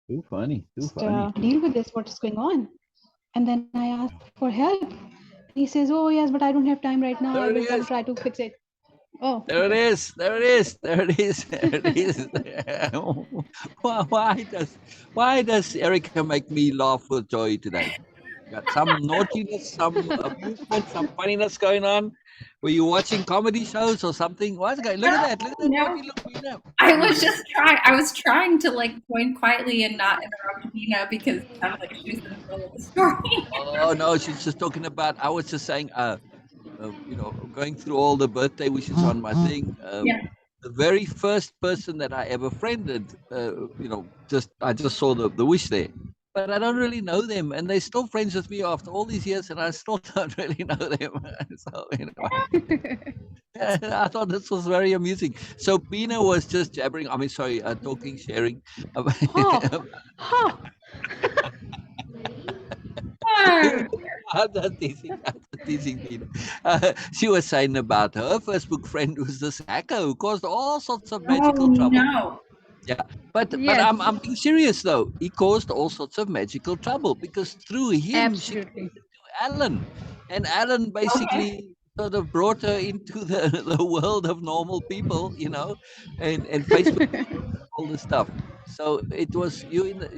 Too funny. Too Just funny. deal with this. What is going on? And then I asked for help. And he says, "Oh yes, but I don't have time right now. I There will it gonna is. try to fix it." Oh, There it okay. is. There it is. There it is. There it is. Why does Erica make me laugh with joy today? Got some naughtiness, some amusement, some funniness going on. Were you watching comedy shows or something? What's going? Look No, at that! Look at that no. naughty look, Beena. I Oh, was just trying. I was trying to like join quietly and not interrupt Beena because it sounded like she was in the middle of the story. oh no, she's just talking about. I was just saying. Going through all the birthday wishes on my thing. Yeah. The very first person that I ever friended, just I just saw the wish there, but I don't really know them, and they're still friends with me after all these years, and I still don't really know them. So I thought this was very amusing. So Beena was just jabbering. I mean, sorry, talking, sharing. Ha, ha. Oh, I'm just teasing. I'm just teasing Beena. She was saying about her Facebook friend who's this hacker who caused all sorts of magical oh trouble. no. Yeah, but Yes, I'm being serious though. He caused all sorts of magical trouble because through him she absolutely. connected to Alan, and Alan Okay. basically sort of brought her into the world of normal people, and Facebook all this stuff. So it was you in the.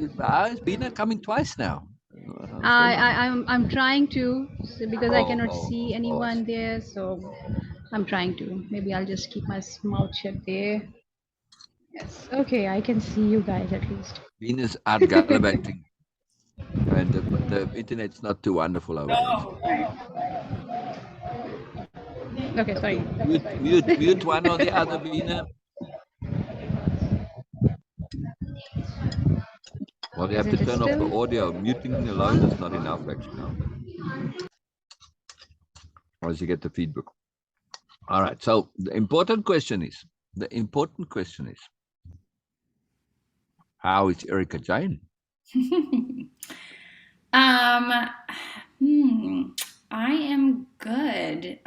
It's been coming twice now. What's going on? I'm trying to because I Oh, cannot oh, see of course. anyone there, so I'm trying to. Maybe I'll just keep my mouth shut there. Yes. Okay, I can see you guys at least. Venus out gallivanting, and the internet's not too wonderful over there. Oh, right. Okay, Have sorry. to mute one or the other, Bina. Well, you have to Isn't it turn off the still? audio. Muting alone is not enough, actually. Once you get the feedback. All right. So the important question is, how is Erica Jayne? um, hmm, I am good.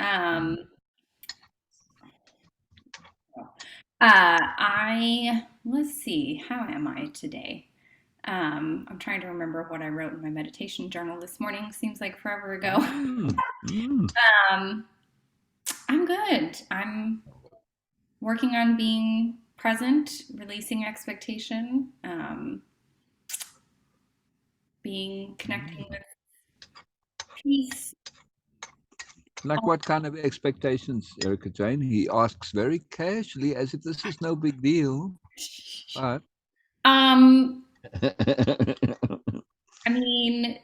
I let's see, how am I today? I'm trying to remember what I wrote in my meditation journal this morning. Seems like forever ago. Mm, mm. Um, I'm good. I'm working on being present, releasing expectation, being connecting with peace. Like what kind of expectations, Erica Jayne? He asks very casually, as if this is no big deal. But Um, I mean,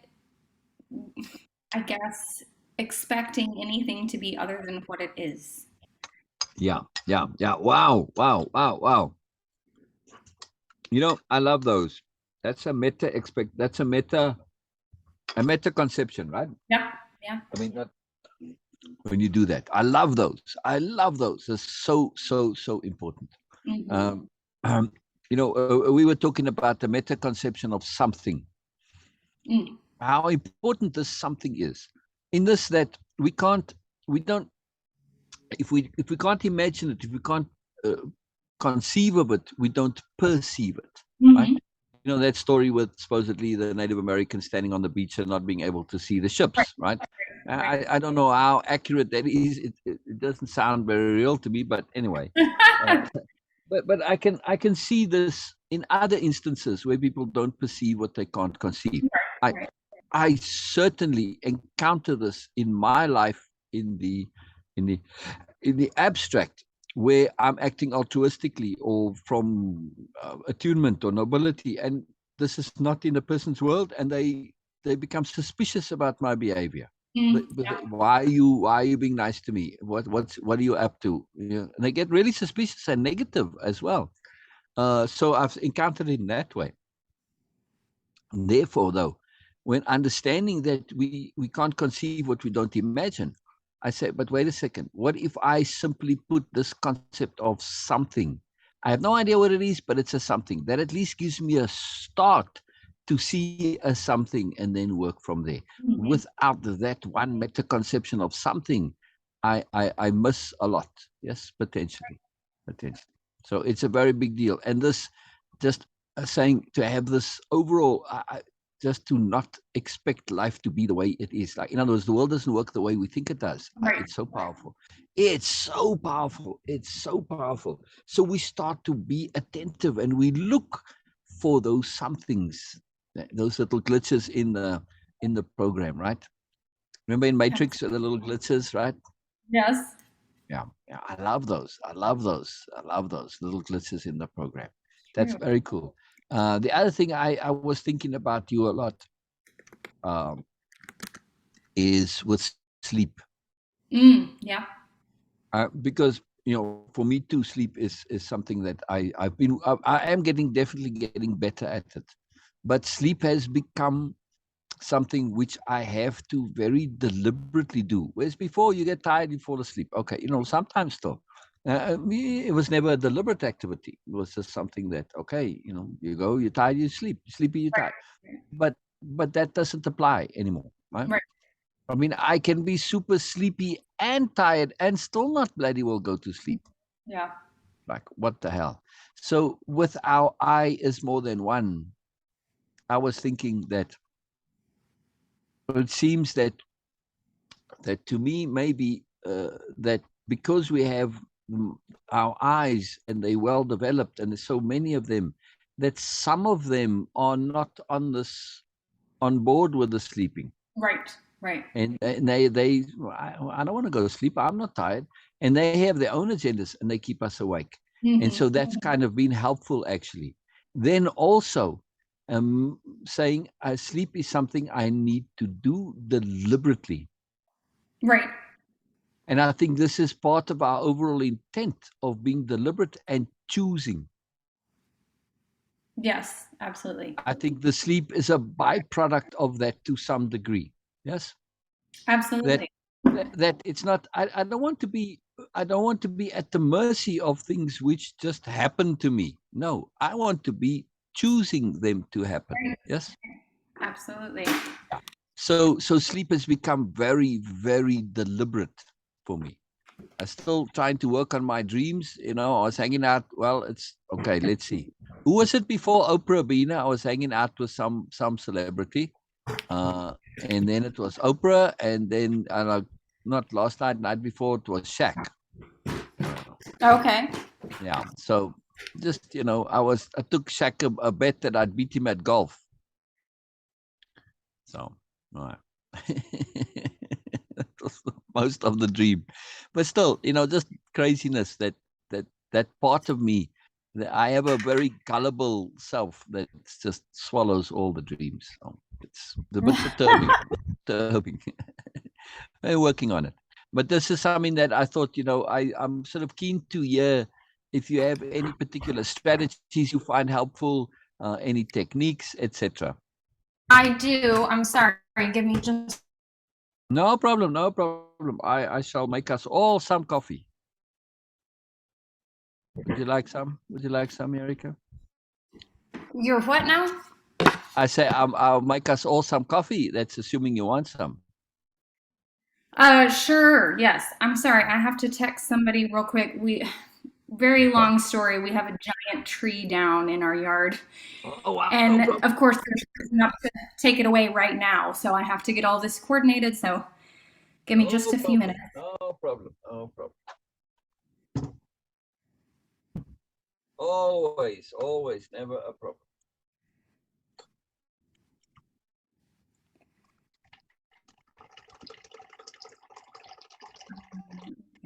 I guess expecting anything to be other than what it is. yeah, yeah, yeah. Wow, wow, wow, wow. I love those. That's a meta expect. That's a meta conception, right? Yeah, yeah. I mean, when you do that, I love those. I love those. They're so so so important. Hmm. Um, um, we were talking about the meta conception of something. Mm. How important this something is. In this, that we don't, if we can't imagine it, if we can't uh, conceive of it, we don't perceive it, right? Hmm. That story with supposedly the Native Americans standing on the beach and not being able to see the Right, ships, right? right. I don't know how accurate that is. It doesn't sound very real to me, but anyway. Uh, but I can see this in other instances where people don't perceive what they can't conceive. I Right, I certainly encounter this in my life in the in the abstract, where I'm acting altruistically or from attunement or nobility, and this is not in a person's world, and they become suspicious about my behavior. mm, Why are you being nice to me? What are you up to? And they get really suspicious and negative as well. So I've encountered it in that way. Therefore, though, when understanding that we can't conceive what we don't imagine, I say, but wait a second. What if I simply put this concept of something? I have no idea what it is, but it's a something that at least gives me a start to see a something and then work from there. mhm. Without that one meta conception of something, I miss a lot. Yes, potentially. So it's a very big deal. And this just saying to have this overall, just to not expect life to be the way it is. Like, in other words, the world doesn't work the way we think it does. Right. It's so powerful. It's so powerful. It's so powerful. So we start to be attentive and we look for those somethings, those little glitches in the program, right? Remember in Matrix, the little glitches, right? Yes. Yeah, I love those. I love those little glitches in the program. That's very cool. The other thing I was thinking about you a lot is with sleep. Yeah. Because for me too, sleep is something that I am definitely getting better at it. But sleep has become something which I have to very deliberately do. Whereas before, you get tired, you fall asleep. Okay, sometimes still. It was never a deliberate activity. It was just something that, okay, you go, you're tired, you sleep. You're sleepy, you're tired. But that doesn't apply anymore, right? Right. I mean, I can be super sleepy and tired and still not bloody well go to sleep. Yeah. Like, what the hell? So with our I is more than one, I was thinking that it seems that to me maybe that because we have our eyes and they're well developed and there's so many of them, that some of them are not on board with the sleeping. Right. And they I don't want to go to sleep. I'm not tired. And they have their own agendas and they keep us awake. And so that's kind of been helpful, actually. Then also saying sleep is something I need to do deliberately. Right. And I think this is part of our overall intent of being deliberate and choosing. Yes, absolutely. I think the sleep is a byproduct of that to some degree. Yes. Absolutely. That it's not. I don't want to be. I don't want to be at the mercy of things which just happen to me. No, I want to be choosing them to happen. Yes. Absolutely. So sleep has become very, very deliberate for me. I'm still trying to work on my dreams. I was hanging out. Well, it's okay. Let's see. Who was it before Oprah, Beena? I was hanging out with some celebrity, and then it was Oprah, and then not last night before it was Shaq. Okay. Yeah. So just I took Shaq a bet that I'd beat him at golf. So right. That was most of the dream, but still, just craziness that part of me. I have a very gullible self that just swallows all the dreams. So it's a bit disturbing. I'm working on it. But this is something that I thought, I'm sort of keen to hear if you have any particular strategies you find helpful, any techniques, etc. I do. I'm sorry. Give me just. No problem. No problem. I shall make us all some coffee. Would you like some? Erika? You're what now? I say I'll make us all some coffee. That's assuming you want some. Sure. Yes. I'm sorry. I have to text somebody real quick. Very long story. We have a giant tree down in our yard. Oh, wow. And No problem. of course, there's enough to take it away right now. So I have to get all this coordinated. So give me just a few minutes. No problem. No problem. Always, never a problem.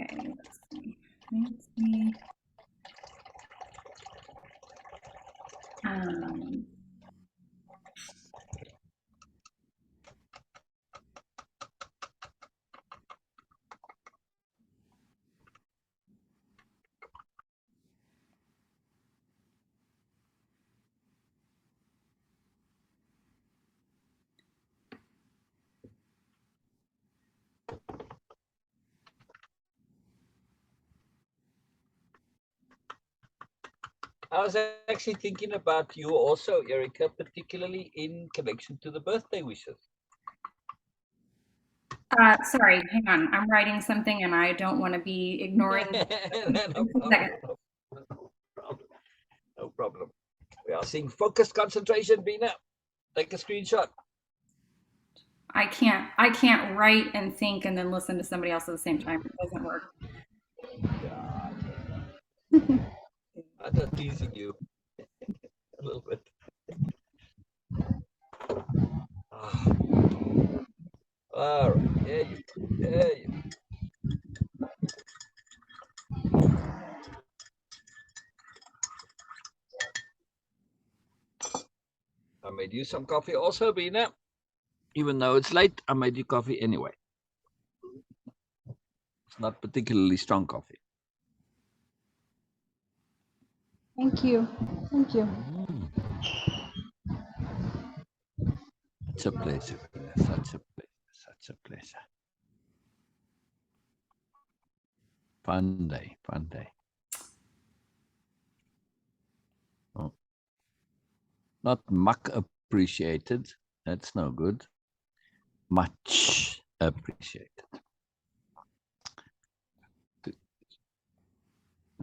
Okay, let's see. Nancy. Um, I was actually thinking about you also, Erika, particularly in connection to the birthday wishes. sorry, hang on. I'm writing something and I don't want to be ignoring. No problem. No problem. We are seeing focused concentration, Beena. Take a screenshot. I can't write and think and then listen to somebody else at the same time. It doesn't work. I'm just teasing you a little bit. All right, there you go. There you go. I made you some coffee also, Beena. Even though it's late, I made you coffee anyway. It's not particularly strong coffee. Thank you. Thank you. It's a pleasure. Such a pleasure. Such a pleasure. Fun day. Fun day. Oh. Not much appreciated. That's no good. Much appreciated.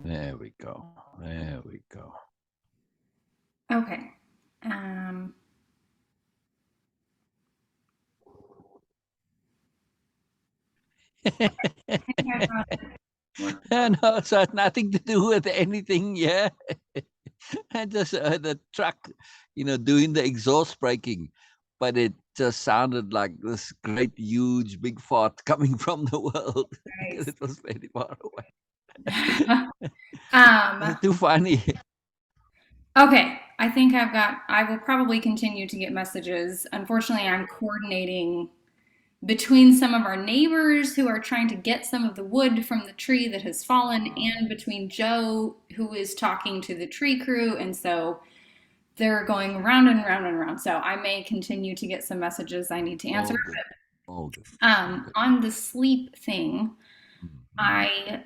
There we go. There we go. Okay. No, so it had nothing to do with anything. Yeah, I just heard the truck, doing the exhaust braking, but it just sounded like this great, huge, big fart coming from the world because it was very far away. It's too funny. Okay, I think I will probably continue to get messages. Unfortunately, I'm coordinating between some of our neighbors who are trying to get some of the wood from the tree that has fallen, and between Joe, who is talking to the tree crew. And so they're going round and round and round. So I may continue to get some messages I need to answer. Oh, good. On the sleep thing, I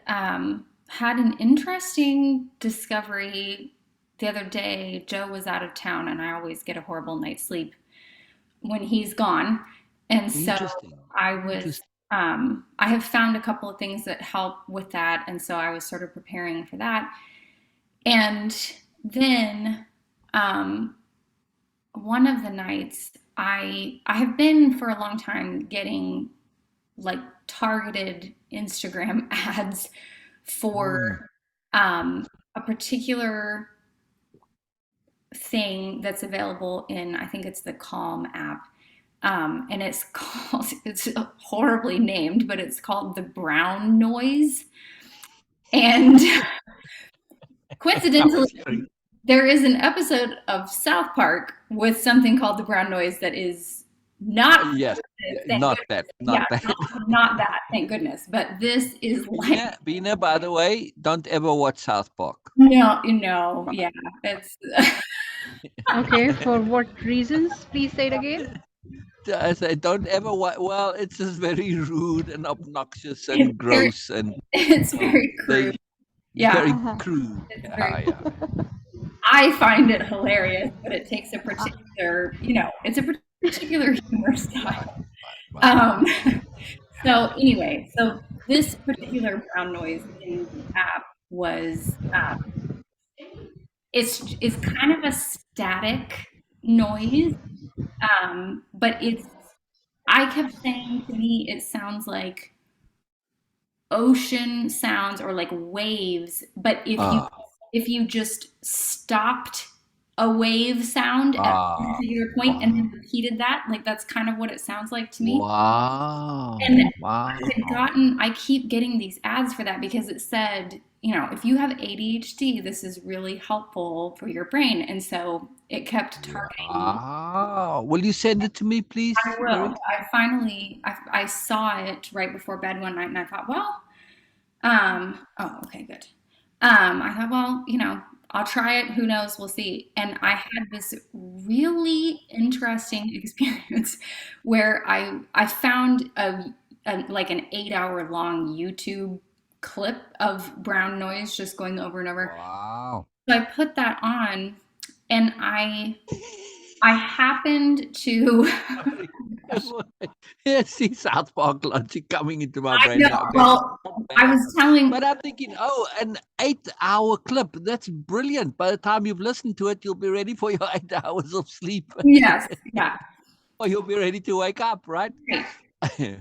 had an interesting discovery the other day. Joe was out of town, and I always get a horrible night's sleep when he's gone. And so I was, I have found a couple of things that help with that. And so I was sort of preparing for that. And then one of the nights I have been for a long time getting like targeted Instagram ads for a particular thing that's available in, I think it's the Calm app. And it's horribly named, but it's called the brown noise. And coincidentally, there is an episode of South Park with something called the brown noise that is not not that. Not that, thank goodness. But this is like Beena, by the way, don't ever watch South Park. No, yeah, it's okay. For what reasons? Please say it again. I say, don't ever watch. Well, it's just very rude and obnoxious and gross, and it's very crude. Very crude. I find it hilarious, but it takes a particular, it's a particular humor style. So anyway, so this particular brown noise in the app was, it's kind of a static noise, but I kept saying to me, it sounds like ocean sounds or like waves, but if you just stopped a wave sound at a particular point and then repeated that, like that's kind of what it sounds like to me. Wow. And I keep getting these ads for that because it said, if you have ADHD, this is really helpful for your brain. And so it kept targeting me. Will you send it to me, please? I will. I saw it right before bed one night, and I thought, well, okay, good. I thought, well, I'll try it. Who knows? We'll see. And I had this really interesting experience where I found like an 8-hour long YouTube clip of brown noise just going over and over. Wow. So I put that on, and I happened to. See South Park logic coming into my I brain know. now. Okay. Well, I was telling. But I'm thinking, oh, an 8-hour clip. That's brilliant. By the time you've listened to it, you'll be ready for your 8 hours of sleep. Yes. Yeah. Or you'll be ready to wake up, right? Great.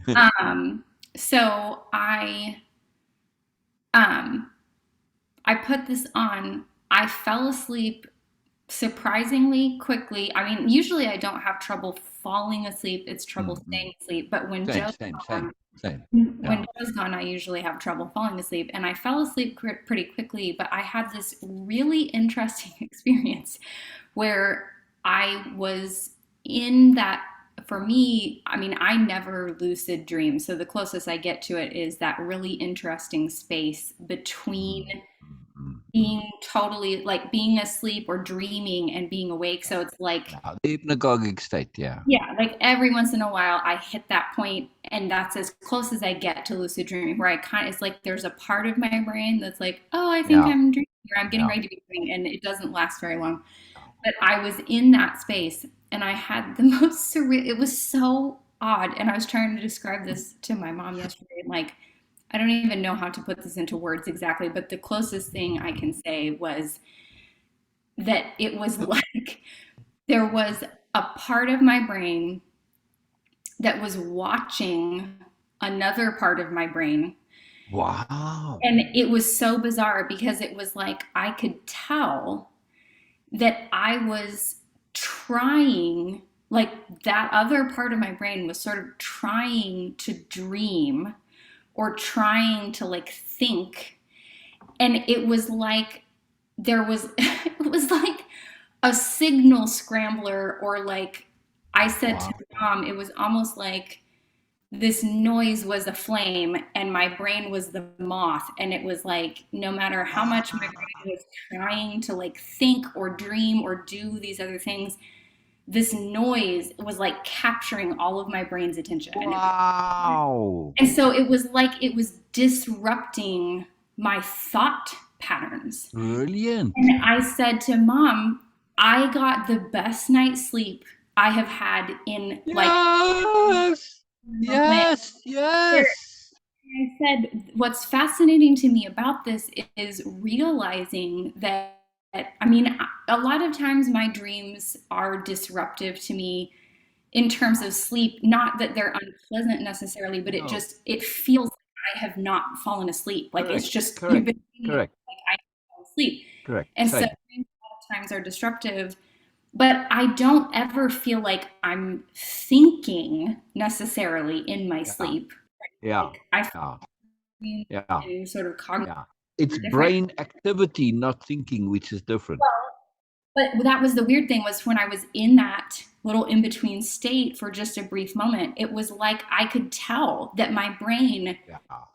So I put this on. I fell asleep surprisingly quickly. I mean, usually I don't have trouble falling asleep. It's trouble staying asleep. But when Joe's gone, when Joe's gone, I usually have trouble falling asleep. And I fell asleep pretty quickly. But I had this really interesting experience where I was in that. For me, I mean, I never lucid dream. So the closest I get to it is that really interesting space between being totally like being asleep or dreaming and being awake. So it's like the hypnagogic state, yeah. Yeah, like every once in a while I hit that point, and that's as close as I get to lucid dreaming, where I kind of, it's like there's a part of my brain that's like, oh, I think I'm dreaming, or I'm getting ready to be dreaming, and it doesn't last very long. But I was in that space, and I had the most surreal, it was so odd. And I was trying to describe this to my mom yesterday, and like, I don't even know how to put this into words exactly, but the closest thing I can say was that it was like there was a part of my brain that was watching another part of my brain. Wow. And it was so bizarre because it was like I could tell that I was trying, like that other part of my brain was sort of trying to dream or trying to like think. And it was like there was, it was like a signal scrambler, or like I said to Mom, it was almost like this noise was a flame and my brain was the moth. And it was like, no matter how much my brain was trying to like think or dream or do these other things, this noise was like capturing all of my brain's attention. Wow. And so it was like it was disrupting my thought patterns. Brilliant. And I said to Mom, I got the best night's sleep I have had in like yes. I said, what's fascinating to me about this is realizing that, I mean, a lot of times my dreams are disruptive to me in terms of sleep. Not that they're unpleasant necessarily, but it feels like I have not fallen asleep. Like it's just correct. Like I fall asleep. Correct. And so dreams a lot of times are disruptive. But I don't ever feel like I'm thinking necessarily in my sleep. Like I feel sort of cognitive. It's brain activity, not thinking, which is different. But that was the weird thing, was when I was in that little in-between state for just a brief moment, it was like I could tell that my brain,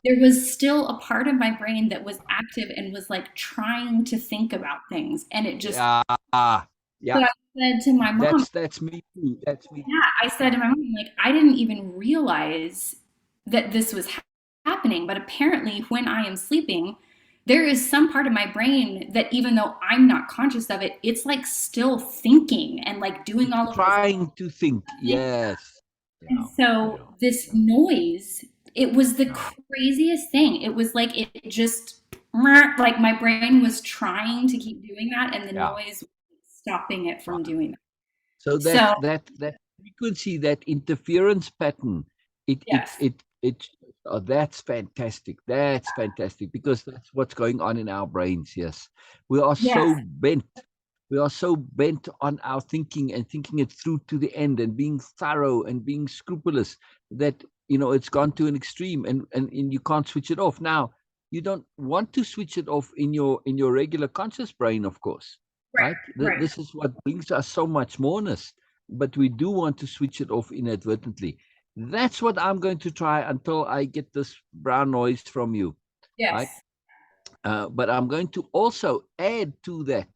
there was still a part of my brain that was active and was like trying to think about things. And it just... So I said to my mom, that's me too. That's me. Yeah, I said to my mom, like, I didn't even realize that this was happening. But apparently, when I am sleeping, there is some part of my brain that, even though I'm not conscious of it, it's like still thinking and like doing all of trying to think. Yes. And so this noise, it was the craziest thing. It was like it just, like my brain was trying to keep doing that, and the noise was stopping it from doing that. So that frequency, that interference pattern, that's fantastic. That's fantastic, because that's what's going on in our brains. Yes, we are so bent. We are so bent on our thinking and thinking it through to the end and being thorough and being scrupulous that, it's gone to an extreme, and you can't switch it off. Now, you don't want to switch it off in your regular conscious brain, of course. Right? This is what brings us so much moreness, but we do want to switch it off inadvertently. That's what I'm going to try until I get this brown noise from you. Yes. Right? But I'm going to also add to that.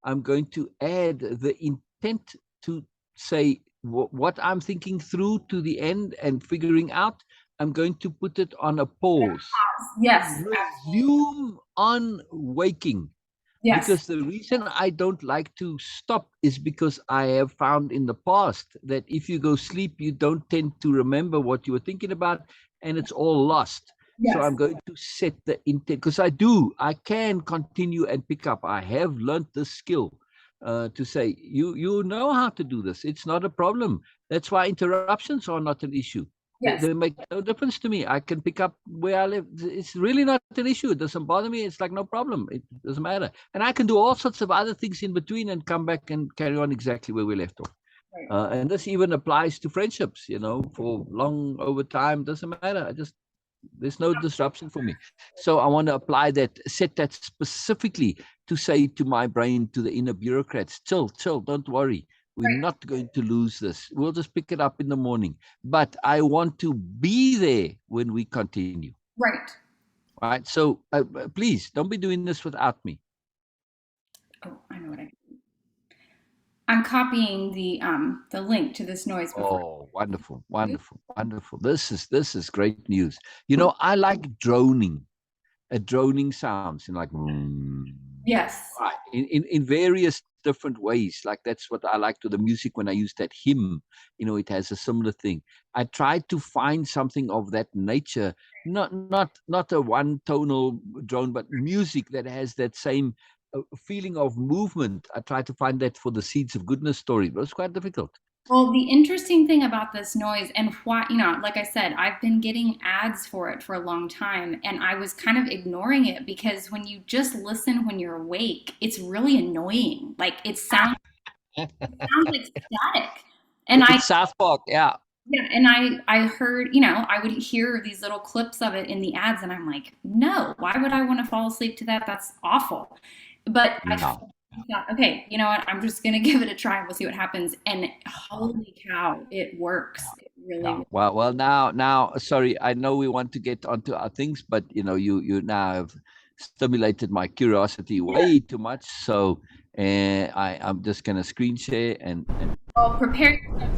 I'm going to add the intent to say what I'm thinking through to the end and figuring out. I'm going to put it on a pause. Yes. Resume on waking. Yes. Because the reason I don't like to stop is because I have found in the past that if you go sleep, you don't tend to remember what you were thinking about, and it's all lost. So Yes. I'm going to set the intent, because I can continue and pick up. I have learned this skill to say, you know how to do this. It's not a problem. That's why interruptions are not an issue. Yes. They make no difference to me. I can pick up where I live. It's really not an issue. It doesn't bother me. It's like no problem. It doesn't matter. And I can do all sorts of other things in between and come back and carry on exactly where we left off. Right. And this even applies to friendships, for long over time. Doesn't matter. There's no disruption for me. So I want to apply that, set that specifically to say to my brain, to the inner bureaucrats, chill, don't worry. We're Right. not going to lose this. We'll just pick it up in the morning. But I want to be there when we continue. Right. Right. So please don't be doing this without me. Oh, I know what I'm copying the link to this noise before. Oh, wonderful, wonderful, wonderful. This is great news. I like droning sounds, like Yes. right, in various different ways. Like that's what I like to the music when I use that hymn. It has a similar thing. I try to find something of that nature, not a one tonal drone, but music that has that same feeling of movement. I try to find that for the Seeds of Goodness story, but it's quite difficult. Well, the interesting thing about this noise, and why, like I said, I've been getting ads for it for a long time, and I was kind of ignoring it because when you just listen when you're awake, it's really annoying. Like it sounds like static. And It's South Park, yeah. yeah, and I heard, I would hear these little clips of it in the ads, and I'm like, no, why would I want to fall asleep to that? That's awful. But I No. thought, okay, you know what? I'm just gonna give it a try. We'll see what happens. And holy cow, it works. It really, Yeah. Well, now, sorry, I know we want to get onto our things, but you now have stimulated my curiosity way too much. So, I'm just gonna screen share and well, prepare yourself.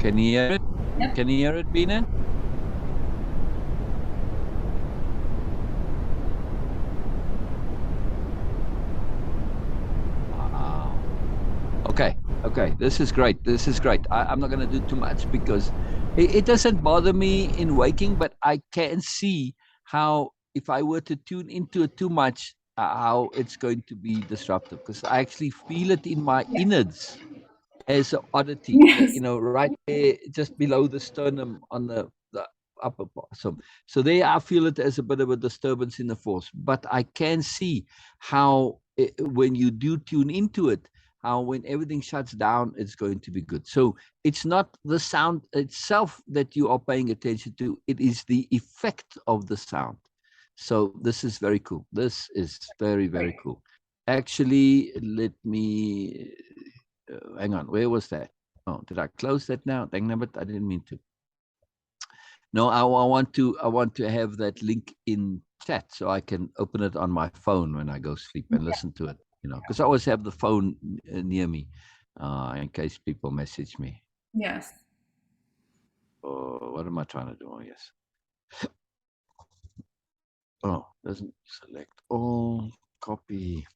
can you hear it? Yep. Can you hear it, Beena? Wow. Okay. This is great. I'm not going to do too much because it doesn't bother me in waking, but I can see how if I were to tune into it too much, how it's going to be disruptive, because I actually feel it in my innards as an oddity, Yes. right there, just below the sternum on the upper part. So there I feel it as a bit of a disturbance in the force, but I can see how when you do tune into it, how when everything shuts down, it's going to be good. So it's not the sound itself that you are paying attention to, it is the effect of the sound. So this is very cool. This is very, very cool. Actually, let me hang on. Where was that? Oh, did I close that now? Dang it, I didn't mean to. No, I want to have that link in chat so I can open it on my phone when I go sleep and listen to it. Because I always have the phone near me in case people message me. Yes. Oh, what am I trying to do? Oh, yes. Oh, doesn't select all. Copy.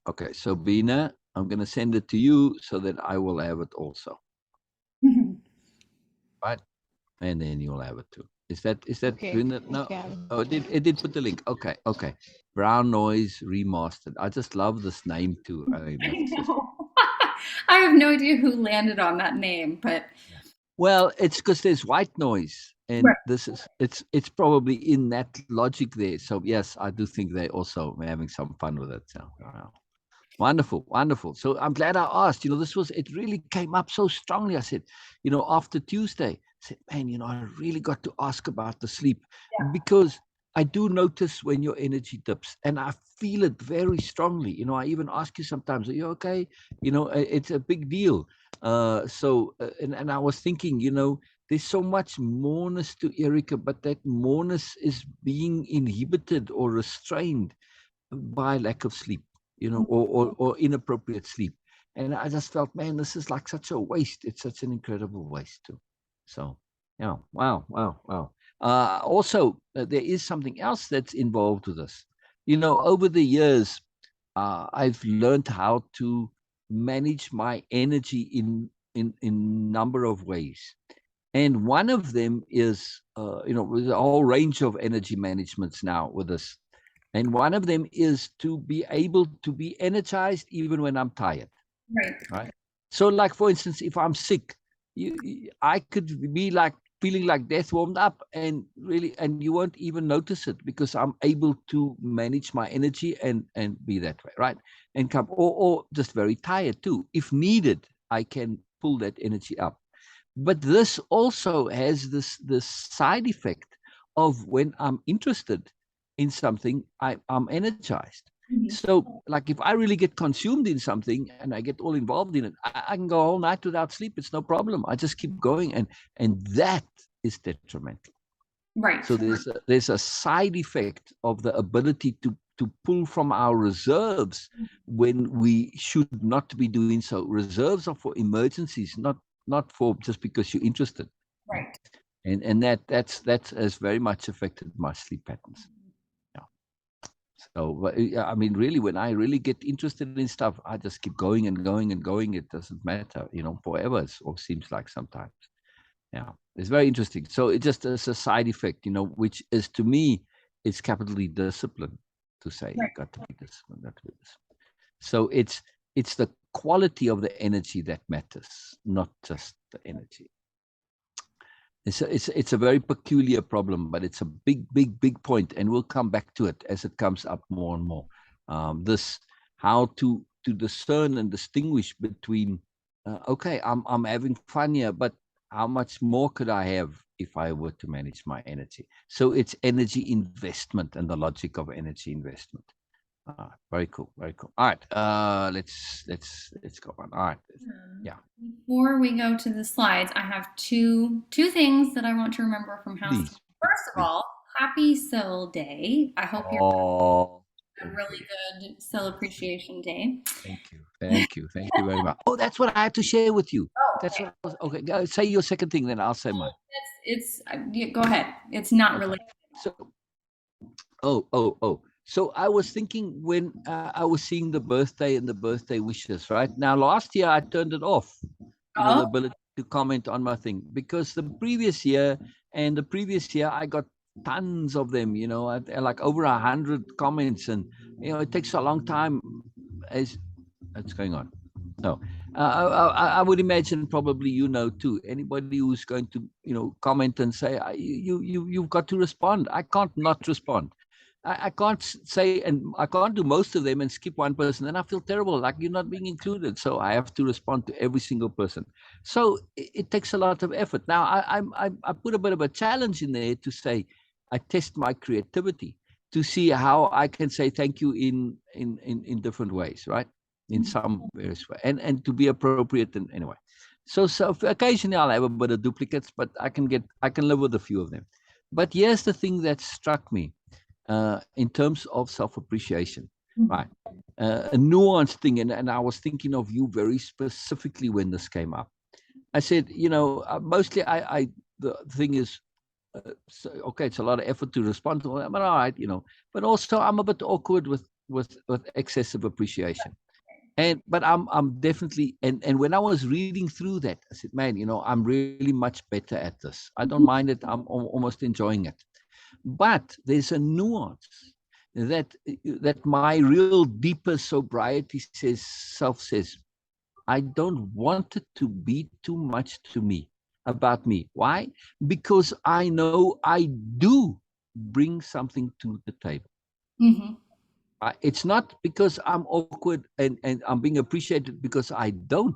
Okay, so Beena, I'm going to send it to you so that I will have it also. Right? And then you'll have it too. Is that Okay. doing it? No. Okay. Oh, it did put the link. Okay. Brown Noise Remastered. I just love this name too. I mean, I that's just... know. I have no idea who landed on that name, but Well, it's because there's white noise, and right. this is it's probably in that logic there. So yes, I do think they also are having some fun with it. So wow. Wonderful. So I'm glad I asked. It really came up so strongly. I said, after Tuesday, I said, man, I really got to ask about the sleep, because I do notice when your energy dips, and I feel it very strongly. I even ask you sometimes, are you okay? It's a big deal. And I was thinking, there's so much moreness to Erica, but that moreness is being inhibited or restrained by lack of sleep, or inappropriate sleep. And I just felt, man, this is like such a waste. It's such an incredible waste too. So, yeah, wow. Also, there is something else that's involved with this. Over the years, I've learned how to manage my energy in number of ways. And one of them is, there's a whole range of energy managements now with this. And one of them is to be able to be energized even when I'm tired. Right. So, like, for instance, if I'm sick, I could be like feeling like death warmed up, and you won't even notice it because I'm able to manage my energy and be that way, right? And come or just very tired too. If needed, I can pull that energy up. But this also has this side effect of when I'm interested in something, I'm energized. So, like, if I really get consumed in something and I get all involved in it, I can go all night without sleep. It's no problem. I just keep going, and that is detrimental. Right. So there's a side effect of the ability to pull from our reserves when we should not be doing so. Reserves are for emergencies, not for just because you're interested. Right. And that has very much affected my sleep patterns. So, I mean, really, when I really get interested in stuff, I just keep going and going and going. It doesn't matter, forever, or seems like sometimes. Yeah, it's very interesting. So it just is a side effect, which is, to me, it's capitally discipline to say you got to be disciplined. Got to be disciplined. So it's the quality of the energy that matters, not just the energy. It's a very peculiar problem, but it's a big point, and we'll come back to it as it comes up more and more. This how to discern and distinguish between, okay, I'm having fun here, but how much more could I have if I were to manage my energy? So it's energy investment and the logic of energy investment. Very cool, very cool. All right, let's go on. All right, yeah. Before we go to the slides, I have two things that I want to remember from House. Please, First of all, happy Soul Day. I hope you're having a really good Soul Appreciation Day. Thank you very much. Oh, that's what I had to share with you. Oh, that's what I was, okay. Say your second thing, then I'll say mine. Go ahead. It's not really. So, So I was thinking when I was seeing the birthday and the birthday wishes. Right now, last year I turned it off. The ability to comment on my thing, because the previous year I got tons of them. Like over 100 comments, and it takes a long time. As what's going on? No, I would imagine probably too. Anybody who's going to comment and say you've got to respond. I can't not respond. I can't say, and I can't do most of them and skip one person. Then I feel terrible, like you're not being included. So I have to respond to every single person. So it takes a lot of effort. Now I put a bit of a challenge in there to say I test my creativity to see how I can say thank you in different ways, right? In some various way, and to be appropriate. And anyway, so occasionally I'll have a bit of duplicates, but I can live with a few of them. But here's the thing that struck me in terms of self-appreciation, right? A nuanced thing, and I was thinking of you very specifically when this came up. I said, mostly the thing is, okay, it's a lot of effort to respond to them, but all right, but also I'm a bit awkward with excessive appreciation. But I'm definitely, and when I was reading through that, I said, man, I'm really much better at this. I don't mind it. I'm almost enjoying it. But there's a nuance that my real deeper sobriety self says, I don't want it to be too much to me, about me. Why? Because I know I do bring something to the table. It's not because I'm awkward and I'm being appreciated because I don't.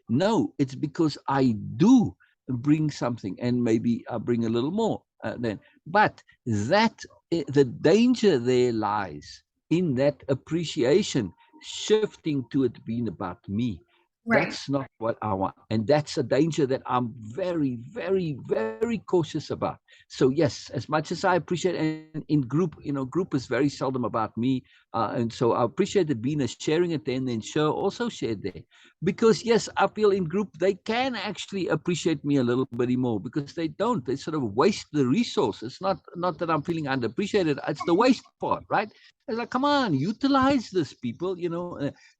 No, it's because I do bring something, and maybe I bring a little more then. But the danger there lies in that appreciation shifting to it being about me. Right. That's not what I want. And that's a danger that I'm very, very, very cautious about. So yes, as much as I appreciate, and in group, group is very seldom about me. And so I appreciate the Beena sharing it there, and then Sher also shared there. Because yes, I feel in group they can actually appreciate me a little bit more, because they don't. They sort of waste the resource. It's not that I'm feeling underappreciated. It's the waste part, right? It's like, come on, utilize this, people,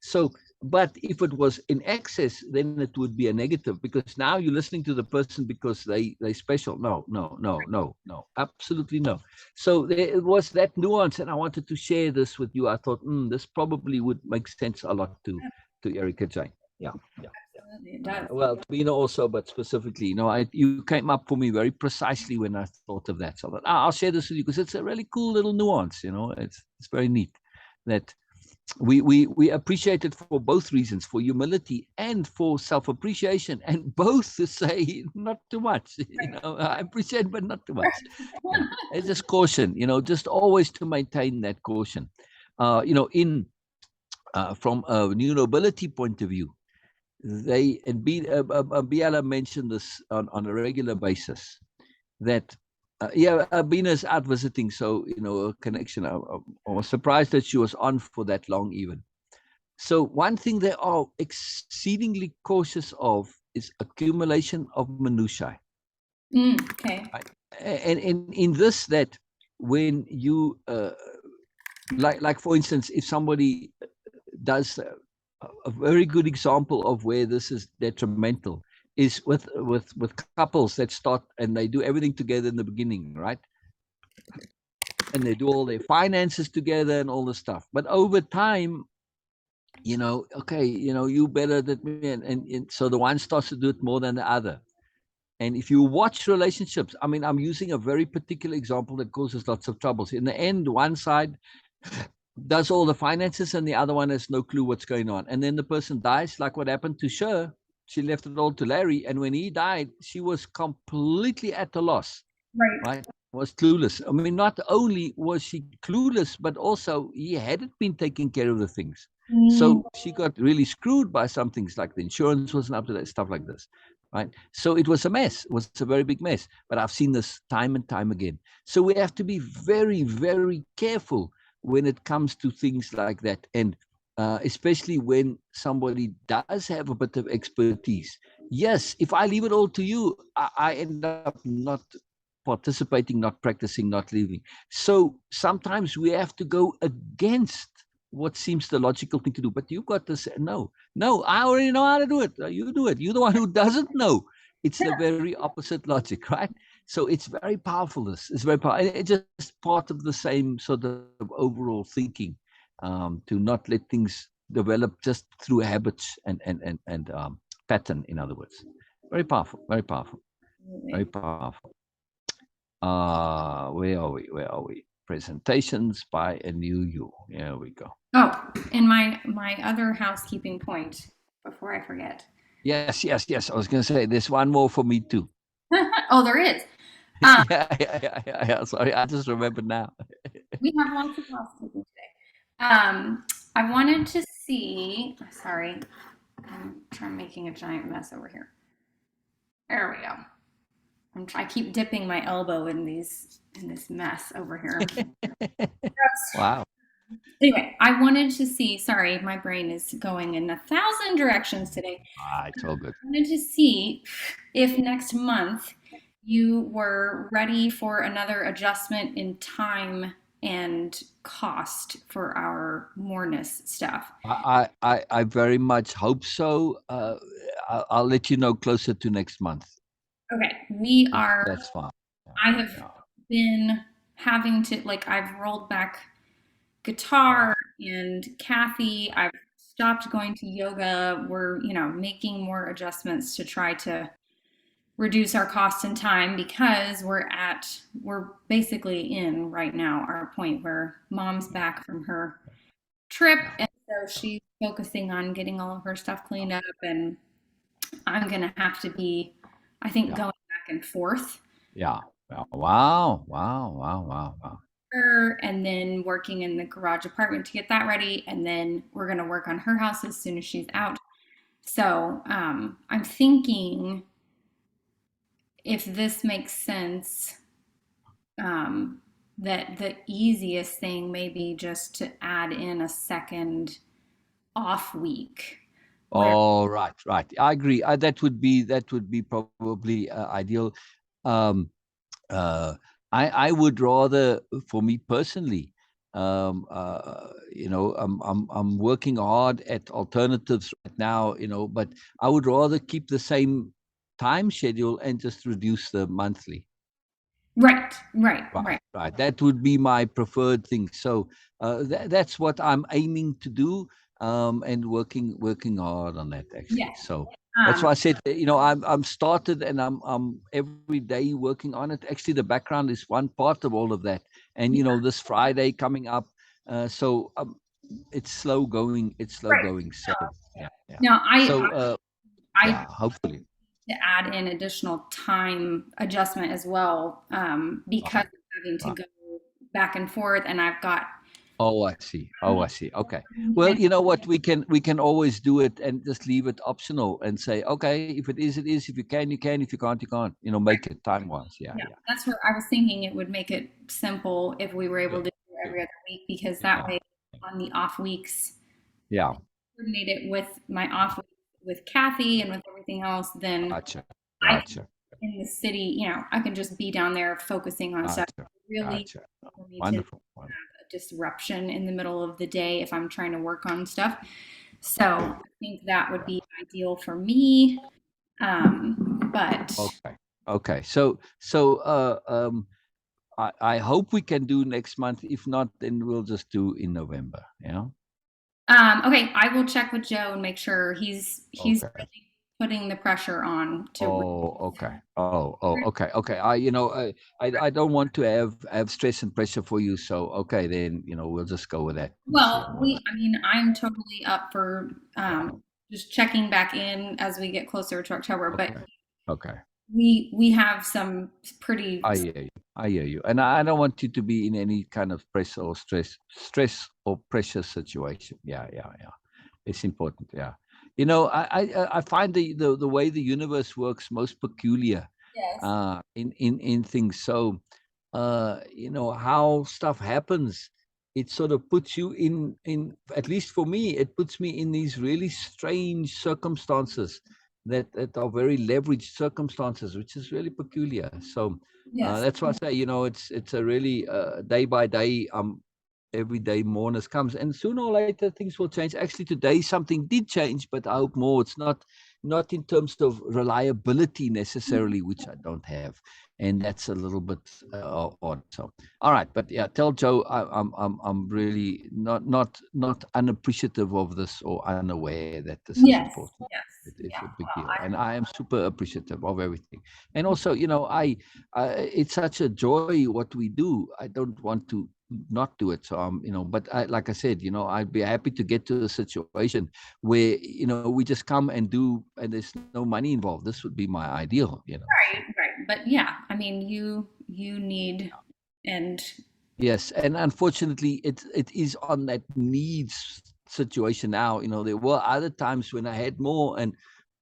So, but if it was in excess, then it would be a negative, because now you're listening to the person because they special. No, absolutely no. So there was that nuance, and I wanted to share this with you. I thought this probably would make sense a lot to Erica Jayne. Yeah. Absolutely, it does. Well, to Beena also, but specifically, you came up for me very precisely when I thought of that. So I thought, I'll share this with you because it's a really cool little nuance. It's very neat that we appreciate it for both reasons, for humility and for self-appreciation, and both to say not too much. I appreciate, but not too much. It's just caution. Just always to maintain that caution. In from a new nobility point of view, they and Biala mentioned this on a regular basis, that Beena's out visiting, so a connection. I was surprised that she was on for that long even. So one thing they are exceedingly cautious of is accumulation of minutiae. Okay. And in this, that when you like for instance, if somebody does a very good example of where this is detrimental is with couples that start and they do everything together in the beginning, right? And they do all their finances together and all the stuff. But over time, okay, you better than me, and so the one starts to do it more than the other. And if you watch relationships, I mean, I'm using a very particular example that causes lots of troubles. In the end, one side does all the finances and the other one has no clue what's going on. And then the person dies, like what happened to Sher. She left it all to Larry. And when he died, she was completely at a loss. Right? Was clueless. I mean, not only was she clueless, but also he hadn't been taking care of the things. So she got really screwed by some things, like the insurance wasn't up to that, stuff like this. Right. So it was a mess. It was a very big mess. But I've seen this time and time again. So we have to be very, very careful when it comes to things like that. And especially when somebody does have a bit of expertise. Yes, if I leave it all to you, I end up not participating, not practicing, not living. So sometimes we have to go against what seems the logical thing to do. But you've got to say, no, I already know how to do it. You do it. You're the one who doesn't know. It's the very opposite logic, right? So it's very powerful. This is very powerful. It's just part of the same sort of overall thinking, to not let things develop just through habits and pattern, in other words. Very powerful, very powerful, very powerful. Where are we? Presentations by a new you. Here we go. Oh, and my other housekeeping point before I forget. Yes. I was going to say there's one more for me too. Oh, there is. Yeah. Sorry, I just remembered now. We have lots of housekeeping today. I wanted to see. Sorry, I'm making a giant mess over here. There we go. I keep dipping my elbow in this mess over here. Wow. Anyway, I wanted to see. Sorry, my brain is going in 1,000 directions today. It's all good. I wanted to see if next month you were ready for another adjustment in time and cost for our Moreness stuff. I very much hope so. I'll let you know closer to next month. Okay, we are. That's fine. I have been having to, I've rolled back guitar and Kathy. I've stopped going to yoga. We're, making more adjustments to try to reduce our cost and time, because we're basically in right now our point where mom's back from her trip, and so she's focusing on getting all of her stuff cleaned up, and I'm gonna have to be, I think, going back and forth. Yeah. Wow. Her, and then working in the garage apartment to get that ready, and then we're gonna work on her house as soon as she's out. So I'm thinking, if this makes sense, that the easiest thing may be just to add in a second off week where Oh, right. I agree. That would be probably ideal. Um, uh, I would rather, for me personally, I'm working hard at alternatives right now, but I would rather keep the same time schedule and just reduce the monthly. right. Right. That would be my preferred thing. So that's what I'm aiming to do, and working hard on that actually. Yeah. So that's Um, why I said, I'm started, and I'm every day working on it. Actually, the background is one part of all of that, and this Friday coming up, so it's slow going. It's slow right. going. So yeah. Now, So I yeah, hopefully. to add in additional time adjustment as well, because Right, of having to right. go back and forth, and I've got Oh, I see. Okay. Well, and you know what? We can always do it and just leave it optional and say, okay, if it is, it is. If you can, you can. If you can't, you can't. Make it time wise. Yeah, yeah, yeah, that's where I was thinking it would make it simple if we were able yeah, to do every other week, because that yeah, way on the off weeks, yeah. coordinate it with my off week with Kathy and with everything else, then Gotcha, I can, gotcha, in the city, I can just be down there focusing on stuff. gotcha, Really, gotcha. for me to have Wonderful, wonderful. a disruption in the middle of the day if I'm trying to work on stuff. So I think that would be ideal for me. But Okay, okay. So I hope we can do next month. If not, then we'll just do in November. Yeah. okay, I will check with Joe and make sure he's Okay. really putting the pressure on to. Oh, okay. Okay. I don't want to have stress and pressure for you. So, okay, then, we'll just go with that and see Well, what. I mean, I'm totally up for Yeah. just checking back in as we get closer to October, but Okay. Okay. we have some pretty. I hear you. And I don't want you to be in any kind of pressure or stress or pressure situation. Yeah. It's important. Yeah. I find the way the universe works most peculiar Yes. in things. So, how stuff happens, it sort of puts you in, at least for me, it puts me in these really strange circumstances that are very leveraged circumstances, which is really peculiar. So Yes. that's why I say, it's a really day by day, every day mourners comes, and sooner or later things will change. Actually, today something did change, but I hope more. It's not in terms of reliability necessarily, which I don't have, and that's a little bit odd. So, all right, but yeah, tell Joe I'm really not unappreciative of this or unaware that this is Yes. important. Yes. It's Yeah. a big Well, deal, and I am super appreciative of everything. And also, it's such a joy what we do. I don't want to not do it. So but like I said, I'd be happy to get to a situation where we just come and do, and there's no money involved. This would be my ideal. So. right. But yeah, I mean, you need and Yes, and unfortunately, it is on that needs situation now. There were other times when I had more,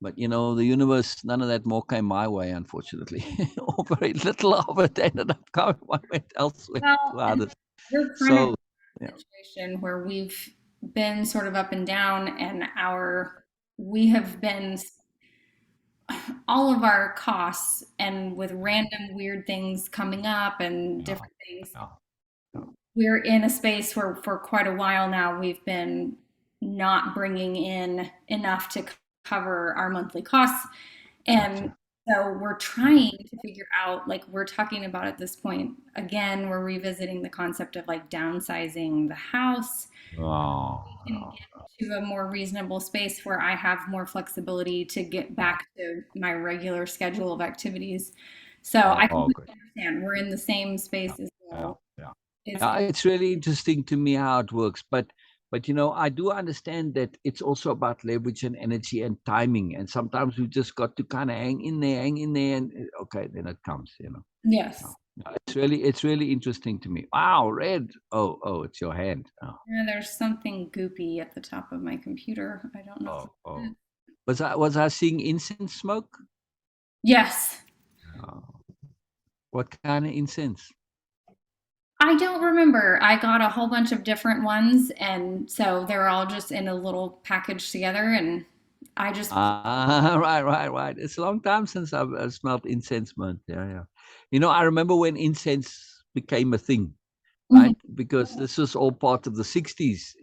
but the universe, none of that more came my way, unfortunately, or very little of it ended up going one went elsewhere well, to and others. we're kind of So, in yeah, a situation where we've been sort of up and down, and we have been all of our costs, and with random weird things coming up and yeah, different things, yeah, yeah. we're in a space where for quite a while now we've been not bringing in enough to cover our monthly costs. And Gotcha. so we're trying to figure out, like we're talking about at this point, again, we're revisiting the concept of like downsizing the house. Oh, We can get to a more reasonable space where I have more flexibility to get yeah. back to my regular schedule of activities. So I Oh, completely good. understand. We're in the same Yeah, space as yeah, well. yeah. It's Yeah, it's really interesting to me how it works, but I do understand that it's also about leverage and energy and timing, and sometimes we just got to kind of hang in there, and okay, then it comes. Yeah. yes. Yeah, it's really interesting to me. Wow, red. Oh, it's your hand. Oh, Yeah, there's something goopy at the top of my computer. I don't know oh, what it is. oh. Was I seeing incense smoke? Yes. Oh, what kind of incense? I don't remember. I got a whole bunch of different ones, and so they're all just in a little package together, and I just Right. It's a long time since I've smelled incense mint. Yeah. I remember when incense became a thing, Mhm. right? Because this was all part of the 60s.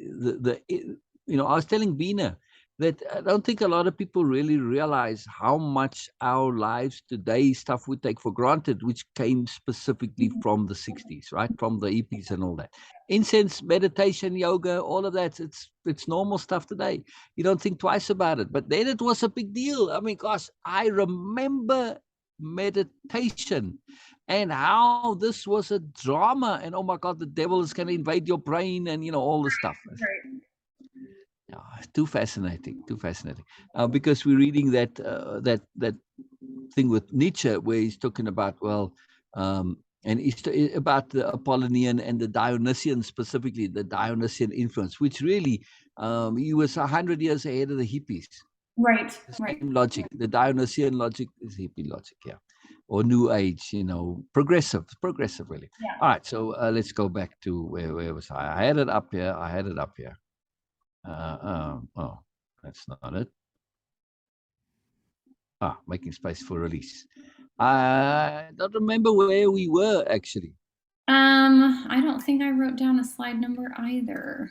I was telling Beena that I don't think a lot of people really realize how much our lives today, stuff we take for granted, which came specifically from the 60s, right? From the hippies and all that. Incense, meditation, yoga, all of that, it's normal stuff today. You don't think twice about it. But then it was a big deal. I mean, gosh, I remember meditation and how this was a drama, and oh my god, the devil is going to invade your brain, and all the stuff. Right. Yeah, too fascinating, because we're reading that thing with Nietzsche where he's talking about, well, and about the Apollonian and the Dionysian, specifically the Dionysian influence, which really he was 100 years ahead of the hippies. Right. The Right. same logic. The Dionysian logic is hippie logic, yeah. Or New Age, progressive, really. Yeah. All right, so let's go back to where was I? I had it up here. Oh, that's not it. Making space for release. I don't remember where we were actually. I don't think I wrote down a slide number either.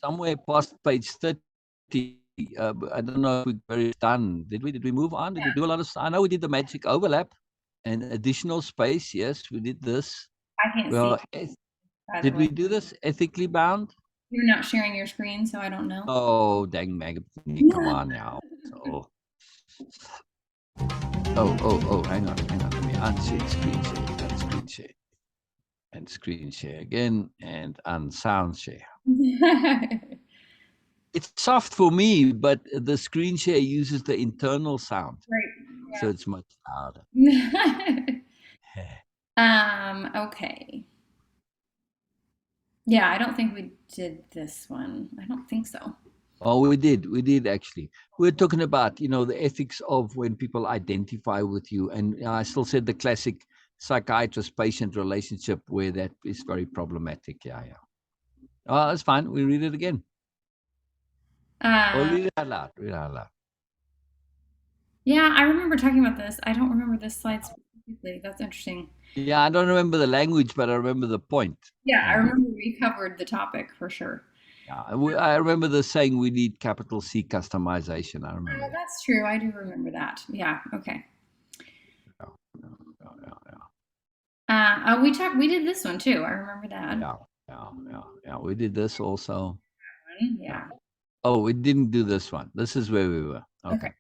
Somewhere past page 30. I don't know if we're done. Did we move on? Did we do a lot of stuff? I know we did the magic overlap and additional space. Yes, we did this. I can't see, Well, by the did way. we do this ethically bound? You're not sharing your screen, so I don't know. Oh, dang magazine. Come on now. So, hang on. Let me unshare screen share. And screen share. And screen share again. And unsound share. It's soft for me, but the screen share uses the internal sound. Right. So it's much louder. Okay. Yeah, I don't think we did this one. I don't think so. Oh, we did actually. We're talking about, the ethics of when people identify with you. And I still said the classic psychiatrist-patient relationship where that is very problematic. Yeah. Oh, that's fine. We read it again. Or read it out loud. Yeah, I remember talking about this. I don't remember this slide specifically. That's interesting. Yeah, I don't remember the language, but I remember the point. Yeah, I remember we covered the topic for sure. Yeah, I remember the saying we need capital C customization. I remember that. That's true. I do remember that. Yeah. Okay. Yeah. We did this one too. I remember that. Yeah. We did this also. Yeah. Oh, we didn't do this one. This is where we were. Okay.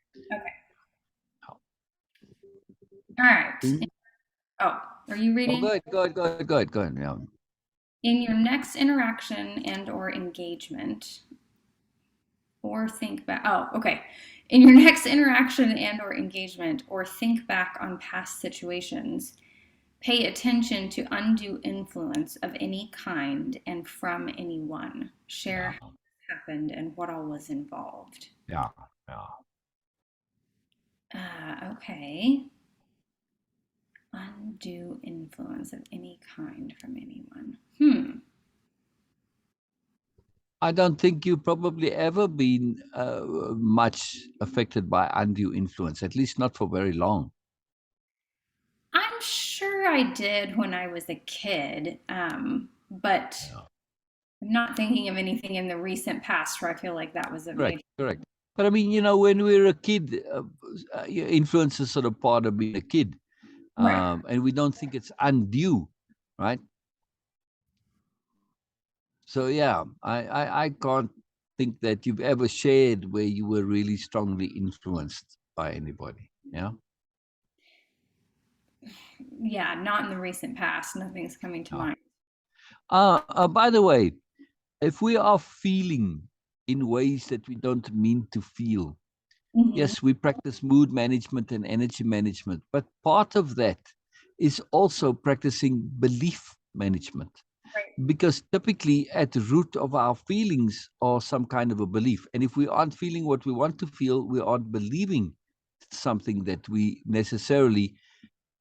All right. Oh, are you reading? Oh, go ahead. Yeah. In your next interaction and or engagement, or think back. Oh, okay. In your next interaction and or engagement, or think back on past situations, pay attention to undue influence of any kind and from anyone. Share how this happened and what all was involved. Yeah. Okay. Undue influence of any kind from anyone. I don't think you've probably ever been much affected by undue influence, at least not for very long. I'm sure I did when I was a kid, but I'm not thinking of anything in the recent past where I feel like that was a major. Correct. But I mean, when we were a kid, influence is sort of part of being a kid. Right. And we don't think it's undue, right? So yeah, I can't think that you've ever shared where you were really strongly influenced by anybody. Yeah. Yeah, not in the recent past. Nothing's coming to mind. By the way, if we are feeling in ways that we don't mean to feel, yes, we practice mood management and energy management, but part of that is also practicing belief management. Right. Because typically at the root of our feelings are some kind of a belief. And if we aren't feeling what we want to feel, we aren't believing something that we necessarily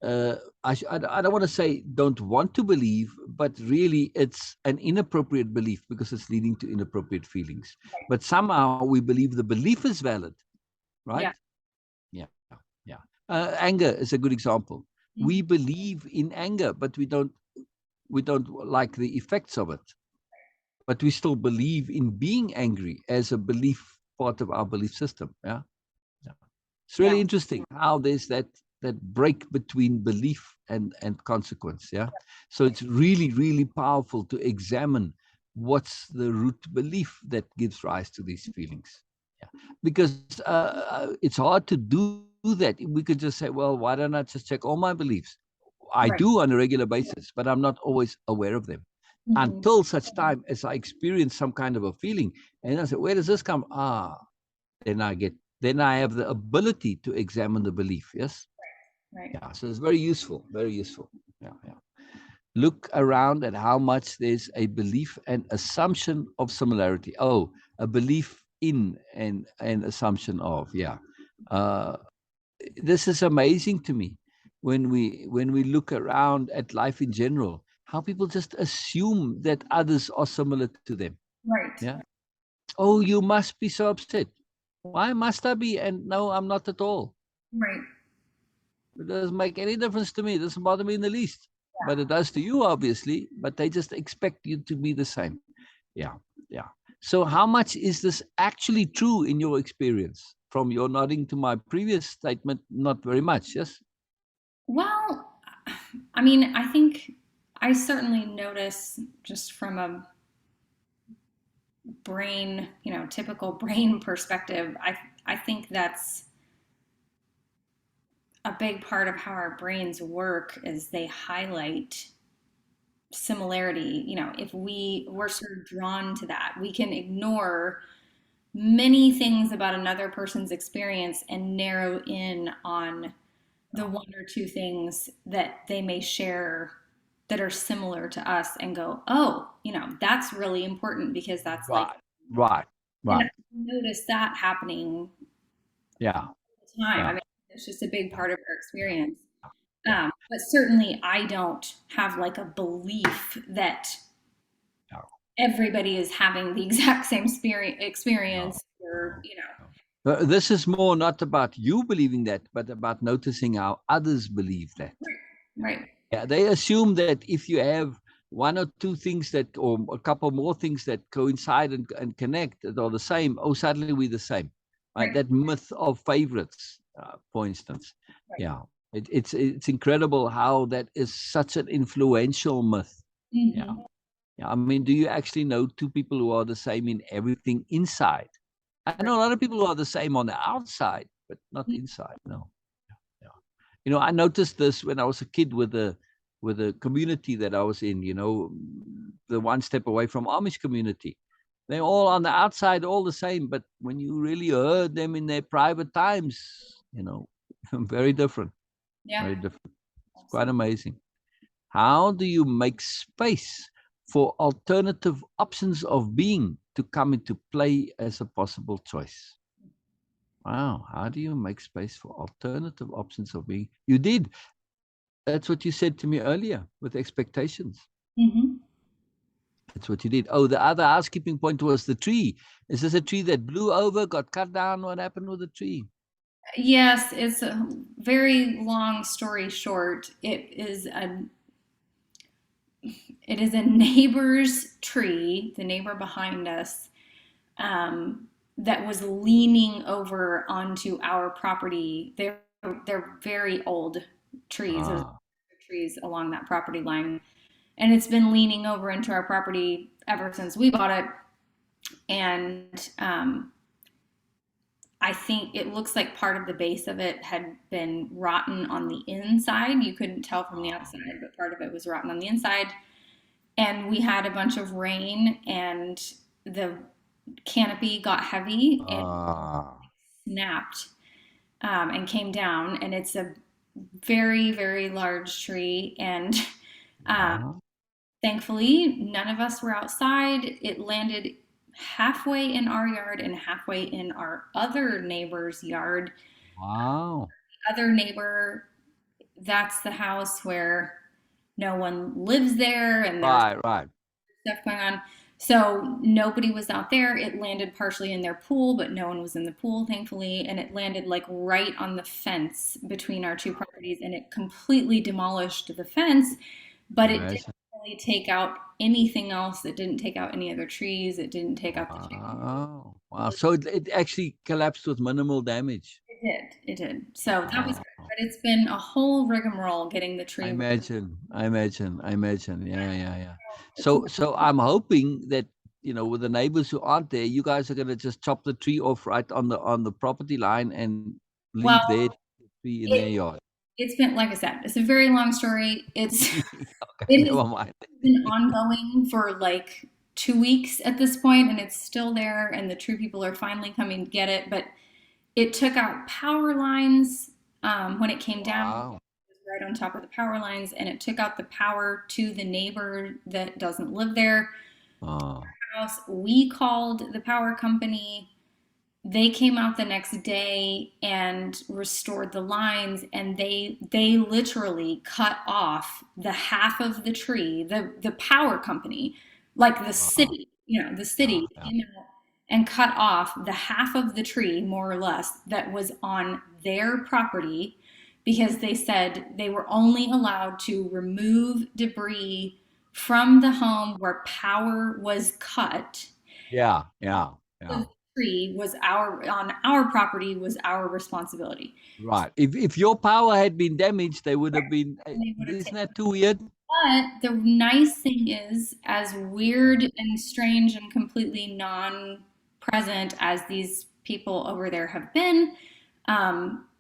I don't want to say don't want to believe, but really it's an inappropriate belief because it's leading to inappropriate feelings. But somehow we believe the belief is valid, right? Yeah, yeah. Anger is a good example. We believe in anger, but we don't like the effects of it. But we still believe in being angry as a belief, part of our belief system. Yeah. It's really interesting how there's that break between belief and consequence. Yeah. So it's really, really powerful to examine what's the root belief that gives rise to these feelings. Yeah. Because it's hard to do that. We could just say, well, why don't I just check all my beliefs? I do on a regular basis, but I'm not always aware of them until such time as I experience some kind of a feeling. And I say, where does this come? Then I have the ability to examine the belief. Yes. Right. Yeah. So it's very useful. Very useful. Yeah. Yeah. Look around at how much there's a belief and assumption of similarity. Oh, a belief in and an assumption of. Yeah. This is amazing to me when we look around at life in general, how people just assume that others are similar to them. Right. Yeah. Oh, you must be so upset. Why must I be? And no, I'm not at all. Right. It doesn't make any difference to me. It doesn't bother me in the least. But it does to you, obviously. But they just expect you to be the same. Yeah. Yeah. So how much is this actually true in your experience? From your nodding to my previous statement, not very much, yes? Well, I mean, I think I certainly notice just from a brain, typical brain perspective, I think that's a big part of how our brains work is they highlight similarity. If we're sort of drawn to that, we can ignore many things about another person's experience and narrow in on the one or two things that they may share that are similar to us and go, oh, that's really important because that's like, Right. and I notice that happening Yeah. all the time. Yeah. I mean, it's just a big part of our experience. But certainly I don't have like a belief that everybody is having the exact same experience or, This is more not about you believing that, but about noticing how others believe that. Right. Yeah, they assume that if you have one or two things that, or a couple more things that coincide and connect that are the same, oh, suddenly we're the same. Right? That myth of favorites, for instance. Right. Yeah, it's incredible how that is such an influential myth. Yeah. Yeah. I mean, do you actually know two people who are the same in everything inside? I know a lot of people who are the same on the outside, but not inside. No. Yeah. I noticed this when I was a kid with the community that I was in. The one step away from Amish community. They're all on the outside, all the same, but when you really heard them in their private times, very different. Yeah. Very different. It's quite amazing. How do you make space for alternative options of being to come into play as a possible choice? Wow. How do you make space for alternative options of being? You did. That's what you said to me earlier with expectations. That's what you did. Oh, the other housekeeping point was the tree. Is this a tree that blew over, got cut down? What happened with the tree? Yes, it's a very long story short. It is a neighbor's tree, the neighbor behind us, that was leaning over onto our property. They're very old trees. There's trees along that property line, and it's been leaning over into our property ever since we bought it. And I think it looks like part of the base of it had been rotten on the inside. You couldn't tell from the outside, but part of it was rotten on the inside. And we had a bunch of rain, and the canopy got heavy and snapped and came down. And it's a very, very large tree. And thankfully, none of us were outside. It landed halfway in our yard and halfway in our other neighbor's yard. Wow. The other neighbor that's the house where no one lives there and there's Right. stuff going on. So nobody was out there. It landed partially in their pool, but no one was in the pool, thankfully. And it landed like right on the fence between our two properties, and it completely demolished the fence. But it didn't Imagine. really take out anything else. It didn't take out any other trees. It didn't take out the chicken. Wow. So it actually collapsed with minimal damage. It did. It did. So that was Wow. good. But it's been a whole rigmarole getting the I tree. imagine. Yeah. It's So I'm hoping that, with the neighbors who aren't there, you guys are gonna just chop the tree off right on the property line and well, leave their tree in their it yard. it's been like I said, it's a very long story. Okay, It has never mind. been ongoing for like 2 weeks at this point, and it's still there, and the tree people are finally coming to get it. But it took out power lines when it came down. Wow. It was right on top of the power lines, and it took out the power to the neighbor that doesn't live there. Oh, House. We called the power company. They came out the next day and restored the lines, and they literally cut off the half of the tree. The power company, like the wow. city, the city Yeah. came out and cut off the half of the tree, more or less, that was on their property, because they said they were only allowed to remove debris from the home where power was cut. Yeah. The tree was on our property, was our responsibility. Right. If your power had been damaged, they would have been. And they would have Isn't taken. that too weird? But the nice thing is, as weird and strange and completely non-present as these people over there have been,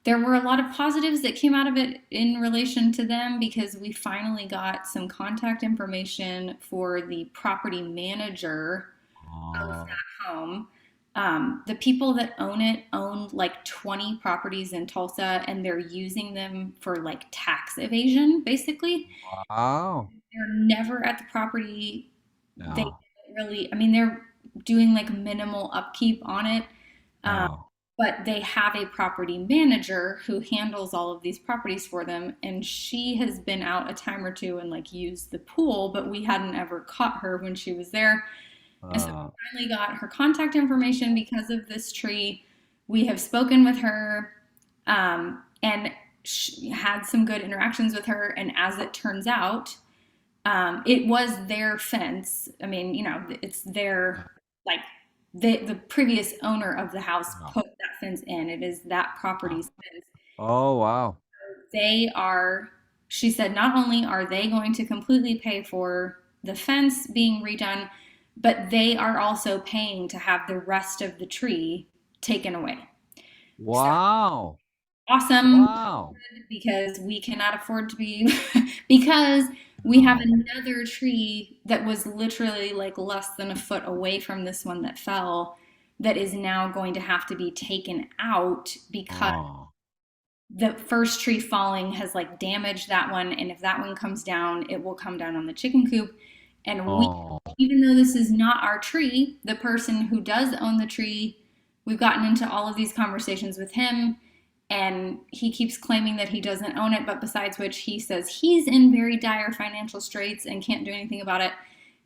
there were a lot of positives that came out of it in relation to them, because we finally got some contact information for the property manager of Oh, that home. The people that own it own like 20 properties in Tulsa, and they're using them for like tax evasion, basically. wow. They're never at the property. They Yeah. really, I mean, they're doing like minimal upkeep on it. Um, Yeah. but they have a property manager who handles all of these properties for them, and she has been out a time or two and like used the pool, but we hadn't ever caught her when she was there. And so Uh, we finally got her contact information because of this tree. We have spoken with her, and she had some good interactions with her. And as it turns out, it was their fence. I mean, it's their, like, the previous owner of the house yeah. put that fence in. It is that property's fence. Oh, wow. They are, she said, not only are they going to completely pay for the fence being redone, but they are also paying to have the rest of the tree taken away. So Wow. awesome, Wow. because we cannot afford to be, because we have Wow. another tree that was literally like less than a foot away from this one that fell, that is now going to have to be taken out because Oh, the first tree falling has like damaged that one, and if that one comes down, it will come down on the chicken coop. And we, oh, even though this is not our tree, the person who does own the tree, we've gotten into all of these conversations with him, and he keeps claiming that he doesn't own it, but besides which, he says he's in very dire financial straits and can't do anything about it.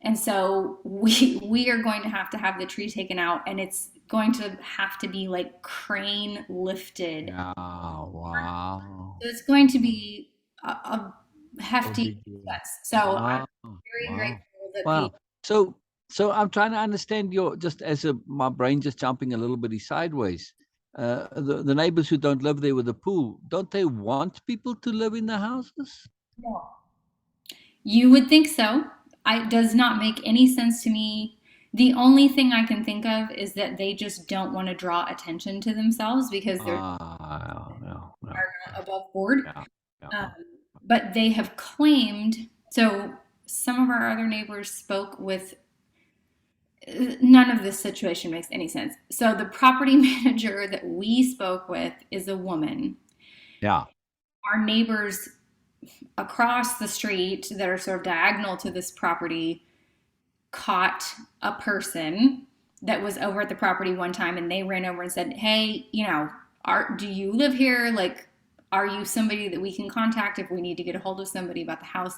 And so we are going to have the tree taken out, and it's going to have to be like crane lifted. yeah. Wow. So it's going to be a A hefty big deal. expense. So I'm Wow. very Wow. grateful that the Wow. So I'm trying to understand just as my brain just jumping a little bit sideways. The neighbors who don't live there with the pool, don't they want people to live in the houses? No. You would think so. It does not make any sense to me. The only thing I can think of is that they just don't want to draw attention to themselves because they're No, not above board. yeah, yeah. Um, but they have claimed, so some of our other neighbors spoke with, none of this situation makes any sense. So the property manager that we spoke with is a woman. Yeah. Our neighbors across the street that are sort of diagonal to this property caught a person that was over at the property one time, and they ran over and said, "Hey, do you live here? Like, are you somebody that we can contact if we need to get a hold of somebody about the house?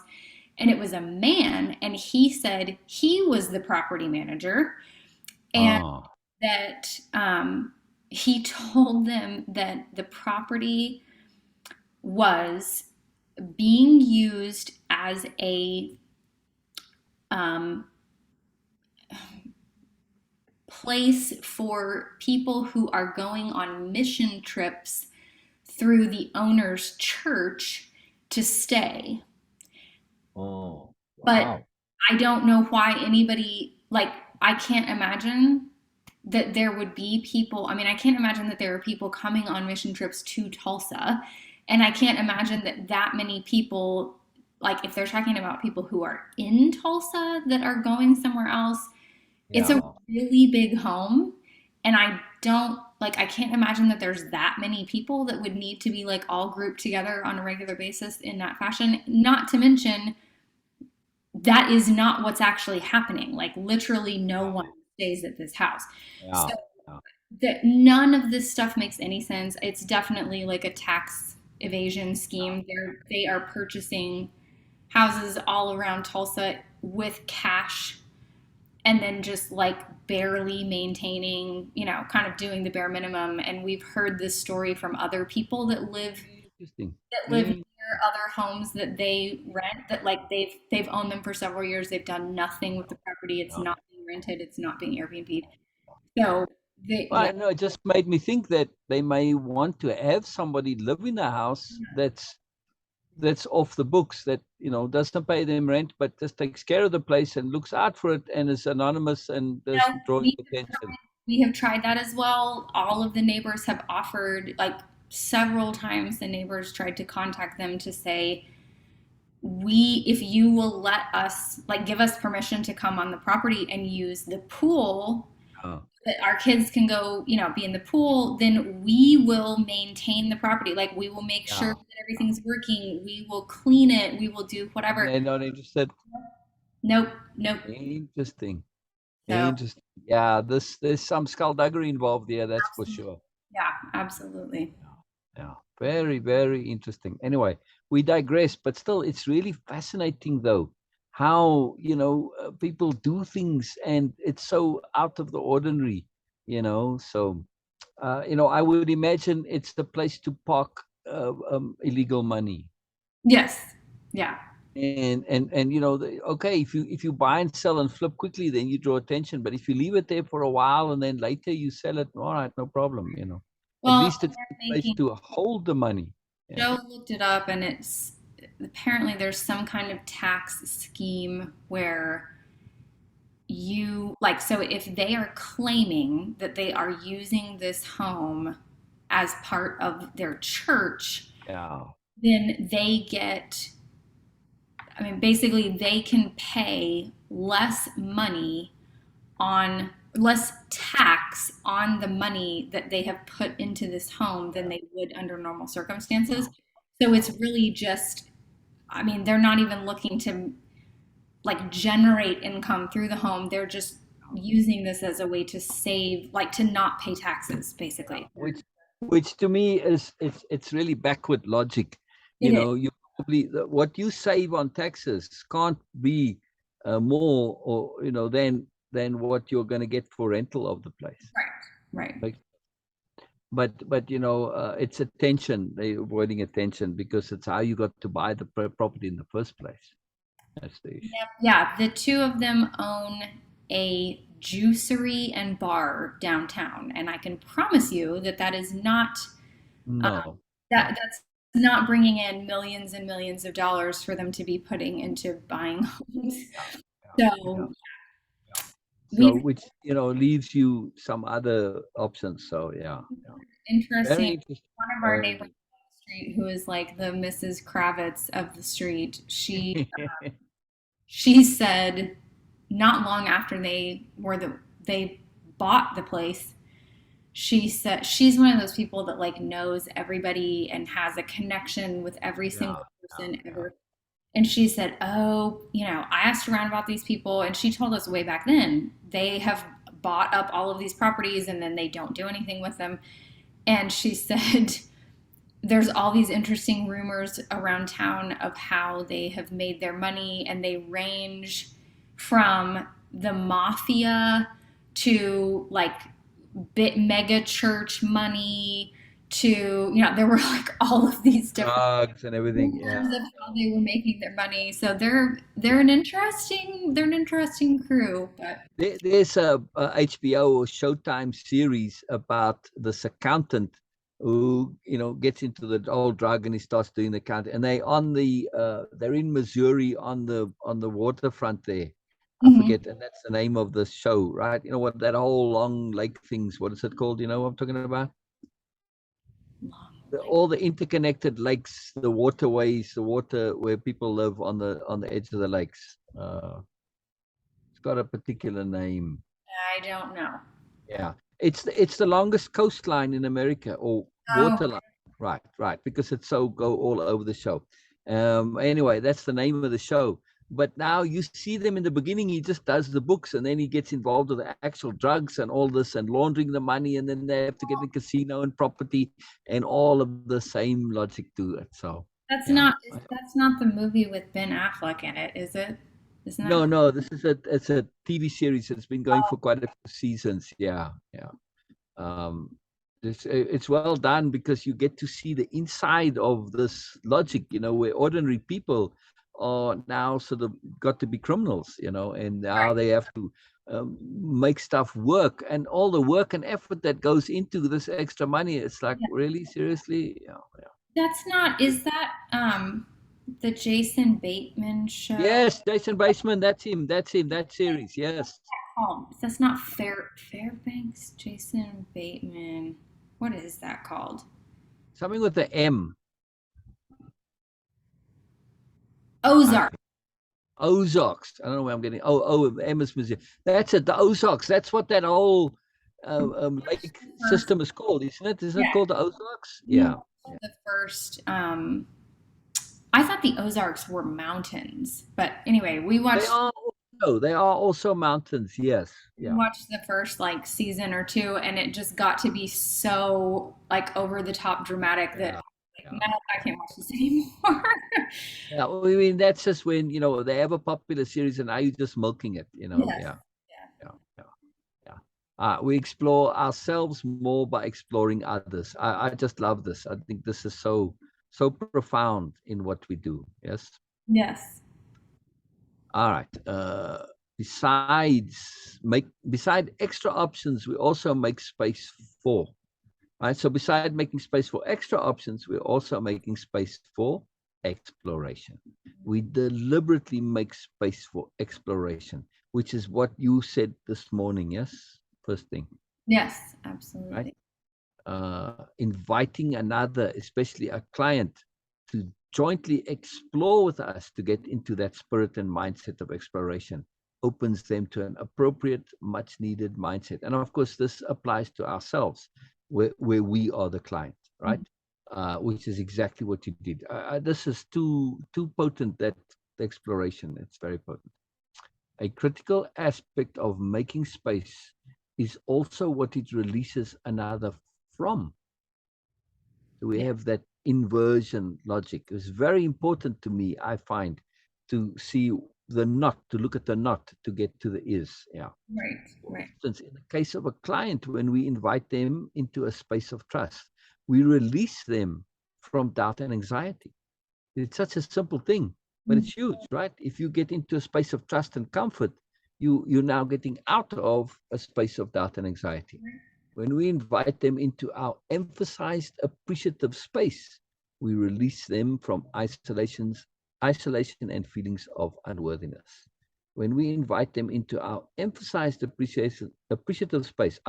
And it was a man, and he said he was the property manager, and Oh, that he told them that the property was being used as a um, place for people who are going on mission trips through the owner's church to stay. oh, But wow. I don't know why anybody, like, I can't imagine that there would be people. I mean, I can't imagine that there are people coming on mission trips to Tulsa. And I can't imagine that that many people, like, if they're talking about people who are in Tulsa that are going somewhere else, it's a Yeah. really big home. And I can't imagine that there's that many people that would need to be like all grouped together on a regular basis in that fashion. Not to mention, that is not what's actually happening. Like, literally, no one stays at this house. So Yeah. Yeah. that none of this stuff makes any sense. It's definitely like a tax evasion scheme. They are purchasing houses all around Tulsa with cash, and then just like barely maintaining, kind of doing the bare minimum. And we've heard this story from other people Interesting. that live Yeah. near other homes that they rent, that like they've owned them for several years. They've done nothing with the property. It's Yeah. not being rented. It's not being Airbnb. So Well, yeah. I know it just made me think that they may want to have somebody live in a house that's off the books, that doesn't pay them rent, but just takes care of the place and looks out for it and is anonymous and No, doesn't draw attention. we have tried that as well. All of the neighbors have offered, like several times, the neighbors tried to contact them to say, if you will let us, like, give us permission to come on the property and use the pool, Oh, that our kids can go, be in the pool, then we will maintain the property. Like, we will make sure yeah. that everything's working. We will clean it. We will do And whatever. they're not interested. Nope, nope. Interesting. So, Interesting. Yeah, there's some skullduggery involved there, that's for sure. yeah, absolutely. Yeah, very, very interesting. Anyway, we digress, but still, it's really fascinating, though, how people do things, and it's so out of the ordinary. So I would imagine it's the place to park illegal money. Yes. Yeah. And okay, if you buy and sell and flip quickly, then you draw attention. But if you leave it there for a while and then later you sell it, all right, no problem. At Well, least it's a they're place making, to hold the money. Yeah. Joe looked it up, and it's apparently there's some kind of tax scheme where you, like, so if they are claiming that they are using this home as part of their church, Yeah. then they get, I mean, basically they can pay less tax on the money that they have put into this home than they would under normal circumstances. So it's really just, I mean, they're not even looking to like generate income through the home. They're just using this as a way to save, like to not pay taxes, basically. Which to me is it's really backward logic. It is. You probably what you save on taxes can't be more or than what you're going to get for rental of the place. Right. Like, but it's attention. They're avoiding attention because it's how you got to buy the property in the first place. That's the issue. Yep. Yeah, the two of them own a juicery and bar downtown, and I can promise you that that is not No. that's not bringing in millions and millions of dollars for them to be putting into buying homes. Yeah. So So we've which leaves you some other options. So yeah. Very interesting. interesting. One of our neighbors on the street, who is like the Mrs. Kravitz of the street, she said not long after they bought the place, she said she's one of those people that like knows everybody and has a connection with every single person ever. And she said, "Oh, I asked around about these people," and she told us way back then they have bought up all of these properties and then they don't do anything with them. And she said there's all these interesting rumors around town of how they have made their money, and they range from the mafia to like mega church money to, there were like all of these different Drugs and everything. Yeah. rumors of how they were making their money. So they're an interesting crew. But There's a HBO or Showtime series about this accountant who, gets into the old drug and he starts doing the account. And they're in Missouri on the waterfront there. I Mhm. forget, and that's the name of the show, right? You know what, that whole long lake things, what is it called? You know what I'm talking about? All the interconnected lakes, the waterways, the water where people live on the edge of the lakes. It's got a particular name. I don't know. Yeah, it's the longest coastline in America, or Oh, waterline. Right, because it's so go all over the show. Anyway, that's the name of the show. But now you see them in the beginning, he just does the books, and then he gets involved with the actual drugs and all this and laundering the money, and then they have to get the casino and property and all of the same logic to it. So that's yeah. not that's not the movie with Ben Affleck in it, is it? Isn't that? No, this is it's a TV series. It's been going for quite a few seasons. Yeah, yeah. um, it's well done because you get to see the inside of this logic, where ordinary people are now sort of got to be criminals, and now they have to make stuff work, and all the work and effort that goes into this extra money. It's like, Yeah. really, seriously? Yeah, yeah. That's not. Is that the Jason Bateman show? Yes, Jason Baseman, that's him, that series. Yes, Called? That's not Fairbanks. Jason Bateman. What is that called? something with the M. Ozark. Ozarks. I don't know where I'm getting. Emma's Museum. That's it. The Ozarks. That's what that whole lake system is called, isn't it? Isn't it Yeah. called the Ozarks? We Yeah. watched the first. I thought the Ozarks were mountains, but anyway, we They watched. are. They are also mountains. Yes. We Yeah. watched the first like season or two, and it just got to be so like over the top dramatic that Yeah. no, I can't watch this anymore. Yeah. I mean, that's just when they have a popular series, and are you just milking it? Yes. Yeah. Yeah. Yeah. Yeah. We explore ourselves more by exploring others. I just love this. I think this is so profound in what we do. Yes. Yes. All right. Beside extra options, we also make space for. Right. So beside making space for extra options, we're also making space for exploration. We deliberately make space for exploration, which is what you said this morning. Yes. First thing. Yes, absolutely. Right. Inviting another, especially a client, to jointly explore with us to get into that spirit and mindset of exploration opens them to an appropriate, much needed mindset. And of course, this applies to ourselves, where we are the client, right? Which is exactly what you did. This is too potent, that exploration. It's very potent. A critical aspect of making space is also what it releases another from. So we have that inversion logic. It's very important to me, I find, to see the not, to look at the not, to get to the is. Yeah. Right. For Right. instance, in the case of a client, when we invite them into a space of trust, we release them from doubt and anxiety. It's such a simple thing, but it's huge, right? If you get into a space of trust and comfort, you're now getting out of a space of doubt and anxiety. When we invite them into our emphasized appreciative space, we release them from isolation and feelings of unworthiness. When we invite them into our emphasized appreciative space,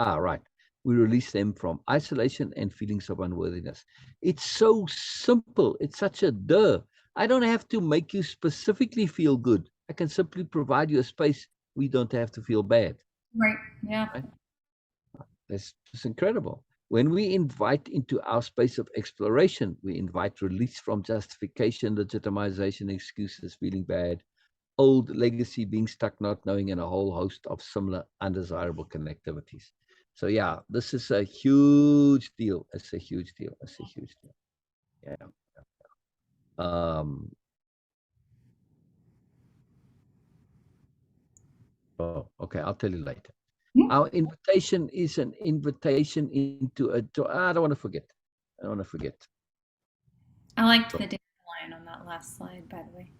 we release them from isolation and feelings of unworthiness. It's so simple. It's such a duh. I don't have to make you specifically feel good. I can simply provide you a space we don't have to feel bad. Right. Yeah. Right? That's just incredible. When we invite into our space of exploration, we invite release from justification, legitimization, excuses, feeling bad, old legacy, being stuck, not knowing, and a whole host of similar undesirable connectivities. So yeah, this is a huge deal. It's a huge deal. It's a huge deal. Yeah. Um, oh, okay. I'll tell you later. Hmm? Our invitation is an invitation into a. I don't want to forget. I don't want to forget. I liked the So, dandelion on that last slide, by the way.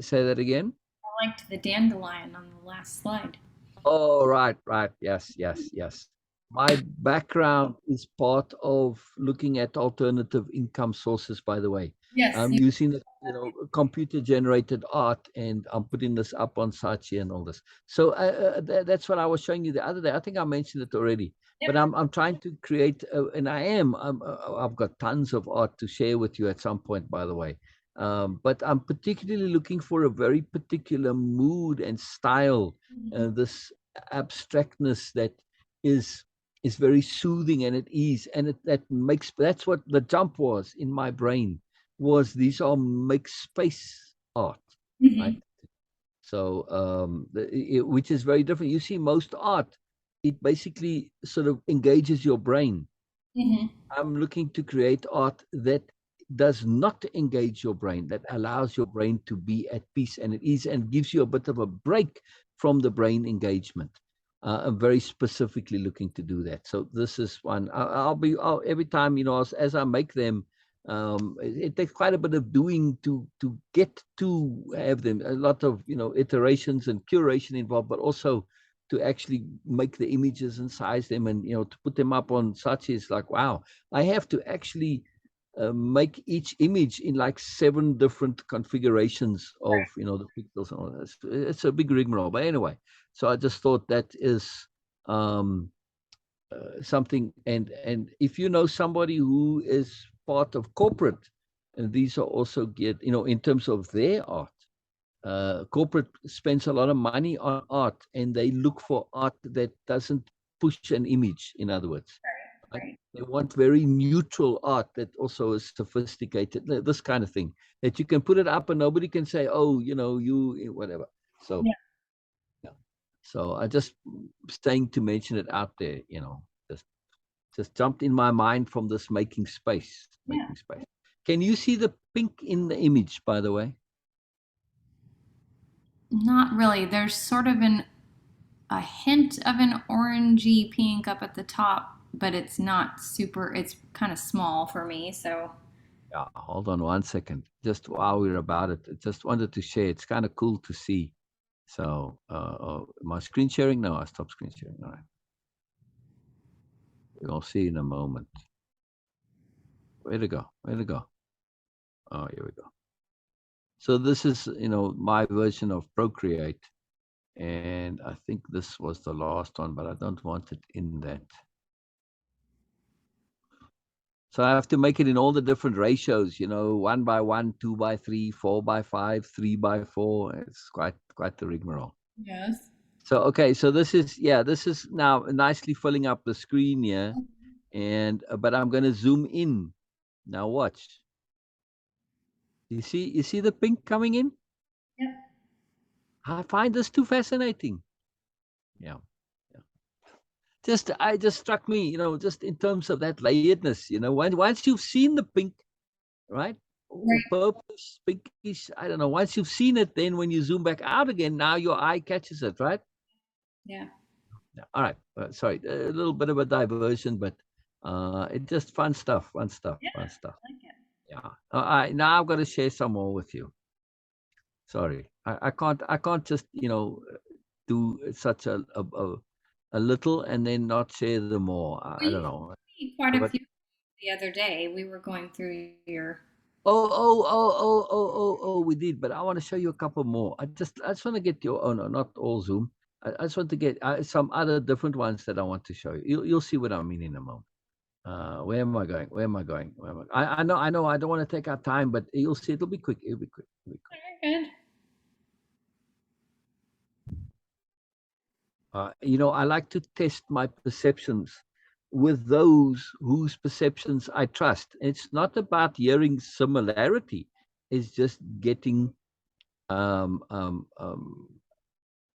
say that again. I liked the dandelion on the last slide. Oh, right, right. Yes, yes, yes. My background is part of looking at alternative income sources, by the way. Yes. I'm using the, computer generated art, and I'm putting this up on Saatchi and all this. So that's what I was showing you the other day. I think I mentioned it already, Yep. but I'm trying to create, and I've got tons of art to share with you at some point, by the way. But I'm particularly looking for a very particular mood and style, this abstractness that is is very soothing and at ease, and that's what the jump was in my brain, was these are make space art, right? Mm-hmm. So which is very different. You see, most art, it basically sort of engages your brain. Mm-hmm. I'm looking to create art that does not engage your brain, that allows your brain to be at peace and at ease, and gives you a bit of a break from the brain engagement. I'm very specifically looking to do that. So this is one. Every time, as I make them, it takes quite a bit of doing to get to have them. A lot of iterations and curation involved, but also to actually make the images and size them, and to put them up on such is like, wow, I have to actually make each image in like 7 different configurations of the pixels and all that. It's a big rigmarole, but anyway. So I just thought that is um, something, and if you know somebody who is part of corporate, and these are also in terms of their art. Corporate spends a lot of money on art, and they look for art that doesn't push an image. In other words, right? Right. They want very neutral art that also is sophisticated. This kind of thing that you can put it up and nobody can say, "Oh, you whatever." So, Yeah. yeah. So I just staying to mention it out there. Just jumped in my mind from this making space. Yeah. Making space. Can you see the pink in the image, by the way? Not really. There's sort of a hint of an orangey pink up at the top, but it's not super. It's kind of small for me. So Yeah, hold on 1 second. Just while we're about it, I just wanted to share. It's kind of cool to see. So, my screen sharing? No, I stopped screen sharing. All right. We'll see in a moment. Where to go? Where to go? Oh, here we go. So this is, my version of Procreate. And I think this was the last one, but I don't want it in that. So I have to make it in all the different ratios, 1:1, 2:3, 4:5, 3:4. It's quite the rigmarole. yes. So okay, so this is now nicely filling up the screen here, and but I'm going to zoom in. Now watch. You see the pink coming in? Yep. I find this too fascinating. Yeah. Yeah. Just struck me, just in terms of that layeredness, once you've seen the pink, right? Or Right. purplish, pinkish, I don't know. Once you've seen it, then when you zoom back out again, now your eye catches it, right? Yeah. Yeah. All right. Sorry, a little bit of a diversion, but it's just fun stuff, fun stuff, Yeah. fun stuff. I like it. Yeah. Now I've got to share some more with you. Sorry, I can't just do such a little and then not share them more. Well, I you don't told know. me quite a But few the other day. We were going through your. we did. But I want to show you a couple more. I just want to get your. Oh no, not all Zoom. I just want to get some other different ones that I want to show you. You'll see what I mean in a moment. Where am I going? Where am I going? Where am I? I know. I don't want to take our time, but you'll see. It'll be quick. It'll be quick. It'll be quick. Good. I like to test my perceptions with those whose perceptions I trust. It's not about hearing similarity. It's just getting um, um, um,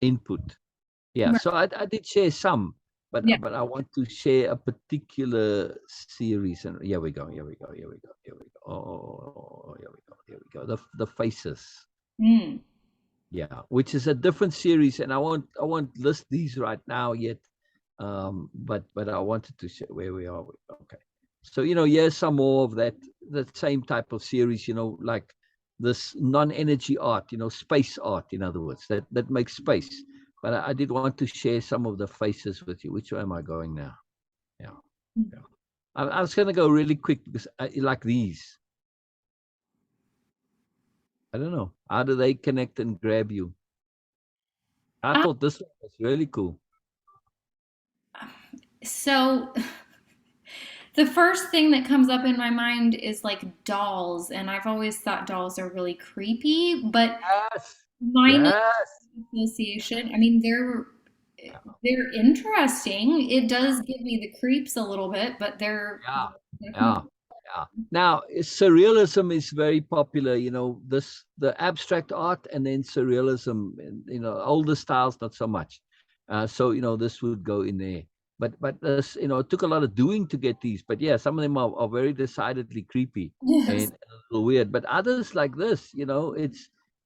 input. Yeah. Right. So I did share some. Yeah. but I want to share a particular series. And here we go. Oh, here we go. The faces. Mm. Yeah, which is a different series, and I won't list these right now yet. But I wanted to share where we are. Okay, so here's some more of that same type of series. Like this non-energy art. Space art. In other words, that makes space. But I did want to share some of the faces with you. Which way am I going now? Yeah, yeah. I was going to go really quick because I like these. I don't know. How do they connect and grab you? I Uh, thought this one was really cool. so the first thing that comes up in my mind is like dolls, and I've always thought dolls are really creepy, but Yes. mine is Yes. association. I mean, they're interesting. It does give me the creeps a little bit, but they're Yeah. Yeah. definitely Yeah. Now, surrealism is very popular. The abstract art, and then surrealism. And, older styles not so much. So this would go in there. But this it took a lot of doing to get these. But yeah, some of them are very decidedly creepy yes. and a little weird. But others like this,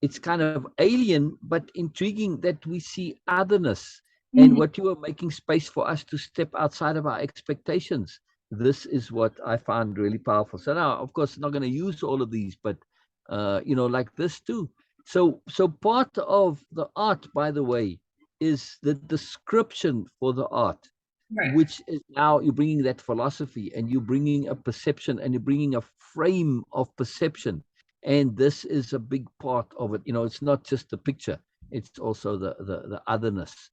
it's kind of alien but intriguing that we see otherness. And Mhm. what you are making space for us to step outside of our expectations. This is what I find really powerful. So now, of course, I'm not going to use all of these, but like this too. So part of the art, by the way, is the description for the art, Right. which is now you're bringing that philosophy and you're bringing a perception and you're bringing a frame of perception. And this is a big part of it. It's not just the picture; it's also the otherness.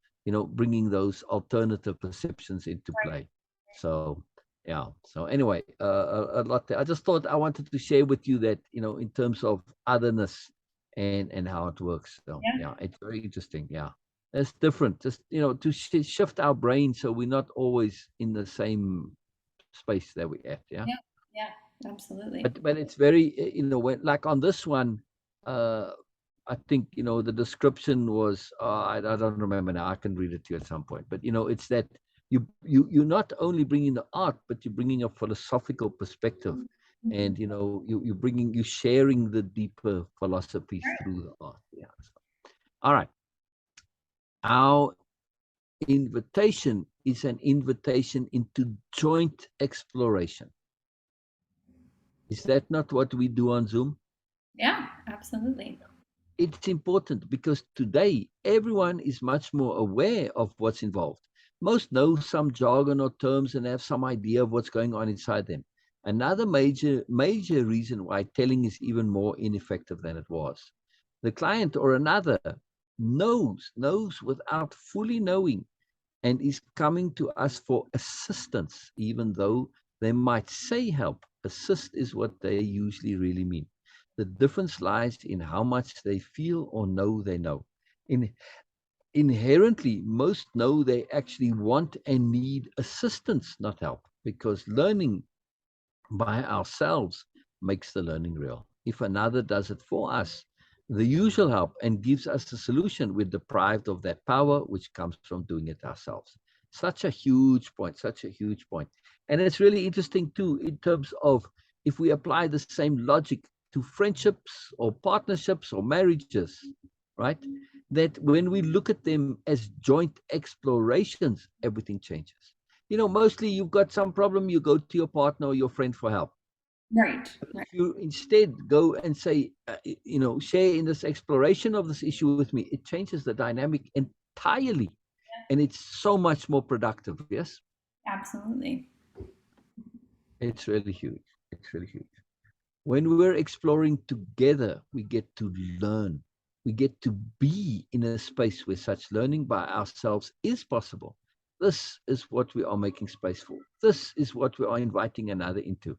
Bringing those alternative perceptions into Right. play. So yeah. So anyway, a lot there. I just thought I wanted to share with you that in terms of otherness and how it works. So Yeah. yeah, it's very interesting. Yeah, it's different. Just to shift our brain so we're not always in the same space that we're at. Yeah. Yeah. Yeah. Absolutely. But it's very when like on this one, uh, I think the description was I don't remember now. I can read it to you at some point. But it's that you're not only bringing the art, but you're bringing a philosophical perspective, Mhm. and you're sharing the deeper philosophies Right. through the art. Yeah. So, all right. Our invitation is an invitation into joint exploration. Is that not what we do on Zoom? Yeah. Absolutely. It's important because today everyone is much more aware of what's involved. Most know some jargon or terms and have some idea of what's going on inside them. Another major reason why telling is even more ineffective than it was. The client or another knows without fully knowing and is coming to us for assistance, even though they might say help. Assist is what they usually really mean. The difference lies in how much they feel or know they know. Inherently, most know they actually want and need assistance, not help, because learning by ourselves makes the learning real. If another does it for us, the usual help, and gives us a solution, we're deprived of that power which comes from doing it ourselves. Such a huge point, such a huge point. And it's really interesting too, in terms of if we apply the same logic to friendships or partnerships or marriages, right? That when we look at them as joint explorations, everything changes. Mostly you've got some problem, you go to your partner or your friend for help. Right. Right. If you instead go and say, share in this exploration of this issue with me, it changes the dynamic entirely. And it's so much more productive. Yes, Absolutely. it's really huge. It's really huge. When we're exploring together, we get to learn. We get to be in a space where such learning by ourselves is possible. This is what we are making space for. This is what we are inviting another into.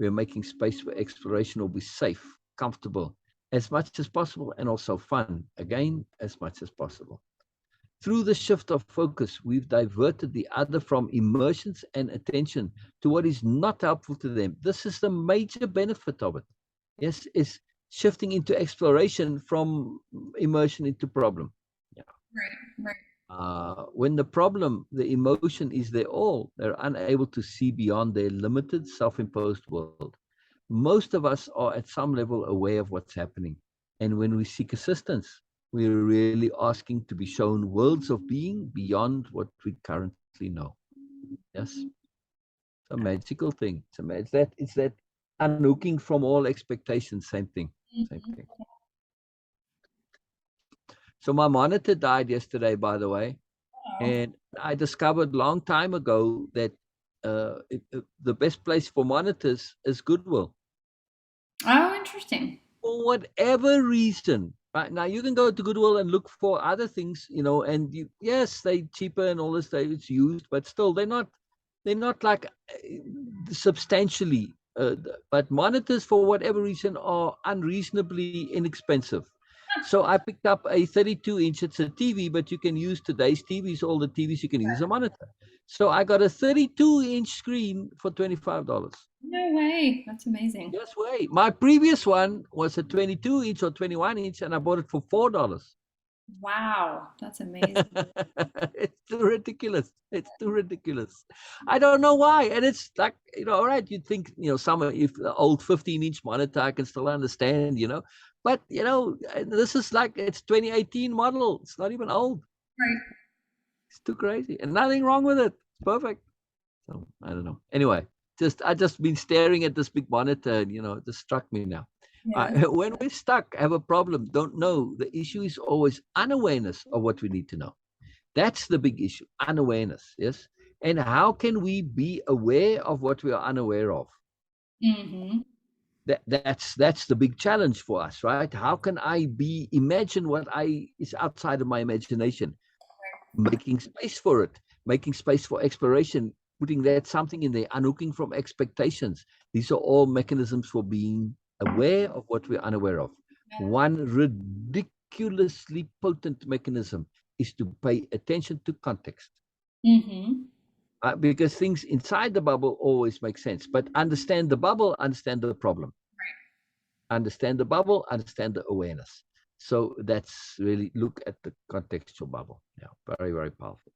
We are making space where exploration will be safe, comfortable, as much as possible, and also fun, again, as much as possible. Through the shift of focus, we've diverted the other from immersions and attention to what is not helpful to them. This is the major benefit of it. Yes, is shifting into exploration from immersion into problem. Yeah. Right. Right. When the emotion is their all, they're unable to see beyond their limited self-imposed world. Most of us are at some level aware of what's happening. And when we seek assistance, we're really asking to be shown worlds of being beyond what we currently know. Yes? It's a magical thing. It's that unhooking from all expectations. Same thing. Same Mhm. thing. So my monitor died yesterday, by the way. Oh. And I discovered long time ago that the best place for monitors is Goodwill. Oh, interesting. For whatever reason. Right now, you can go to Goodwill and look for other things, and yes, they cheaper and all this. It's used, but still, they're not like substantially. But monitors, for whatever reason, are unreasonably inexpensive. So I picked up a 32-inch. It's a TV, but you can use today's TVs. All the TVs you can use a monitor. So I got a 32-inch screen for $25. No way. That's amazing. Yes, way. My previous one was a 22-inch or 21-inch, and I bought it for $4. Wow. That's amazing. It's too ridiculous. It's too ridiculous. I don't know why. And it's like, all right, you'd think, some if the old 15-inch monitor, I can still understand. But, this is like, it's 2018 model. It's not even old. Right. It's too crazy. And nothing wrong with it. It's perfect. So I don't know. Anyway, I just been staring at this big monitor, and it just struck me now. Yeah. When we're stuck, have a problem, don't know, the issue is always unawareness of what we need to know. That's the big issue, unawareness. Yes. And how can we be aware of what we are unaware of? Mm-hmm. That's the big challenge for us, right? How can I imagine what is outside of my imagination, making space for it, making space for exploration, putting that something in there, unhooking from expectations. These are all mechanisms for being aware of what we're unaware of. One ridiculously potent mechanism is to pay attention to context. Mm-hmm. Because things inside the bubble always make sense. But understand the bubble, understand the problem. Understand the bubble, understand the awareness. So that's really look at the contextual bubble. Yeah, very, very powerful.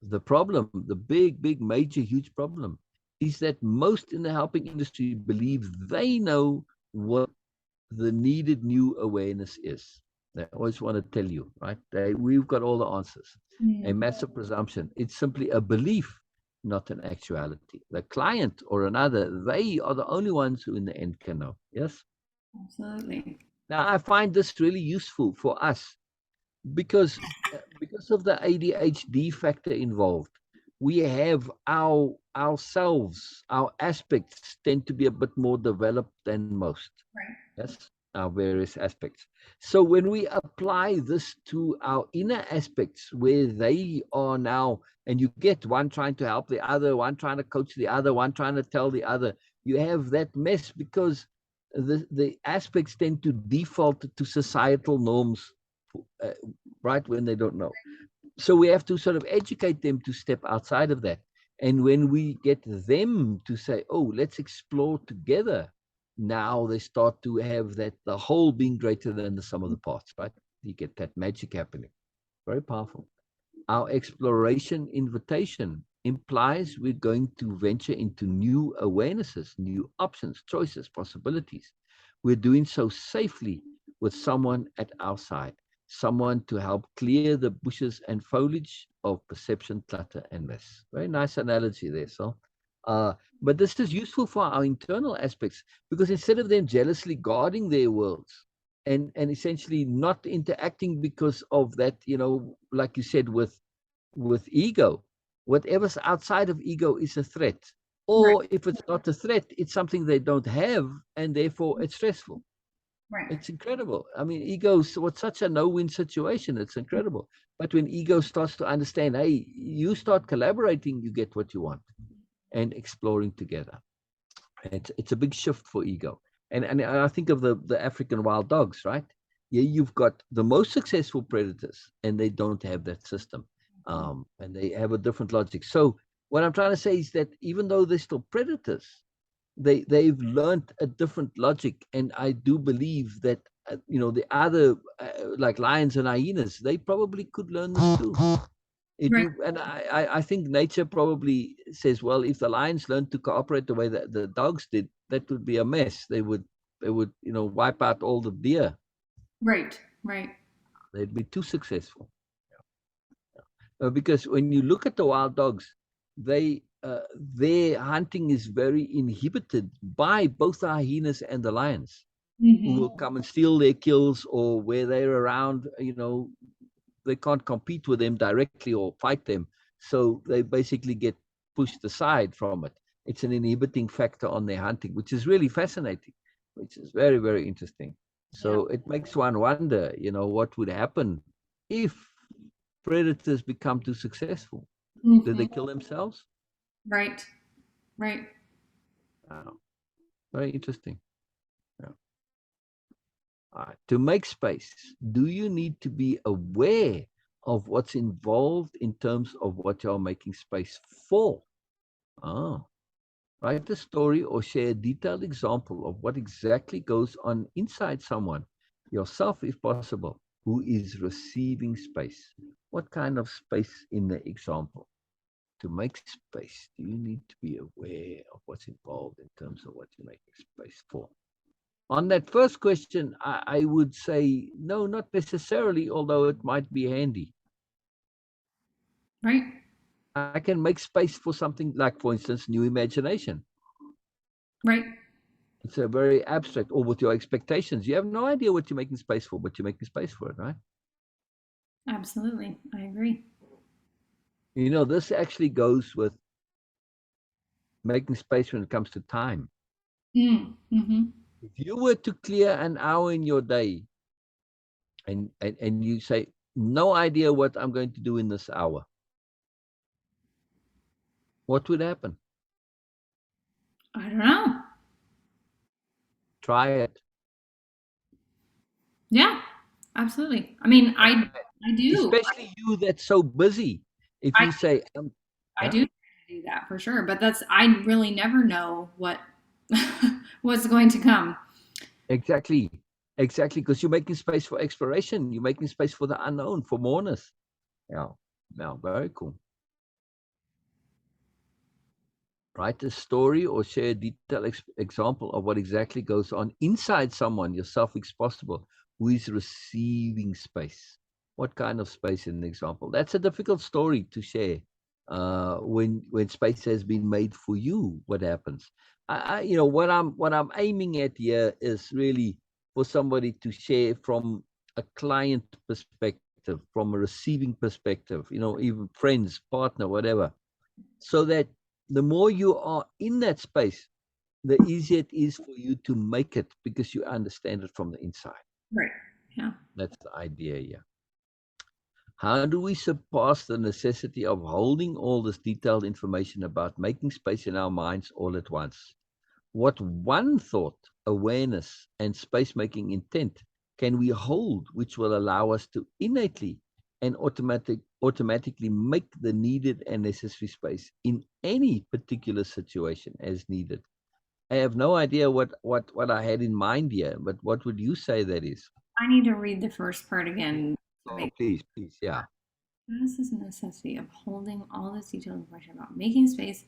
The problem, the big, major, huge problem is that most in the helping industry believe they know what the needed new awareness is. They always want to tell you, right? We've got all the answers. A massive presumption. It's simply a belief, not an actuality. The client or another, they are the only ones who in the end can know. Yes? Absolutely. Now, I find this really useful for us because of the ADHD factor involved. We have ourselves, our aspects tend to be a bit more developed than most. Right. Yes, our various aspects. So when we apply this to our inner aspects, where they are now, and you get one trying to help the other, one trying to coach the other, one trying to tell the other, you have that mess because the aspects tend to default to societal norms, uh, right, when they don't know. So we have to sort of educate them to step outside of that. And when we get them to say, oh, let's explore together, now they start to have that the whole being greater than the sum of the parts, right? You get that magic happening. Very powerful. Our exploration invitation implies we're going to venture into new awarenesses, new options, choices, possibilities. We're doing so safely with someone at our side, someone to help clear the bushes and foliage of perception, clutter, and mess. Very nice analogy there, so. But this is useful for our internal aspects because instead of them jealously guarding their worlds and essentially not interacting because of that, like you said, with ego, whatever's outside of ego is a threat. Right. Or if it's not a threat, it's something they don't have, and therefore it's stressful. Right. It's incredible. I mean, ego was such a no-win situation. It's incredible. But when ego starts to understand, hey, you start collaborating, you get what you want, and exploring together. It's a big shift for ego. And I think of the African wild dogs, right? Yeah, you've got the most successful predators, and they don't have that system, and they have a different logic. So what I'm trying to say is that even though they're still predators, they've learned a different logic, and I do believe that the other, like lions and hyenas, they probably could learn this too. Right. And I think nature probably says, well, if the lions learned to cooperate the way that the dogs did, that would be a mess. They would wipe out all the deer. Right. Right. They'd be too successful. Because when you look at the wild dogs, their hunting is very inhibited by both the hyenas and the lions, who will come and steal their kills, or where they're around, they can't compete with them directly or fight them. So they basically get pushed aside from it. It's an inhibiting factor on their hunting, which is really fascinating, which is very, very interesting. So it makes one wonder, what would happen if predators become too successful? Do they kill themselves? Right. Right. Wow. Very interesting. Yeah. All right. To make space, do you need to be aware of what's involved in terms of what you're making space for? Ah, write a story or share a detailed example of what exactly goes on inside someone, yourself if possible, who is receiving space. What kind of space in the example? To make space, do you need to be aware of what's involved in terms of what you're making space for? On that first question, I would say no, not necessarily, although it might be handy. Right. I can make space for something like, for instance, new imagination. Right. It's a very abstract, or with your expectations. You have no idea what you're making space for, but you're making space for it, right? Absolutely. I agree. This actually goes with making space when it comes to time. Mm-hmm. If you were to clear an hour in your day and you say, no idea what I'm going to do in this hour, what would happen? I don't know. Try it. Yeah, absolutely. I mean, I do. Especially you that's so busy. If I you say, I yeah, do do that for sure, but I really never know what what's going to come. exactly, because you're making space for exploration. You're making space for the unknown, for moreness. Yeah, yeah, very cool. Write a story or share a detailed example of what exactly goes on inside someone, yourself if possible, who is receiving space. What kind of space in the example? That's a difficult story to share. When space has been made for you, what happens? What I'm aiming at here is really for somebody to share from a client perspective, from a receiving perspective, even friends, partner, whatever, so that the more you are in that space, the easier it is for you to make it, because you understand it from the inside. Right. Yeah. That's the idea here. How do we surpass the necessity of holding all this detailed information about making space in our minds all at once? What one thought, awareness, and space making intent can we hold which will allow us to innately and automatically make the needed and necessary space in any particular situation as needed? I have no idea what I had in mind here, but what would you say that is? I need to read the first part again to Oh, make please, yeah. this is a necessity of holding all this detailed information about making space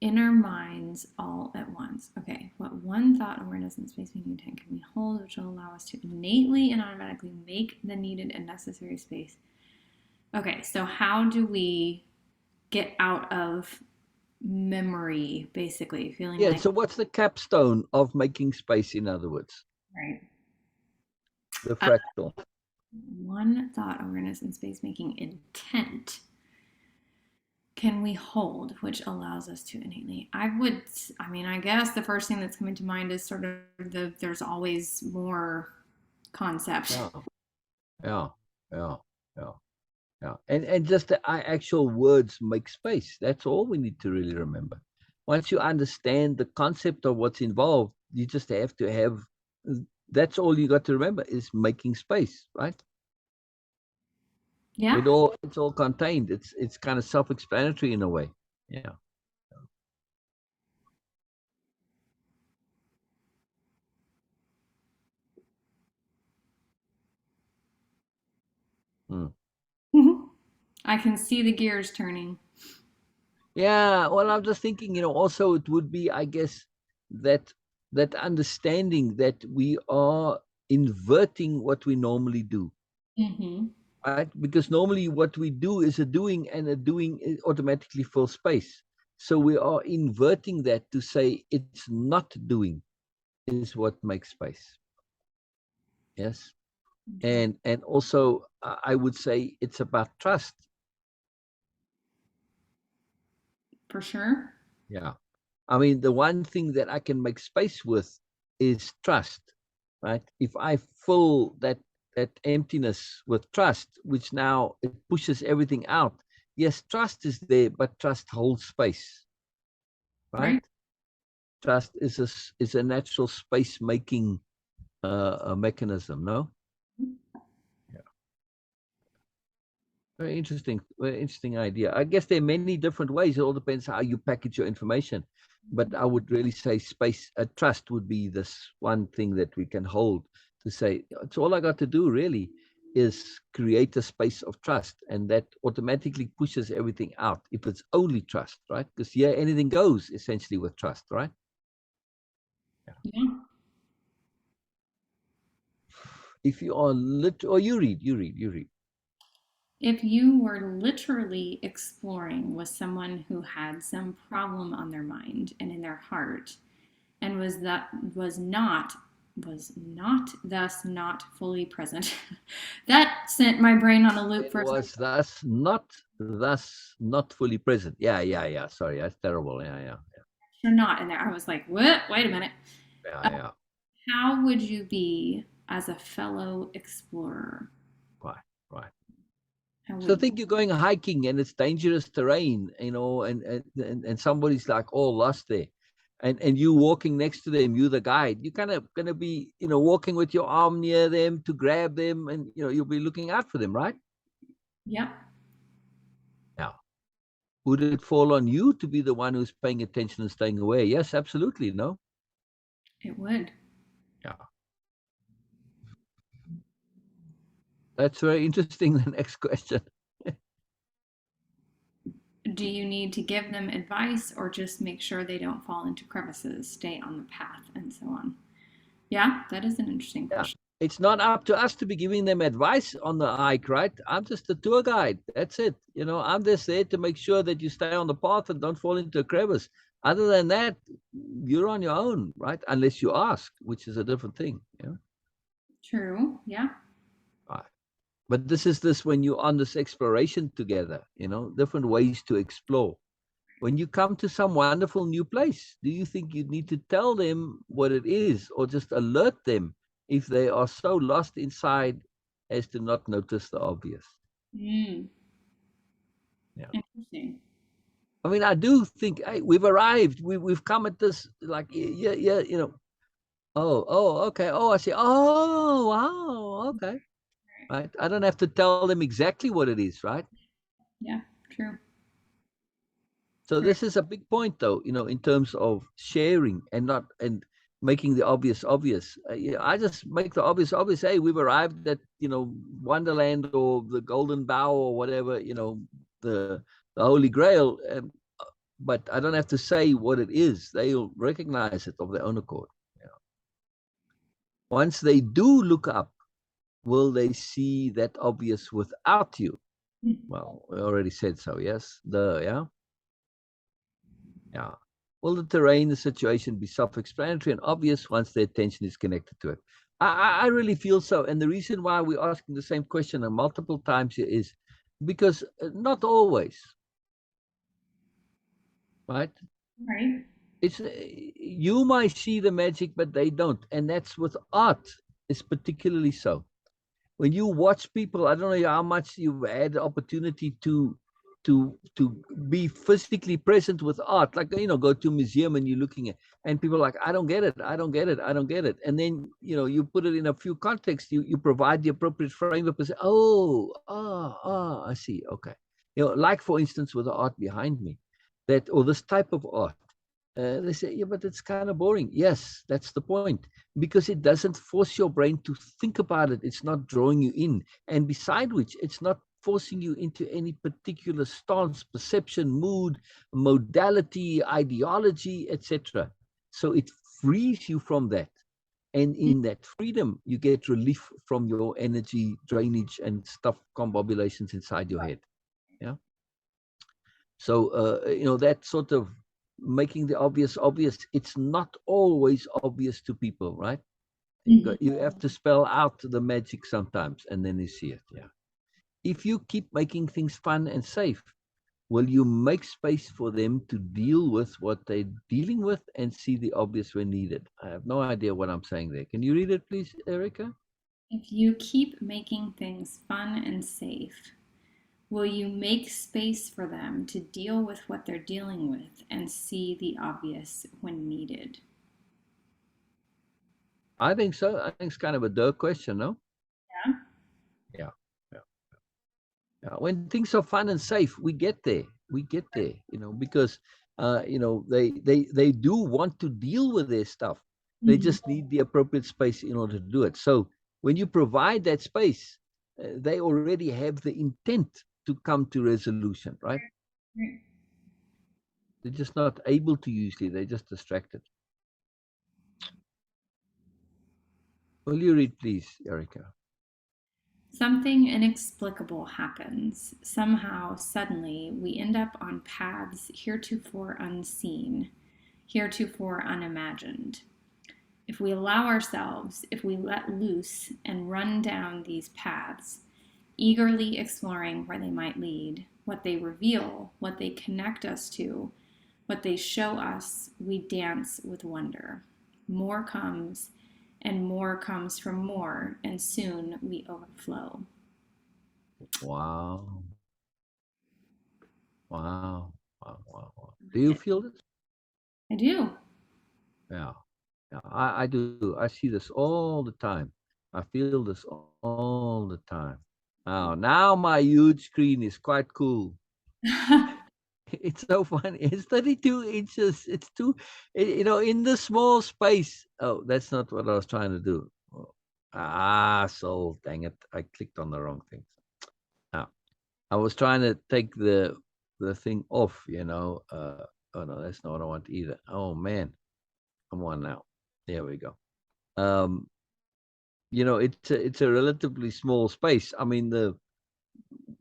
in our minds all at once. Okay, what one thought, awareness, and space making intent can we hold, which will allow us to innately and automatically make the needed and necessary space? Okay, so how do we get out of memory, basically, feeling Yeah, like, so what's the capstone of making space, in other words? right? The fractal. One thought, awareness, and space making intent can we hold, which allows us to innately. I guess the first thing that's coming to mind is sort of there's always more concept. Yeah, yeah, yeah, yeah, yeah. And just the actual words make space. That's all we need to really remember. Once you understand the concept of what's involved, you just have to have. That's all you got to remember is making space, right? Yeah. It's all contained. It's kind of self-explanatory in a way. Yeah. I can see the gears turning. Yeah, well, I'm just thinking, also it would be, I guess, that that understanding that we are inverting what we normally do, Mm-hmm. right? Because normally what we do is a doing, and a doing automatically fills space. So we are inverting that to say it's not doing is what makes space. Yes. Interesting. And also I would say it's about trust. For sure. Yeah. I mean, the one thing that I can make space with is trust, right? If I fill that emptiness with trust, which now it pushes everything out. Yes, trust is there, but trust holds space, right? Right. Trust is a natural space making a mechanism. No. Very interesting idea. I guess there are many different ways. It all depends how you package your information. But I would really say space, trust would be this one thing that we can hold to say, it's all I got to do really is create a space of trust. And that automatically pushes everything out if it's only trust, right? Because yeah, anything goes essentially with trust, right? Yeah. If you are or you read. If you were literally exploring with someone who had some problem on their mind and in their heart, and was not thus not fully present. That sent my brain on a loop It for a second. was thus not fully present. Yeah. Sorry, that's terrible. Yeah. You're not in there. I was like, what? Wait a minute. Yeah, yeah. How would you be as a fellow explorer? Right, right. How So would think you're going hiking and it's dangerous terrain, and somebody's like all lost there. And you walking next to them, you the guide. You're kind of gonna be, walking with your arm near them to grab them, and you'll be looking out for them, right? Yep, Yeah. Would it fall on you to be the one who's paying attention and staying away? Yes, absolutely. No. it would. Yeah. That's very interesting. The next question. Do you need to give them advice or just make sure they don't fall into crevices, stay on the path, and so on? Yeah, that is an interesting Yeah. question. It's not up to us to be giving them advice on the hike, right? I'm just a tour guide. That's it. I'm just there to make sure that you stay on the path and don't fall into a crevice. Other than that, you're on your own, right? Unless you ask, which is a different thing. True. Yeah. Right. But this when you're on this exploration together, different ways to explore. When you come to some wonderful new place, do you think you need to tell them what it is or just alert them if they are so lost inside as to not notice the obvious? Mm, Yeah. interesting. I mean, I do think, hey, we've arrived. We've come at this like, yeah. Oh, okay. Oh, I see. Oh, wow. Okay. Right. I don't have to tell them exactly what it is, right? Yeah, true. So Right. this is a big point, though, in terms of sharing and making the obvious obvious. I just make the obvious obvious. Hey, we've arrived at Wonderland or the Golden Bough or whatever, the Holy Grail. But I don't have to say what it is. They'll recognize it of their own accord. Yeah. Once they do look up, will they see that obvious without you? Well, we already said so. Yes. Yeah. Yeah. Will the terrain, the situation be self-explanatory and obvious once the attention is connected to it? I really feel so. And the reason why we're asking the same question multiple times here is because not always, right? Right. It's you might see the magic, but they don't. And that's with art, is particularly so. When you watch people, I don't know how much you've had the opportunity to be physically present with art, like go to a museum and you're looking at, and people are like, I don't get it, I don't get it, I don't get it, and then you put it in a few contexts, you provide the appropriate framework and say, I see, okay, like for instance with the art behind me, that or this type of art. They say, yeah, but it's kind of boring. Yes, that's the point. Because it doesn't force your brain to think about it. It's not drawing you in. And beside which, it's not forcing you into any particular stance, perception, mood, modality, ideology, etc. So it frees you from that. And in that freedom, you get relief from your energy drainage and stuff combobulations inside your head. Yeah. So, that sort of making the obvious obvious, it's not always obvious to people, right? You have to spell out the magic sometimes, and then you see it. Yeah. If you keep making things fun and safe, will you make space for them to deal with what they're dealing with and see the obvious when needed? I have no idea what I'm saying there. Can you read it, please, Erica? If you keep making things fun and safe, will you make space for them to deal with what they're dealing with and see the obvious when needed? I think so. I think it's kind of a duh question, no? Yeah. Yeah. Yeah. When things are fun and safe, we get there. We get there, because they do want to deal with their stuff. They just need the appropriate space in order to do it. So when you provide that space, they already have the intent to come to resolution, right? They're just not able to usually. They're just distracted. Will you read, please, Erica? Something inexplicable happens. Somehow, suddenly, we end up on paths heretofore unseen, heretofore unimagined. If we allow ourselves, if we let loose and run down these paths, eagerly exploring where they might lead, what they reveal, what they connect us to, what they show us, we dance with wonder. More comes, and more comes from more, and soon we overflow. Wow. Wow. Wow. Wow. Wow. Do you feel this? I do. Yeah. Yeah, I do. I see this all the time. I feel this all the time. Now my huge screen is quite cool. It's so funny. It's 32 inches. It's in the small space. Oh, that's not what I was trying to do. So dang it. I clicked on the wrong thing. Now, I was trying to take the thing off. Oh no, that's not what I want either. Oh man. Come on now. There we go. Um, it's a relatively small space. I mean,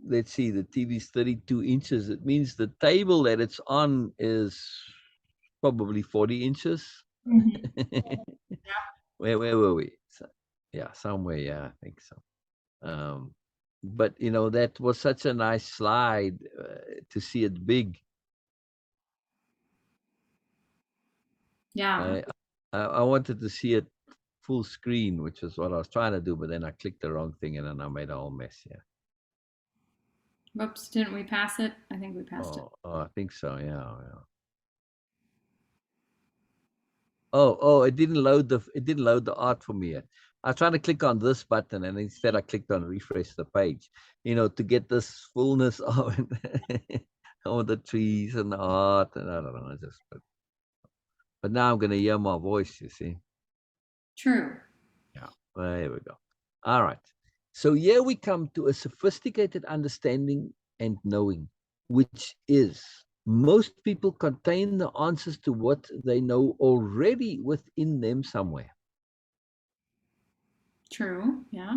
let's see, the TV is 32 inches. It means the table that it's on is probably 40 inches. Where were we? Yeah, somewhere. Yeah, I think so. But that was such a nice slide to see it big. Yeah. I wanted to see it full screen, which is what I was trying to do, but then I clicked the wrong thing and then I made a whole mess. Yeah. Whoops, didn't we pass it? I think we passed it. I think so. Yeah. Oh, it didn't load the art for me yet. I was trying to click on this button and instead I clicked on refresh the page, to get this fullness of all the trees and the art and I don't know, but now I'm gonna hear my voice, you see. True. Yeah, there we go. All right. So here we come to a sophisticated understanding and knowing, which is most people contain the answers to what they know already within them somewhere. True. Yeah.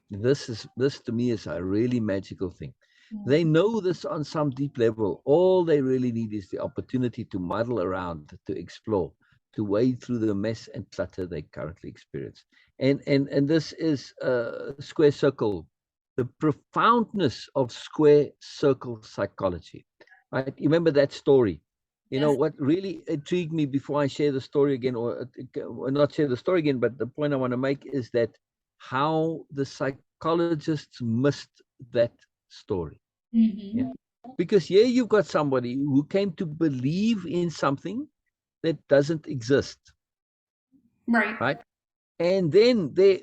This to me is a really magical thing. They know this on some deep level. All they really need is the opportunity to muddle around, to explore, to wade through the mess and clutter they currently experience. And this is square circle, the profoundness of square circle psychology. Right? You remember that story? Yes. What really intrigued me before I share the story again, or not share the story again, but the point I want to make is that how the psychologists missed that story. Yeah. Because here you've got somebody who came to believe in something that doesn't exist. Right. Right. And then they,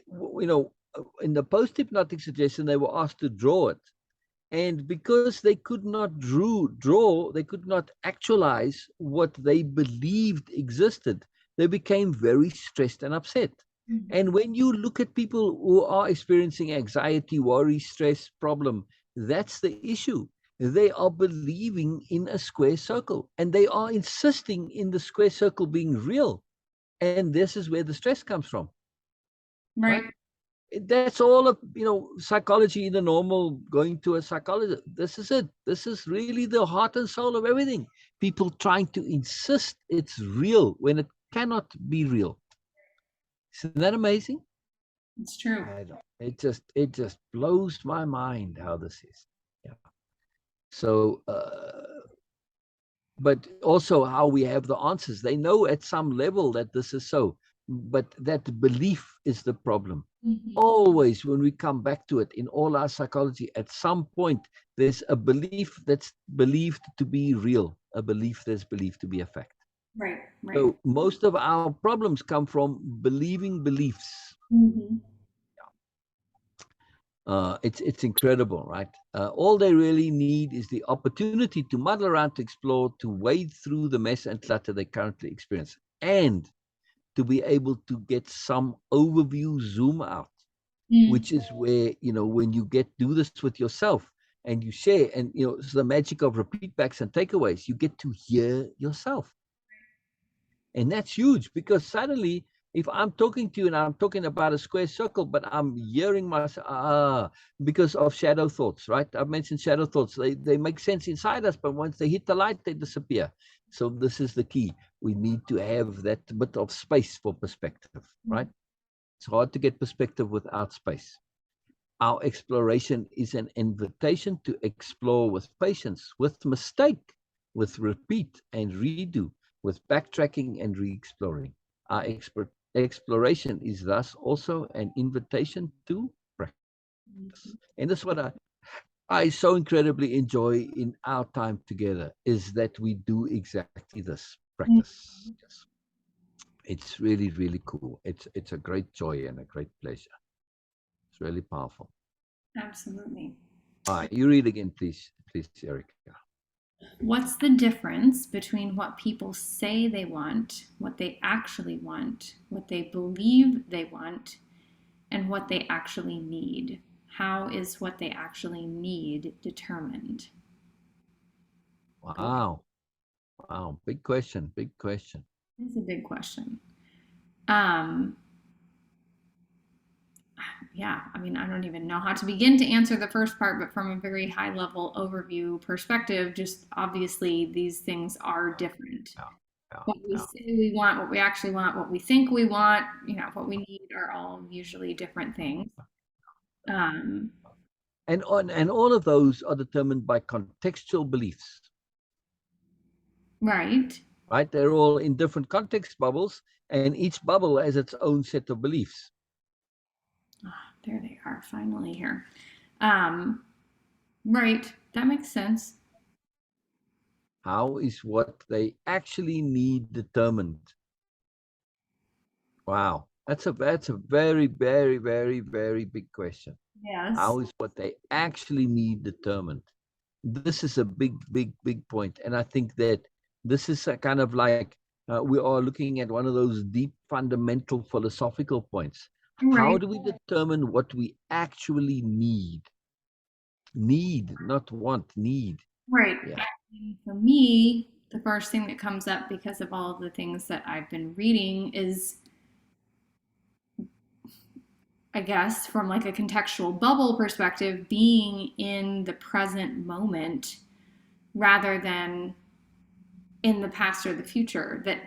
in the post-hypnotic suggestion, they were asked to draw it. And because they could not draw, they could not actualize what they believed existed, they became very stressed and upset. And when you look at people who are experiencing anxiety, worry, stress, problem, that's the issue. They are believing in a square circle, and they are insisting in the square circle being real. And this is where the stress comes from, Right. right? That's all of, psychology in the normal, going to a psychologist. This is it. This is really the heart and soul of everything. People trying to insist it's real when it cannot be real. Isn't that amazing? It's true. It just blows my mind how this is. Yeah. So, but also how we have the answers. They know at some level that this is so, but that belief is the problem. Always, when we come back to it in all our psychology, at some point, there's a belief that's believed to be real, a belief that's believed to be a fact. Right. Right. So most of our problems come from believing beliefs. It's incredible, right? All they really need is the opportunity to muddle around, to explore, to wade through the mess and clutter they currently experience, and to be able to get some overview zoom out, which is where, when you do this with yourself and you share, and, it's the magic of repeat backs and takeaways, you get to hear yourself. And that's huge, because suddenly, if I'm talking to you and I'm talking about a square circle, but I'm hearing myself, because of shadow thoughts, right? I've mentioned shadow thoughts. They make sense inside us, but once they hit the light, they disappear. So this is the key. We need to have that bit of space for perspective, right? It's hard to get perspective without space. Our exploration is an invitation to explore with patience, with mistake, with repeat and redo, with backtracking and re-exploring. Our exploration is thus also an invitation to practice. And that's what I so incredibly enjoy in our time together, is that we do exactly this practice. Yes. It's really, really cool. It's a great joy and a great pleasure. It's really powerful. Absolutely. All right, you read again, please, Erica. What's the difference between what people say they want, what they actually want, what they believe they want, and what they actually need? How is what they actually need determined? Wow. Big question. It's a big question. Um, yeah, I mean, I don't even know how to begin to answer the first part, but from a very high level overview perspective, just obviously these things are different. What we say we want, what we actually want, what we think we want, what we need are all usually different things. And all of those are determined by contextual beliefs. Right. Right? They're all in different context bubbles, and each bubble has its own set of beliefs. There they are, finally here. Right. That makes sense. How is what they actually need determined? Wow. That's a very, very, very, very big question. Yes. How is what they actually need determined? This is a big, big, big point. And I think that this is a kind of like, we are looking at one of those deep, fundamental philosophical points. Right. How do we determine what we actually need? Need, not want, need. Right. Yeah. For me, the first thing that comes up because of all of the things that I've been reading is, I guess, from like a contextual bubble perspective, being in the present moment rather than in the past or the future. That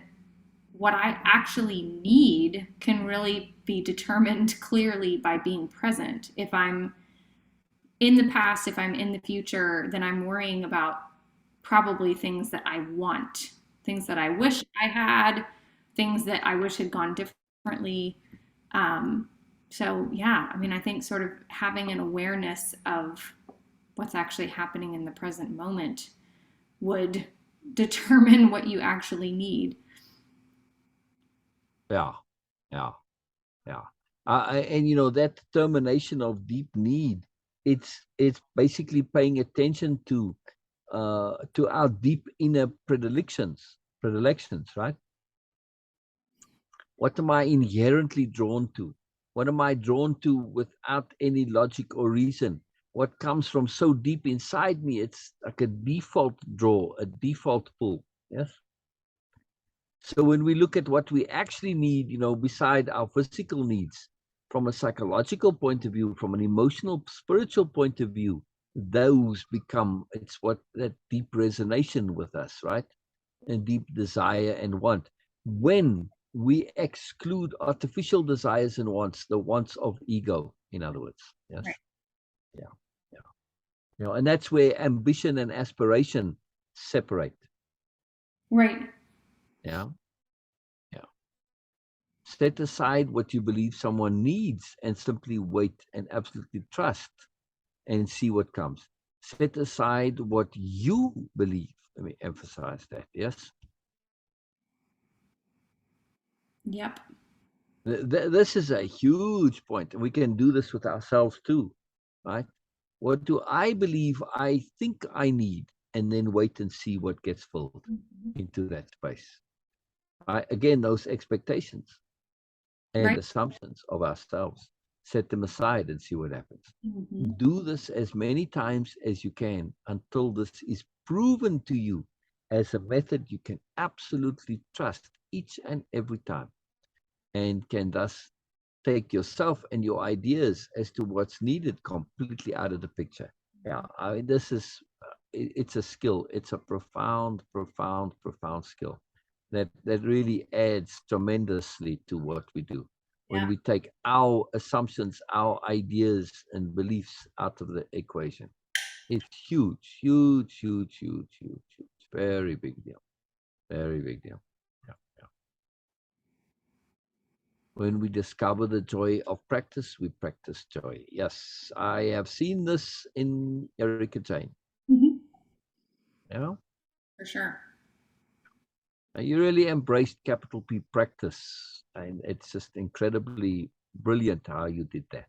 what I actually need can really be determined clearly by being present. If I'm in the past, if I'm in the future, then I'm worrying about probably things that I want, things that I wish I had, things that I wish had gone differently. So, yeah, I mean, I think sort of having an awareness of what's actually happening in the present moment would determine what you actually need. Yeah. And that determination of deep need, it's basically paying attention to our deep inner predilections, right? What am I inherently drawn to? What am I drawn to without any logic or reason? What comes from so deep inside me? It's like a default draw, a default pull. Yes. So when we look at what we actually need, beside our physical needs, from a psychological point of view, from an emotional, spiritual point of view, those become, it's what that deep resonation with us, right? And deep desire and want. When we exclude artificial desires and wants, the wants of ego, in other words. Yes. Right. Yeah. Yeah. And that's where ambition and aspiration separate. Right. Yeah. Set aside what you believe someone needs and simply wait and absolutely trust and see what comes. Set aside what you believe. Let me emphasize that. Yes. Yep. This is a huge point. We can do this with ourselves too, right? What do I believe I think I need? And then wait and see what gets filled into that space. Again, those expectations and Right. assumptions of ourselves, set them aside and see what happens. Mm-hmm. Do this as many times as you can until this is proven to you as a method you can absolutely trust each and every time, and can thus take yourself and your ideas as to what's needed completely out of the picture. Yeah, I mean, this is, it's a skill. It's a profound, profound, profound skill that really adds tremendously to what we do. When Yeah. we take our assumptions, our ideas and beliefs out of the equation, it's huge, huge, huge, huge, huge, huge. Very big deal. Very big deal. Yeah, yeah. When we discover the joy of practice, we practice joy. Yes, I have seen this in Erica Jayne. Mm-hmm. You know, For sure. you really embraced capital P practice, and it's just incredibly brilliant how you did that.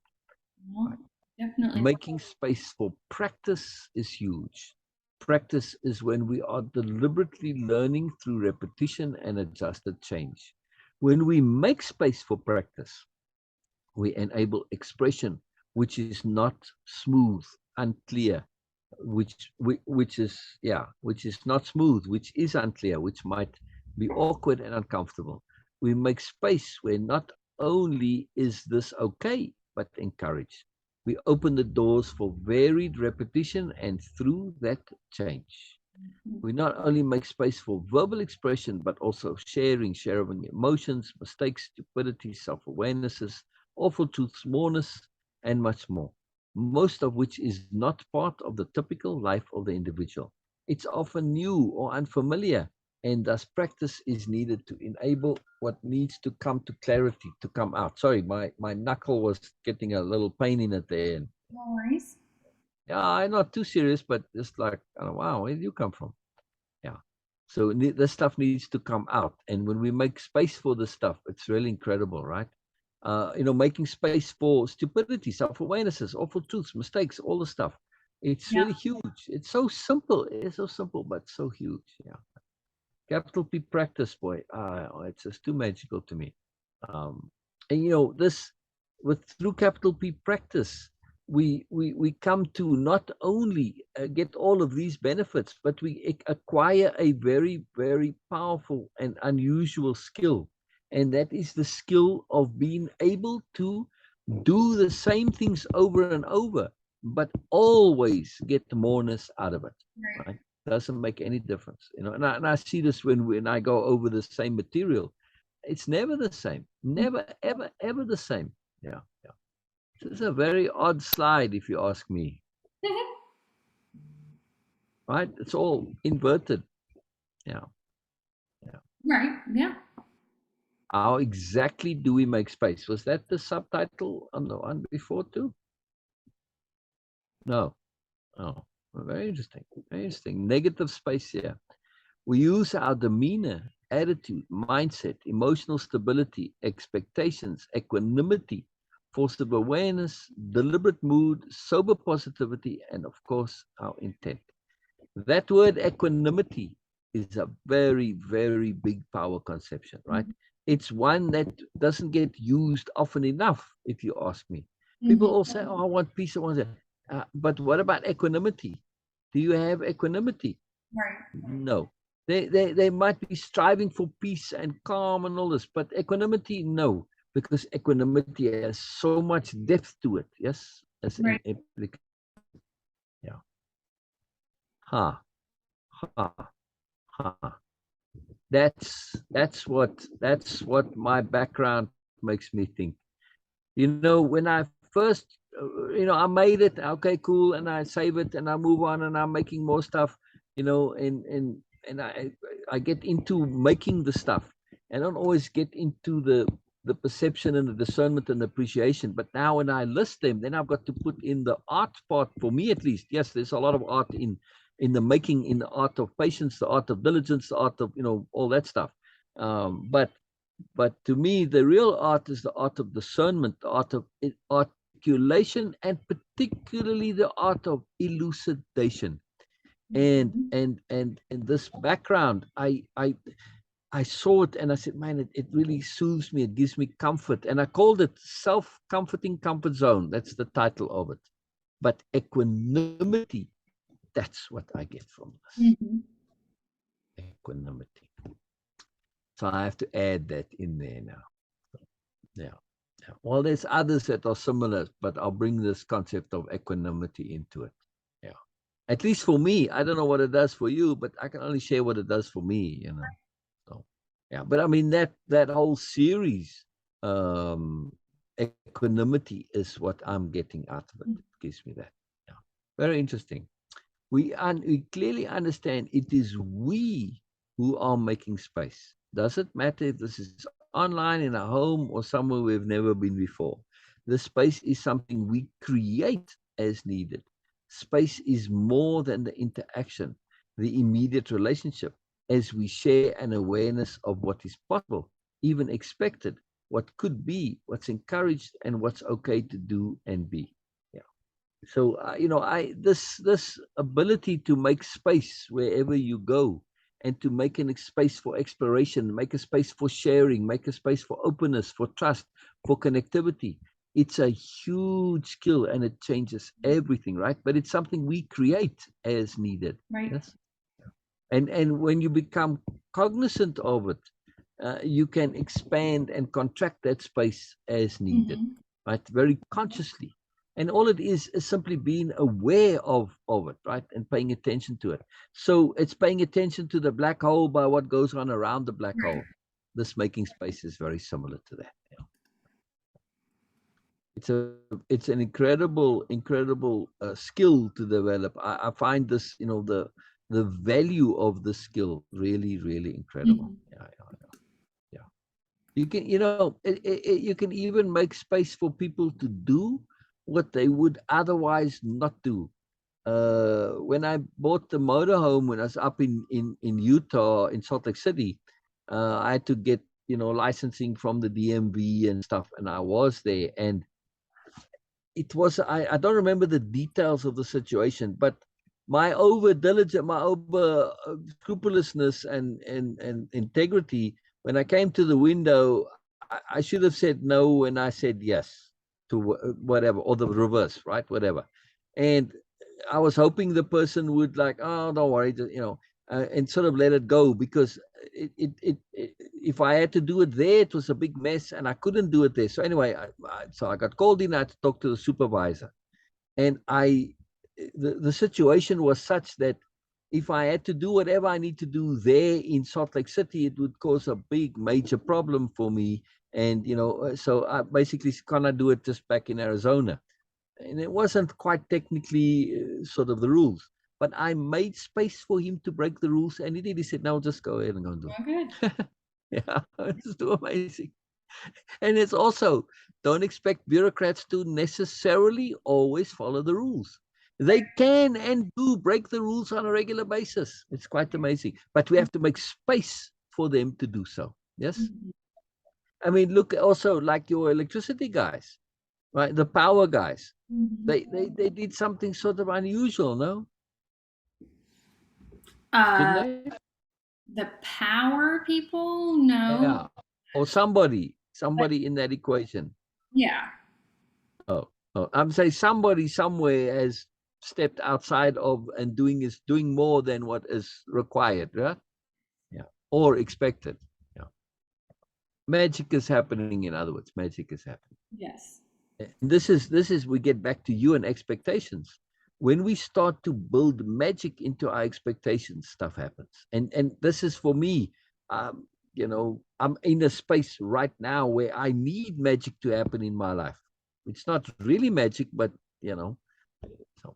Well, definitely. Making space for practice is huge. Practice is when we are deliberately learning through repetition and adjusted change. When we make space for practice, we enable expression, which is not smooth, unclear, which is not smooth, which is unclear, which might be awkward and uncomfortable. We make space where not only is this okay, but encouraged. We open the doors for varied repetition, and through that change, we not only make space for verbal expression, but also sharing emotions, mistakes, stupidity, self-awarenesses, awful truths, smallness, and much more, most of which is not part of the typical life of the individual. It's often new or unfamiliar, and thus practice is needed to enable what needs to come to clarity, to come out. Sorry, my knuckle was getting a little pain in it there. And No worries. yeah, I'm not too serious, but just like, wow, where did you come from? Yeah. So this stuff needs to come out. And when we make space for this stuff, it's really incredible, right? Making space for stupidity, self-awarenesses, awful truths, mistakes, all the stuff. It's Yeah. really huge. It's so simple. It's so simple, but so huge. Yeah. Capital P practice, boy. It's just too magical to me. And this, with through capital P practice, we come to not only get all of these benefits, but we acquire a very, very powerful and unusual skill, and that is the skill of being able to do the same things over and over, but always get the moreness out of it. Right. Right? Doesn't make any difference, and I see this when I go over the same material. It's never the same, never, ever, ever the same. Yeah, yeah. This is a very odd slide, if you ask me. Right? It's all inverted. Yeah, yeah. Right. Yeah. How exactly do we make space? Was that the subtitle on the one before too? No. Oh, very interesting. Very interesting. Negative space here. We use our demeanor, attitude, mindset, emotional stability, expectations, equanimity, force of awareness, deliberate mood, sober positivity, and of course, our intent. That word equanimity is a very, very big power conception, right? it's one that doesn't get used often enough, if you ask me. People Mhm. all say, "Oh, I want peace. I want that." But what about equanimity? Do you have equanimity? Right. No. They might be striving for peace and calm and all this, but equanimity, no, because equanimity has so much depth to it. Yes, as in Right. yeah. Ha ha ha. That's what my background makes me think. When I first, I made it, okay, cool, and I save it and I move on and I'm making more stuff, and I get into making the stuff. I don't always get into the perception and the discernment and the appreciation. But now when I list them, then I've got to put in the art part for me at least. Yes, there's a lot of art in the making, in the art of patience, the art of diligence, the art of all that stuff. But to me, the real art is the art of discernment, the art of articulation, and particularly the art of elucidation. And Mhm. and this background, I saw it and I said, man, it really soothes me. It gives me comfort. And I called it Self-Comforting Comfort Zone. That's the title of it. But equanimity, that's what I get from this. Mhm. Equanimity. So I have to add that in there now. Yeah. Yeah. Well, there's others that are similar, but I'll bring this concept of equanimity into it. Yeah. At least for me, I don't know what it does for you, but I can only share what it does for me. So, yeah. But I mean that whole series, equanimity is what I'm getting out of it. It gives me that. Yeah. Very interesting. We clearly understand it is we who are making space. Does it matter if this is online, in a home, or somewhere we've never been before? The space is something we create as needed. Space is more than the interaction, the immediate relationship, as we share an awareness of what is possible, even expected, what could be, what's encouraged, and what's okay to do and be. Yeah. So I this ability to make space wherever you go, and to make a space for exploration, make a space for sharing, make a space for openness, for trust, for connectivity. It's a huge skill and it changes everything, right? But it's something we create as needed. Right. Yes. And when you become cognizant of it, you can expand and contract that space as needed, Mhm. right? Very consciously. And all it is simply being aware of it, right? And paying attention to it. So it's paying attention to the black hole by what goes on around the black Right. hole. This making space is very similar to that. Yeah. It's an incredible skill to develop. I find this, the value of the skill really incredible. Mhm. Yeah, yeah, yeah. You can, you can even make space for people to do what they would otherwise not do. When I bought the motorhome when I was up in Utah, in Salt Lake City, I had to get licensing from the DMV and stuff, and I was there, and it was I don't remember the details of the situation, but my over diligent, my over scrupulousness and integrity. When I came to the window, I should have said no when I said yes to whatever, or the reverse, right? Whatever. And I was hoping the person would like, oh, don't worry, and sort of let it go, because if I had to do it there, it was a big mess, and I couldn't do it there. So anyway, so I got called in. I had to talk to the supervisor, and the situation was such that if I had to do whatever I need to do there in Salt Lake City, it would cause a big major problem for me. And so I basically can I do it just back in Arizona, and it wasn't quite technically sort of the rules. But I made space for him to break the rules, and he did. He said, "No, just go ahead and go and do Oh, good. it." Yeah, it's too amazing. And it's also, don't expect bureaucrats to necessarily always follow the rules. They can and do break the rules on a regular basis. It's quite amazing. But we have to make space for them to do so. Yes. Mhm. I mean, look also like your electricity guys, right? The power guys. Mhm. They did something sort of unusual, no? Didn't Uh, they? the power people, Yeah. no. or somebody in that equation. Yeah. Oh, I'm saying somebody somewhere has stepped outside of and doing more than what is required, right? Yeah, or expected. Yeah, magic is happening. In other words, magic is happening. Yes. And this is we get back to you and expectations. When we start to build magic into our expectations, stuff happens. And this is for me. I'm in a space right now where I need magic to happen in my life. It's not really magic, but so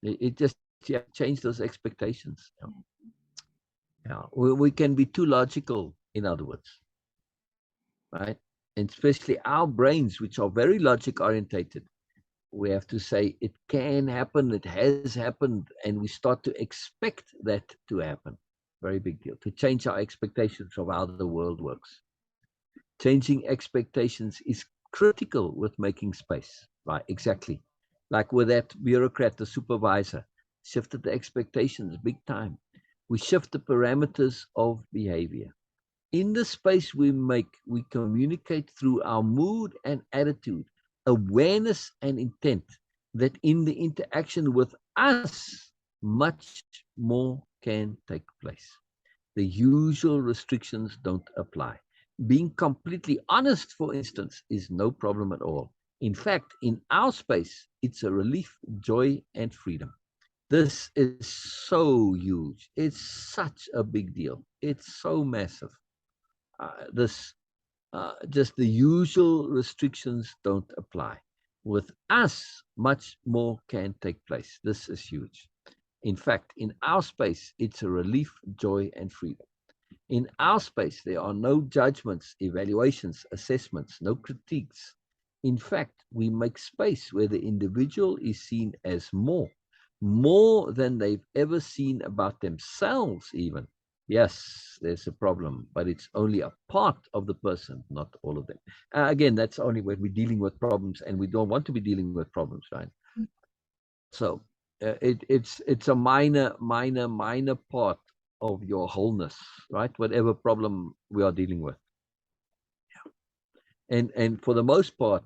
it just change those expectations. Yeah. We can be too logical, in other words, right? And especially our brains, which are very logic orientated, we have to say it can happen, it has happened, and we start to expect that to happen. Very big deal. To change our expectations of how the world works. Changing expectations is critical with making space. Right, exactly. Like with that bureaucrat, the supervisor, shifted the expectations big time. We shift the parameters of behavior. In the space we make, we communicate through our mood and attitude, awareness and intent, that in the interaction with us, much more can take place. The usual restrictions don't apply. Being completely honest, for instance, is no problem at all. In fact, in our space, it's a relief, joy, and freedom. This is so huge. It's such a big deal. It's so massive. This just the usual restrictions don't apply. With us, much more can take place. This is huge. In fact, in our space, it's a relief, joy, and freedom. In our space, there are no judgments, evaluations, assessments, no critiques. In fact, we make space where the individual is seen as more than they've ever seen about themselves, even. Yes, there's a problem, but it's only a part of the person, not all of them. Again, that's only when we're dealing with problems, and we don't want to be dealing with problems, right? So it's a minor part of your wholeness, right? Whatever problem we are dealing with, and for the most part,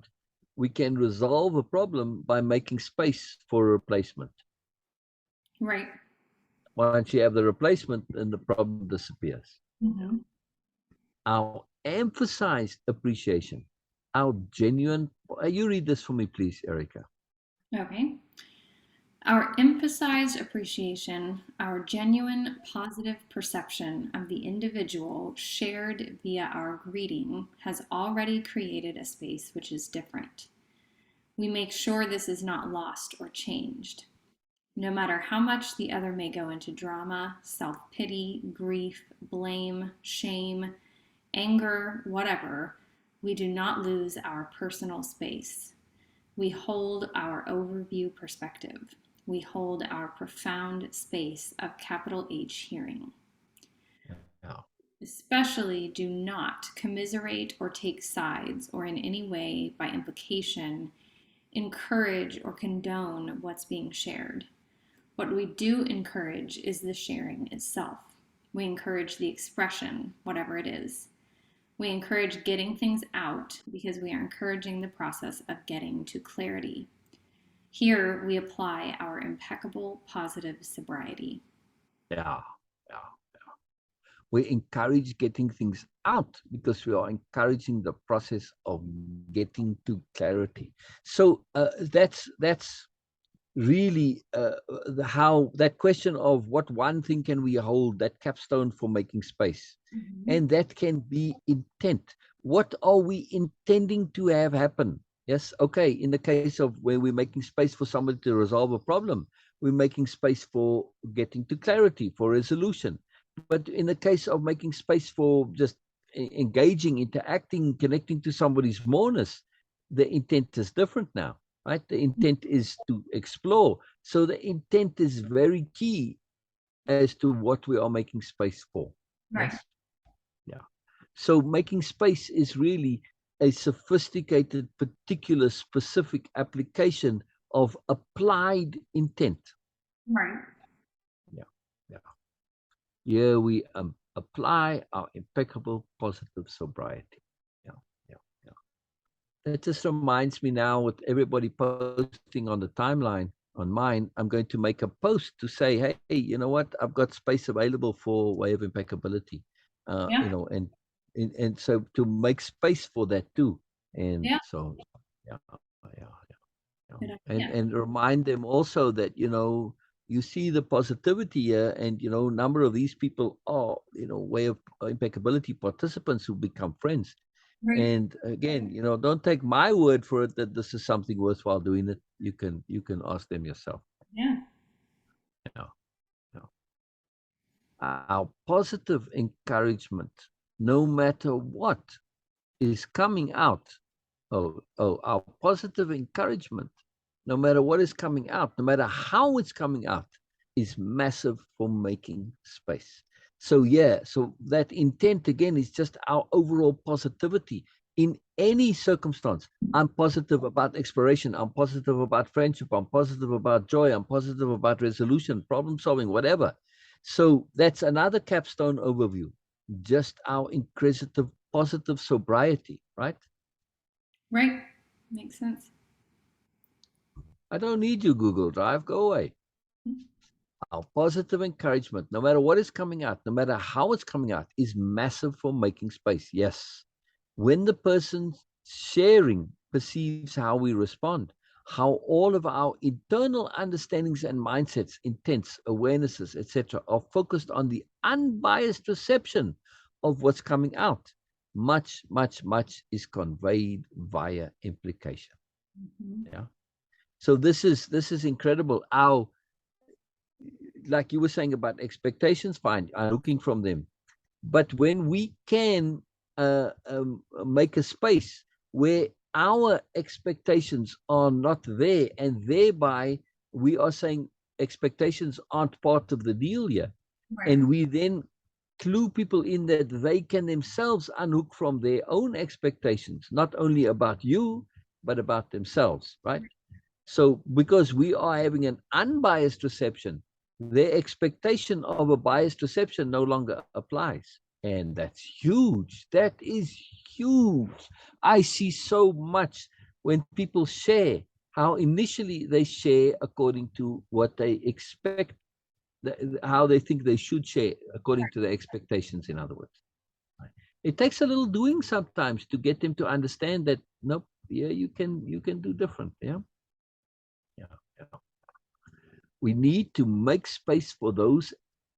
we can resolve a problem by making space for a replacement. Right. Once you have the replacement, then the problem disappears. Mm-hmm. Our emphasized appreciation, our genuine. You read this for me, please, Erica. Okay. Our emphasized appreciation, our genuine positive perception of the individual shared via our greeting has already created a space which is different. We make sure this is not lost or changed. No matter how much the other may go into drama, self pity, grief, blame, shame, anger, whatever, we do not lose our personal space. We hold our overview perspective. We hold our profound space of capital H hearing. Yeah. Especially do not commiserate or take sides or in any way, by implication, encourage or condone what's being shared. What we do encourage is the sharing itself. We encourage the expression, whatever it is. We encourage getting things out because we are encouraging the process of getting to clarity. Here we apply our impeccable positive sobriety. Yeah. Yeah. We encourage getting things out because we are encouraging the process of getting to clarity. So that's really how that question of what one thing can we hold, that capstone for making space. Mm-hmm. And that can be intent. What are we intending to have happen? Yes, okay, in the case of where we're making space for somebody to resolve a problem, we're making space for getting to clarity, for resolution. But in the case of making space for just engaging, interacting, connecting to somebody's moreness, the intent is different now, right? The intent is to explore. So the intent is very key as to what we are making space for. Right. Yes. Yeah. So making space is really a sophisticated, particular, specific application of applied intent. Right. Yeah. Yeah. Here we apply our impeccable positive sobriety. That just reminds me now with everybody posting on the timeline on mine, I'm going to make a post to say, hey, you know what? I've got space available for way of impeccability. Yeah. And so to make space for that too. And Yeah. so, yeah, Good and idea. remind them also that, you see the positivity here, and, a number of these people are, way of impeccability participants who become friends. Right. And again, don't take my word for it that this is something worthwhile doing. It you can ask them yourself. Yeah. Yeah, yeah. Our positive encouragement, no matter what is coming out. Our positive encouragement, no matter what is coming out, no matter how it's coming out, is massive for making space. So yeah, so that intent again is just our overall positivity in any circumstance. I'm positive about exploration. I'm positive about friendship. I'm positive about joy. I'm positive about resolution, problem solving, whatever. So that's another capstone overview. Just our inquisitive, positive sobriety, right? Right. Makes sense. I don't need you, Google Drive. Go away. Our positive encouragement, no matter what is coming out, no matter how it's coming out, is massive for making space. Yes. When the person sharing perceives how we respond, how all of our internal understandings and mindsets, intents, awarenesses, etc., are focused on the unbiased reception of what's coming out, much, much, much is conveyed via implication. Mhm. Yeah. So this is incredible. Our, like you were saying about expectations, fine, I'm looking from them. But when we can make a space where our expectations are not there, and thereby we are saying expectations aren't part of the deal here, Right. and we then clue people in that they can themselves unhook from their own expectations, not only about you, but about themselves, right? So, because we are having an unbiased reception, their expectation of a biased reception no longer applies. And that's huge. That is huge. I see so much when people share how initially they share according to what they expect, how they think they should share according to their expectations, in other words. It takes a little doing sometimes to get them to understand that, nope, yeah, you can do different. Yeah. Yeah. Yeah. We need to make space for those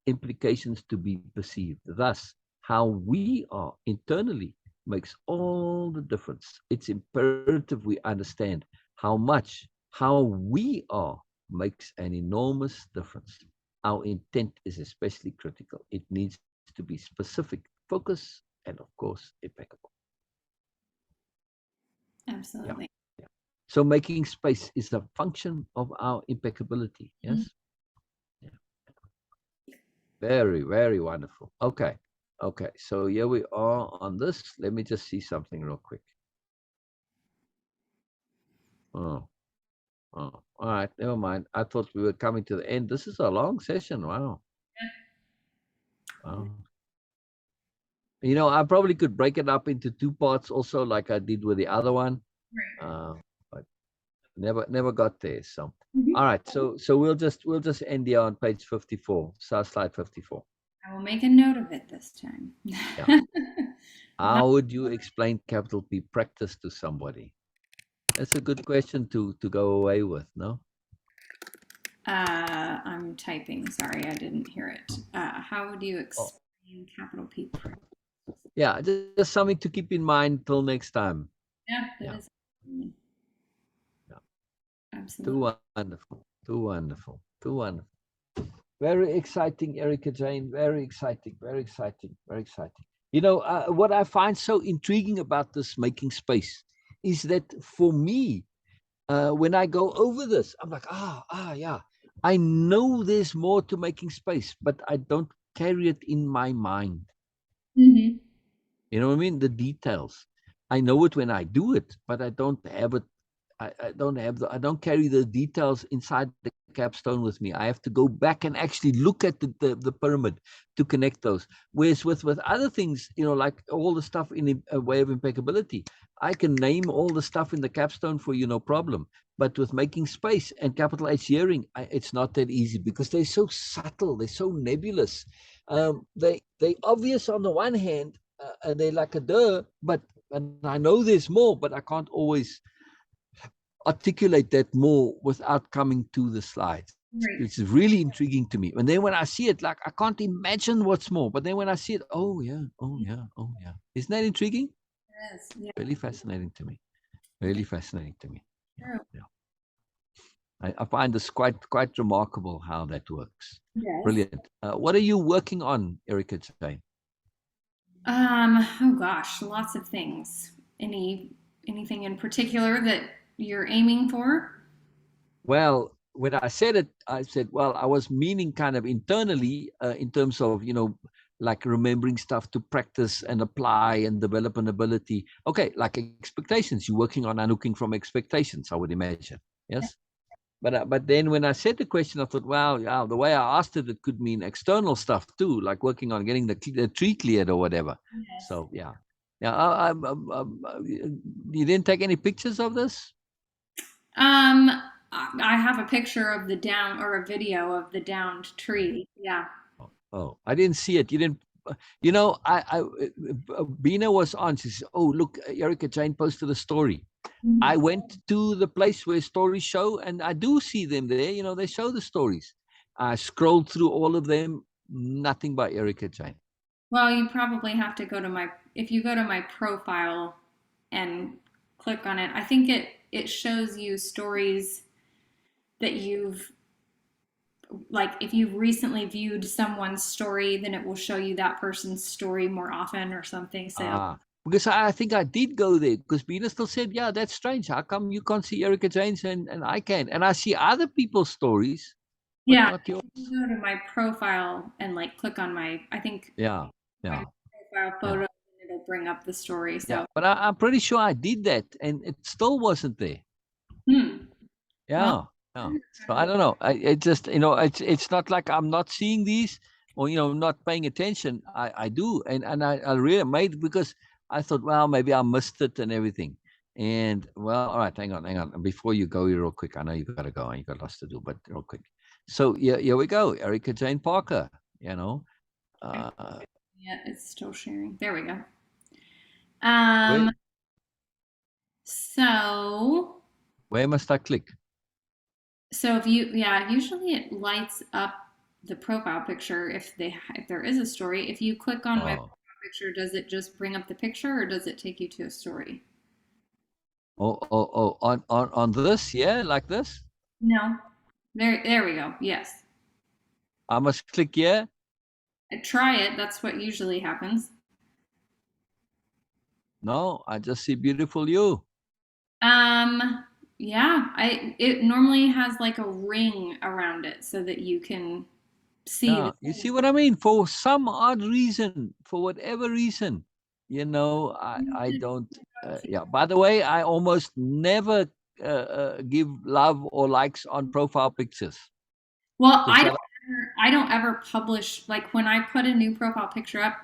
implications to be perceived. Thus, how we are internally makes all the difference. It's imperative we understand how we are makes an enormous difference. Our intent is especially critical. It needs to be specific, focus, and of course, impeccable. Yeah. Absolutely. Yeah. So making space is a function of our impeccability. Mhm. Yes. Yeah. Very, very wonderful. Okay. Okay. So here we are on this. Let me just see something real quick. Oh, oh. All right. Never mind. I thought we were coming to the end. This is a long session. Wow. Wow. I probably could break it up into two parts also, like I did with the other one. Right. But never got there. So all Mhm. right. So we'll just end here on page 54. So slide 54. I will make a note of it this time. Yeah. Not, How would you explain capital P practice to somebody? That's a good question to go away with, no? I'm typing. Sorry, I didn't hear it. How would you Oh, explain capital P practice? yeah, just something to keep in mind till next time. Yeah, that Yeah, is yeah. absolutely. Too wonderful, too wonderful, too wonderful. Very exciting, Erica Jayne. Very exciting, very exciting, very exciting. What I find so intriguing about this making space is that for me, when I go over this, I'm like, yeah. I know there's more to making space, but I don't carry it in my mind. Hmm. You know what I mean? The details. I know it when I do it, but I don't have it I don't have I don't carry the details inside the capstone with me. I have to go back and actually look at the pyramid to connect those. Whereas with other things, like all the stuff in a way of impeccability, I can name all the stuff in the capstone for you, no problem. But with making space and capital H hearing, it's not that easy because they're so subtle, they're so nebulous. They obvious on the one hand, and they're like a duh, and I know there's more, but I can't always articulate that more without coming to the slides. Right. It's really intriguing to me. And then when I see it, like I can't imagine what's more. But then when I see it, oh yeah, oh yeah, oh yeah. Isn't that intriguing? Yes. Yeah. Really fascinating to me. Really fascinating to me. True. Yeah. I find this quite remarkable how that works. Yes. Brilliant. What are you working on, Erica Jayne? Oh gosh, lots of things. Anything in particular that you're aiming for? Well, when I said it, I said, well, I was meaning kind of internally in terms of, like remembering stuff to practice and apply and develop an ability. Okay, like expectations. You're working on unhooking from expectations, I would imagine. Yes. But then when I said the question, I thought, well, yeah, the way I asked it, it could mean external stuff too, like working on getting the tree cleared or whatever. Yes. So yeah. Yeah. You didn't take any pictures of this? I have a picture of the down or a video of the downed tree. Yeah. Oh, I didn't see it. You didn't. Beena was on. She said, "Oh, look, Erica Jayne posted a story." Mm-hmm. I went to the place where stories show, and I do see them there. They show the stories. I scrolled through all of them. Nothing by Erica Jayne. Well, you probably have to go to if you go to my profile and click on it, I think it shows you stories that you've, like, if you've recently viewed someone's story, then it will show you that person's story more often or something. So because I think I did go there because Beena still said, yeah, that's strange. How come you can't see Erica Jayne's and I can? And I see other people's stories, but yeah, not yours. if you go to my profile and like click on my Yeah. profile photo, and it'll bring up the story. So Yeah, but I'm pretty sure I did that, and it still wasn't there. Yeah, Well, yeah. So I don't know. It just it's not like I'm not seeing these or not paying attention. I do, and I really made because I thought, well, maybe I missed it and everything. And well, all right, hang on. Before you go here real quick, I know you got to go and you got lots to do, but real quick. So yeah, here we go. Erica Jayne Parker. Yeah, it's still sharing. There we go. Where, So where must I click? if usually it lights up the profile picture if there is a story. If you click on my profile picture, does it just bring up the picture or does it take you to a story? On this, yeah, like this? No. There we go. Yes. I must click here. Try it. That's what usually happens. No, I just see beautiful you. Yeah, it normally has like a ring around it so that you can see. Yeah, you see what I mean? For some odd reason, for whatever reason, I don't. Yeah. By the way, I almost never give love or likes on profile pictures. Well, I don't ever publish, like when I put a new profile picture up,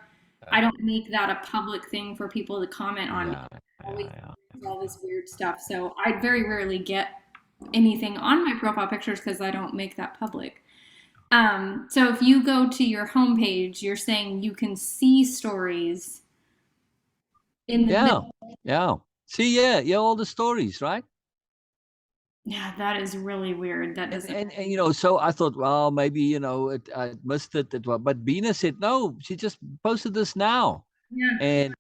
I don't make that a public thing for people to comment on. All this weird stuff. So I very rarely get anything on my profile pictures because I don't make that public. So if you go to your homepage, you're saying you can see stories in the middle. Yeah. See, yeah, all the stories, right? Yeah, that is really weird. That doesn't. And so I thought, well, maybe I missed it. But Beena said no. She just posted this now. Yeah. And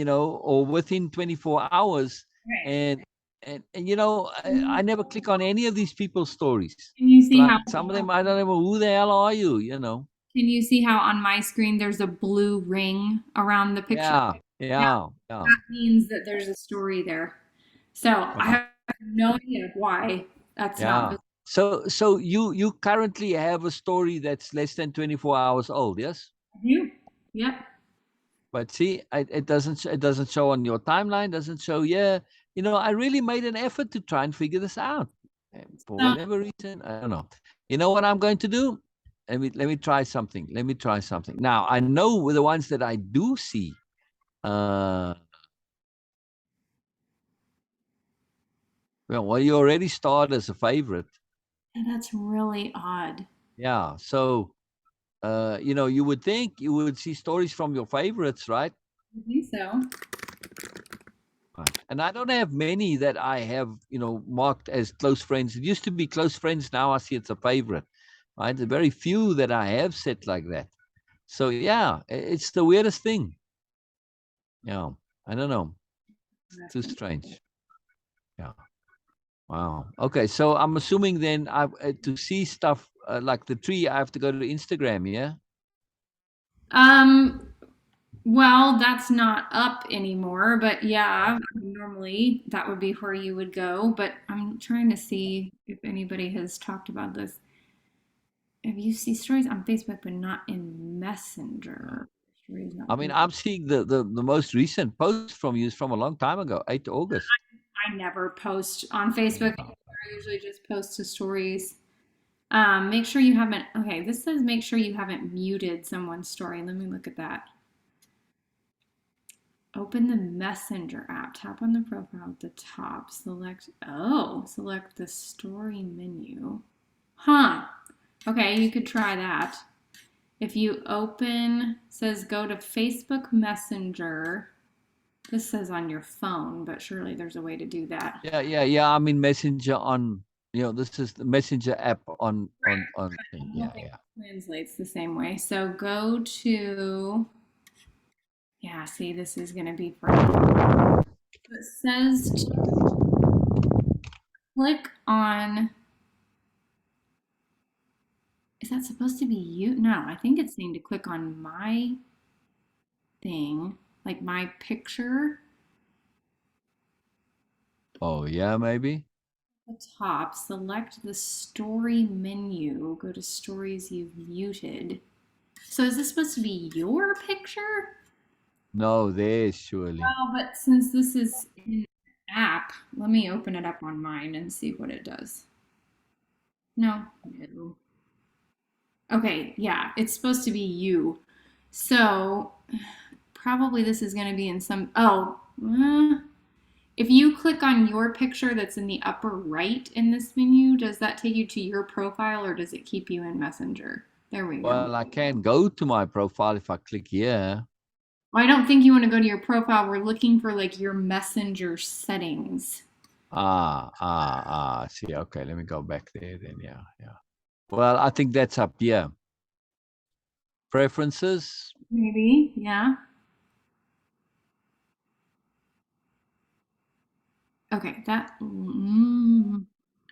or within 24 hours. Right. And I never click on any of these people's stories. Can you see like how some of them I don't know who the hell are you? Can you see how on my screen there's a blue ring around the picture? Yeah. That means that there's a story there. So I have no idea why that's not. So you currently have a story that's less than 24 hours old, yes? I do. Yep. But see, it doesn't show on your timeline. Doesn't show. Yeah, I really made an effort to try and figure this out. And for So, whatever reason, I don't know. You know what I'm going to do? Let me try something. Let me try something. Now I know with the ones that I do see. Well, you already starred as a favorite. that's really odd. Yeah. So, you would think you would see stories from your favorites, right? I think so. Right. And I don't have many that I have, marked as close friends. It used to be close friends. Now I see it's a favorite, right? The very few that I have set like that. So yeah, it's the weirdest thing. Yeah. I don't know. It's too strange. Yeah. Wow. Okay. So I'm assuming then to see stuff like the tree, I have to go to Instagram. Yeah. Um, well, that's not up anymore, but yeah, normally that would be where you would go. But I'm trying to see if anybody has talked about this. If you see stories on Facebook, but not in Yeah. Messenger, stories not I mean, I'm seeing the most recent post from you is from a long time ago, 8th August. I never post on Facebook. Yeah. I usually just post to stories. Make sure you haven't. Okay, this says make sure you haven't muted someone's story. Let me look at that. Open the Messenger app. Tap on the profile at the top. Select the story menu. Huh. Okay, you could try that. If you open, says go to Facebook Messenger. This says on your phone, but surely there's a way to do that. Yeah. I'm in Messenger on, this is the Messenger app on. Yeah. Translates the same way. So go to, yeah, see, this is going to be for, it says to click on, is that supposed to be you? No, I think it's saying to click on my thing, like my picture. Oh yeah, maybe. At the top, select the story menu, go to stories you've muted. So is this supposed to be your picture? No, there's surely. Well, but since this is an app, let me open it up on mine and see what it does. No, no. Okay, yeah, it's supposed to be you. So probably this is going to be in some. If you click on your picture that's in the upper right in this menu, does that take you to your profile or does it keep you in Messenger? There we go. Well, I can go to my profile if I click here. Well, I don't think you want to go to your profile. We're looking for like your Messenger settings. See, okay, let me go back there then. Yeah. Well, I think that's up here. Preferences. Maybe, yeah. Okay, that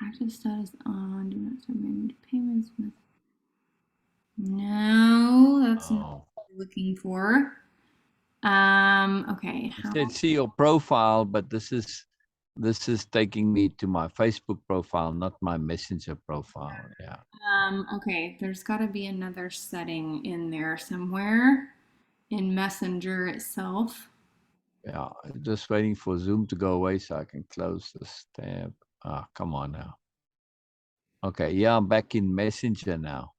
active status on. Do not submit payments. No, that's not Oh. what we're looking for. Okay. It said see your profile, but this is taking me to my Facebook profile, not my Messenger profile. Yeah. Okay, there's got to be another setting in there somewhere in Messenger itself. Yeah. Just waiting for Zoom to go away so I can close this tab. Come on now. Okay. Yeah, I'm back in Messenger now.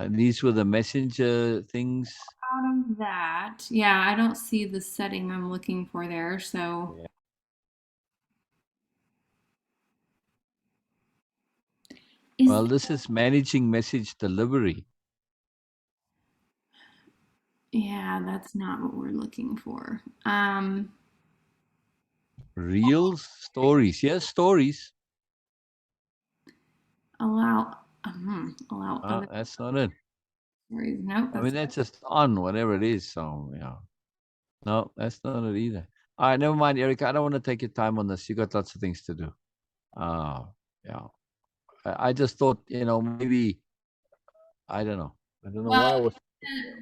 These were the Messenger things. Out of that, yeah, I don't see the setting I'm looking for there. So, Yeah. Well, this is managing message delivery. Yeah, that's not what we're looking for. Reels, stories. Yes, stories. Allow other That's not it. stories. Nope, I mean, that's just on whatever it is. So, yeah. No, that's not it either. All right, never mind, Erica. I don't want to take your time on this. You got lots of things to do. Yeah. I just thought, maybe, I don't know. I don't know why I well, was.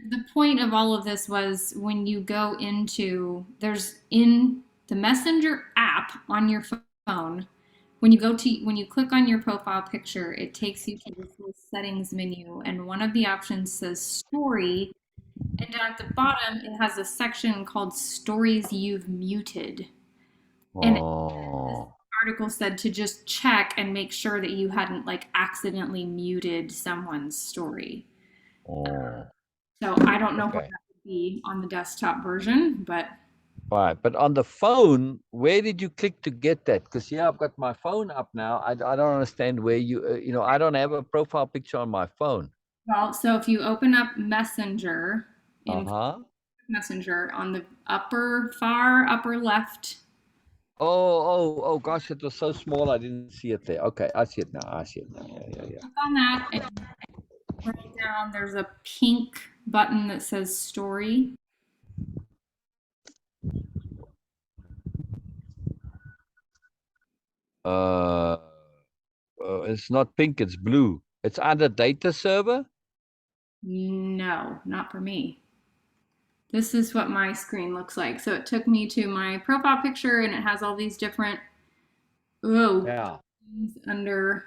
the point of all of this was when you go into there's in the Messenger app on your phone. When you click on your profile picture, it takes you to this little settings menu, and one of the options says story, and down at the bottom it has a section called stories you've muted. And Oh, article said to just check and make sure that you hadn't like accidentally muted someone's story. oh, So I don't know what okay. that would be on the desktop version, but Right. But on the phone, where did you click to get that? Because yeah, I've got my phone up now. I don't understand where you I don't have a profile picture on my phone. well, so if you open up Messenger in Uh-huh. Messenger on the far upper left, Oh, gosh, it was so small I didn't see it there. Okay, I see it now. I see it now. Yeah. click on that and scroll down. There's a pink button that says story. Uh, it's not pink, it's blue. It's under data server. No, not for me. This is what my screen looks like. So it took me to my profile picture and it has all these different Yeah. things under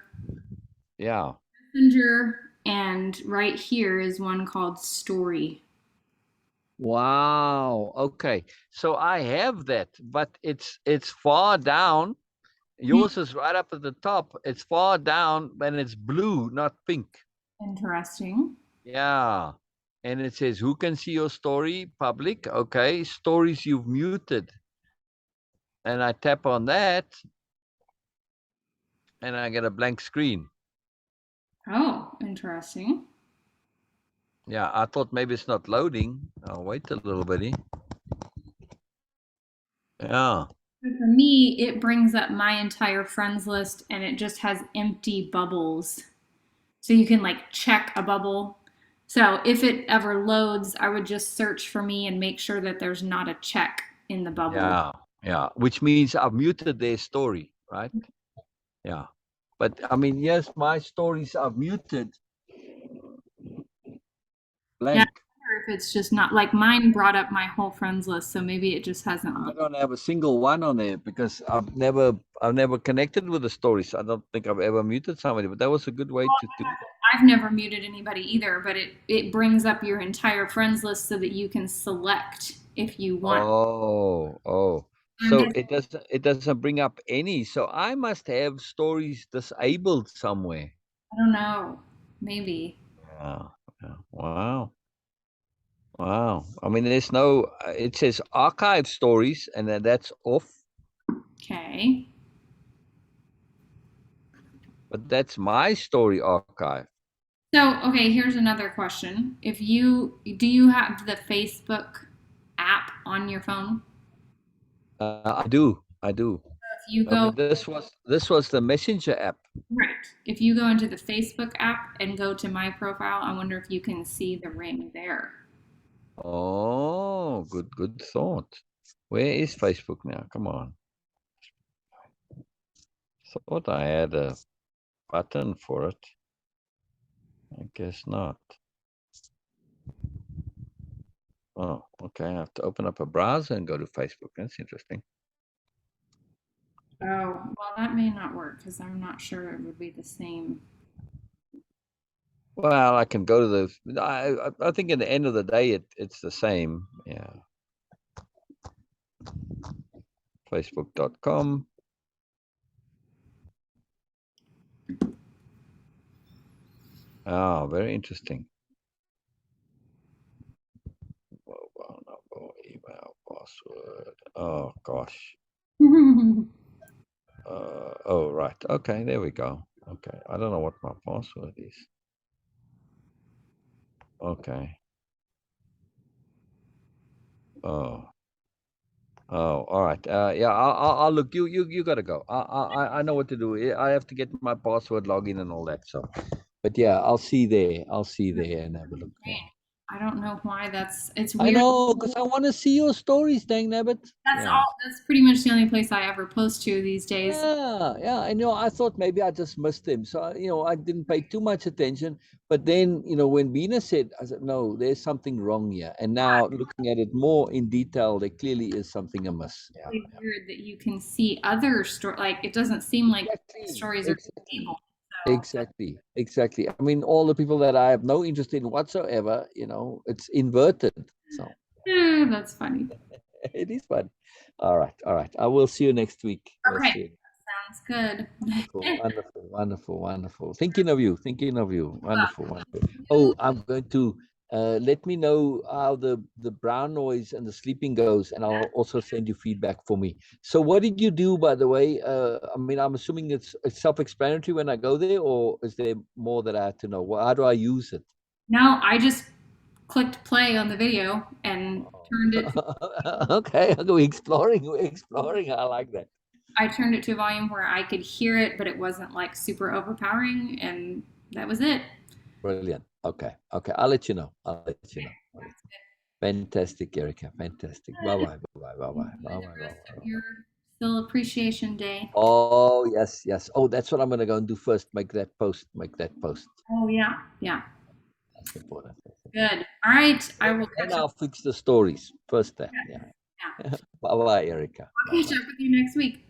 Yeah. Messenger, and right here is one called story. Wow. Okay. So I have that, but it's far down. Yours is right up at the top. It's far down and it's blue, not pink. Interesting. Yeah. And it says, who can see your story? Public. Okay. Stories you've muted. And I tap on that and I get a blank screen. Oh, interesting. Yeah. I thought maybe it's not loading. I'll wait a little bit. Yeah. For me, it brings up my entire friends list and it just has empty bubbles. So you can like check a bubble. So if it ever loads, I would just search for me and make sure that there's not a check in the bubble. Yeah. Yeah. Which means I've muted their story, right? Yeah. But I mean, yes, my stories are muted. Yeah, Blank. if it's just not like mine brought up my whole friends list, so maybe it just hasn't I looked. don't have a single one on there because I've never connected with the stories. I don't think I've ever muted somebody, but that was a good way to do that. I've never muted anybody either, but it brings up your entire friends list so that you can select if you want. Oh. I'm So guessing, it doesn't bring up any. So I must have stories disabled somewhere. I don't know, maybe. Yeah. Wow. I mean, there's no. It says archive stories, and then that's off. Okay. But that's my story archive. So, okay, here's another question. If you do you have the Facebook app on your phone? I do. If you I go mean, this was the Messenger app. right, if you go into the Facebook app and go to my profile, I wonder if you can see the ring there. Oh, good thought. Where is Facebook now? Come on. Thought I had a button for it. I guess not. Oh, okay. I have to open up a browser and go to Facebook. That's interesting. Oh, well, that may not work because I'm not sure it would be the same. Well, I can go to the. I think at the end of the day, it's the same. Yeah. Facebook.com. Oh, very interesting. Mobile number, email, password. Oh gosh. Oh, right. Okay, there we go. Okay. I don't know what my password is. Okay. Oh. All right. Yeah, I'll look. You gotta go. I know what to do. I have to get my password, login, and all that. So, but yeah, I'll see there. I'll see there and have a look there. I don't know why it's I weird. know, because I want to see your stories, dang nabbit. Yeah. That's pretty much the only place I ever post to these days. Yeah. And I thought maybe I just missed them. So I didn't pay too much attention. But then, when Beena said, I said, no, there's something wrong here. And now looking at it more in detail, there clearly is something amiss. Yeah. Really weird that you can see other stories. Like it doesn't seem like stories are disabled. Exactly. I mean, all the people that I have no interest in whatsoever, it's inverted. So That's funny. it is fun. All right. All right. I will see you next week. We'll Okay. see you. Sounds good. Wonderful. Thinking of you. Wonderful. Oh, I'm going to let me know how the brown noise and the sleeping goes, and I'll also send you feedback for me. So what did you do, by the way? I mean, I'm assuming it's self-explanatory when I go there, or is there more that I have to know? How do I use it? No, I just clicked play on the video and turned it. Okay, we're exploring. I like that. I turned it to a volume where I could hear it, but it wasn't like super overpowering, and that was it. Brilliant. Okay. I'll let you know. Fantastic, Erica. Fantastic. Bye-bye. Your still appreciation day. Oh, yes. Oh, that's what I'm going to go and do first. Make that post. Oh yeah. That's important. Good. All right. I will And catch up. I'll fix the stories first. Yeah. Yeah. Bye-bye, Erica. I'll catch up with you next week.